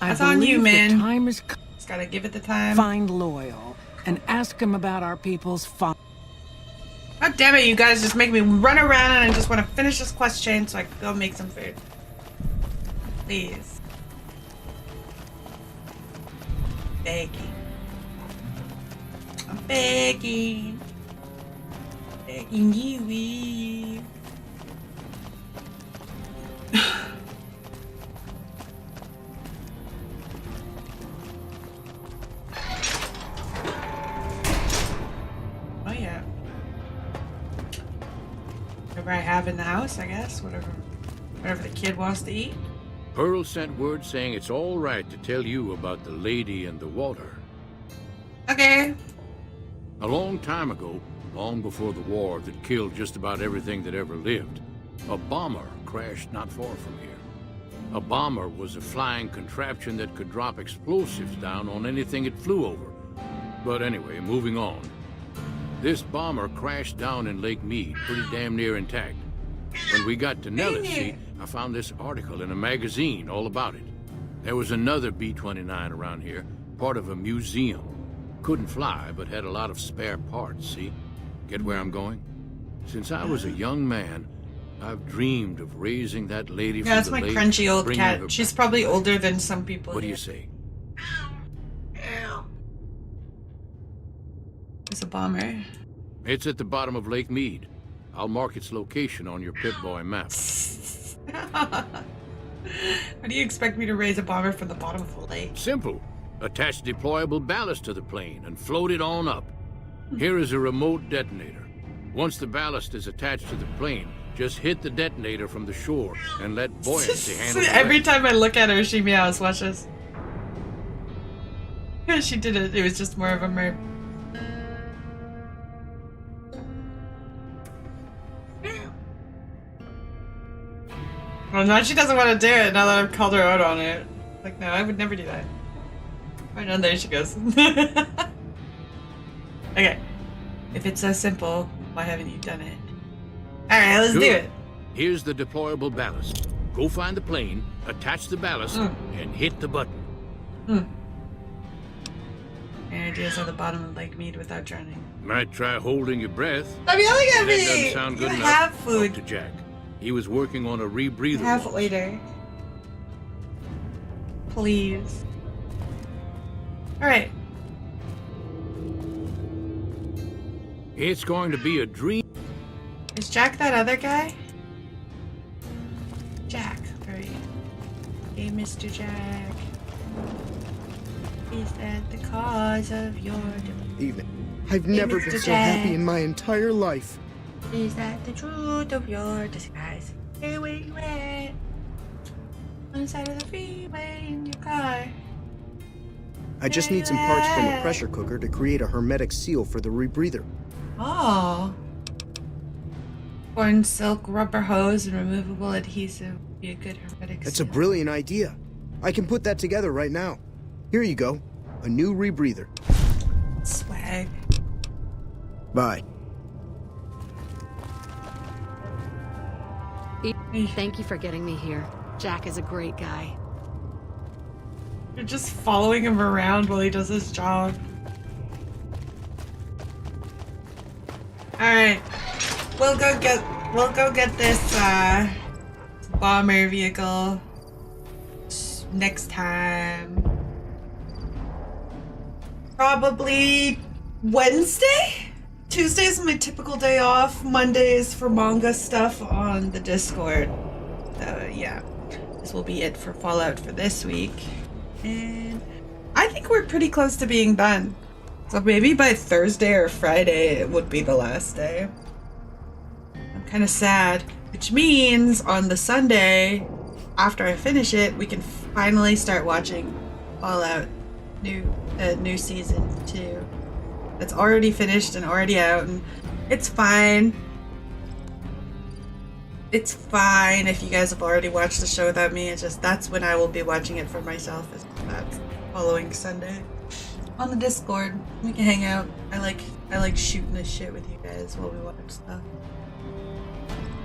I That's on you, believe the man. time is It's gotta give it the time. Find Loyal and ask him about our people's fun. God damn it, you guys just make me run around and I just want to finish this quest chain so I can go make some food. Please. Begging. I'm begging. Begging you. Oh yeah. Whatever I have in the house, I guess. Whatever the kid wants to eat. Pearl sent word saying it's all right to tell you about the lady and the water. Okay. A long time ago, long before the war that killed just about everything that ever lived, a bomber crashed not far from here. A bomber was a flying contraption that could drop explosives down on anything it flew over. But anyway, moving on. This bomber crashed down in Lake Mead, pretty damn near intact. When we got to Nellis, see, I found this article in a magazine all about it. There was another B-29 around here, part of a museum. Couldn't fly, but had a lot of spare parts, see? Get where I'm going? Since I was a young man, I've dreamed of raising that lady from the lake. Yeah, that's my crunchy old cat. She's probably older than some people. What do you say? It's a bomber. It's at the bottom of Lake Mead. I'll mark its location on your Pip-Boy map. How do you expect me to raise a bomber from the bottom of the lake? Simple. Attach deployable ballast to the plane and float it on up. Here is a remote detonator. Once the ballast is attached to the plane, just hit the detonator from the shore and let buoyancy handle the Every rest. time I look at her, she meows. Watch this. She did it. It was just more of a merp. Well, now she doesn't want to do it now that I've called her out on it. Like, no, I would never do that. Right now, there she goes. Okay. If it's so simple, why haven't you done it? Alright, let's do it. Here's the deployable ballast. Go find the plane, attach the ballast, and hit the button. Any ideas on the bottom of Lake Mead without drowning? Might try holding your breath. Stop yelling at If that me! doesn't sound good You enough, have food. talk to Jack. He was working on a rebreather. Have once. later. Please. Alright. It's going to be a dream. Is Jack that other guy? Jack, alright. Hey, Mr. Jack. Is that the cause of your Evening. I've never Mr. been so Jack. happy in my entire life. Is that the truth of your disguise? Hey, where you at? On the side of the freeway in your car. I just need some parts from a pressure cooker to create a hermetic seal for the rebreather. Oh. Corn silk, rubber hose, and removable adhesive would be a good hermetic That's seal. a brilliant idea. I can put that together right now. Here you go. A new rebreather. Swag. Bye. Thank you for getting me here. Jack is a great guy. You're just following him around while he does his job. Alright. We'll go get this bomber vehicle next time. Probably Wednesday? Tuesday's my typical day off. Mondays for manga stuff on the Discord. So yeah. This will be it for Fallout for this week. And I think we're pretty close to being done. So maybe by Thursday or Friday it would be the last day. I'm kind of sad. Which means on the Sunday, after I finish it, we can finally start watching Fallout new season 2. It's already finished and already out, and it's fine. It's fine if you guys have already watched the show without me. It's just that's when I will be watching it for myself. Is that following Sunday on the Discord. We can hang out. I like shooting this shit with you guys while we watch stuff.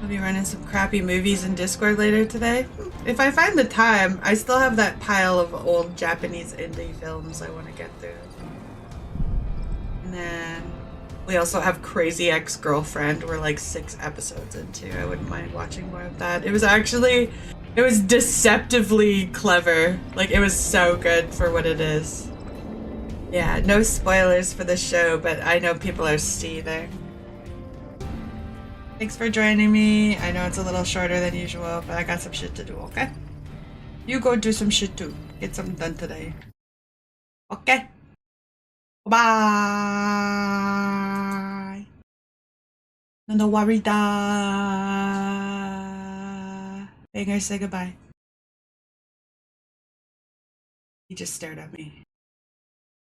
I'll be running some crappy movies in Discord later today. If I find the time, I still have that pile of old Japanese indie films I want to get through. And then we also have Crazy Ex-Girlfriend. We're like 6 episodes into. I wouldn't mind watching more of that. It was deceptively clever. Like, it was so good for what it is. Yeah, no spoilers for the show, but I know people are seething. Thanks for joining me. I know it's a little shorter than usual, but I got some shit to do, okay? You go do some shit too. Get something done today. Okay? Bye! No worry da. Banger, say goodbye. He just stared at me.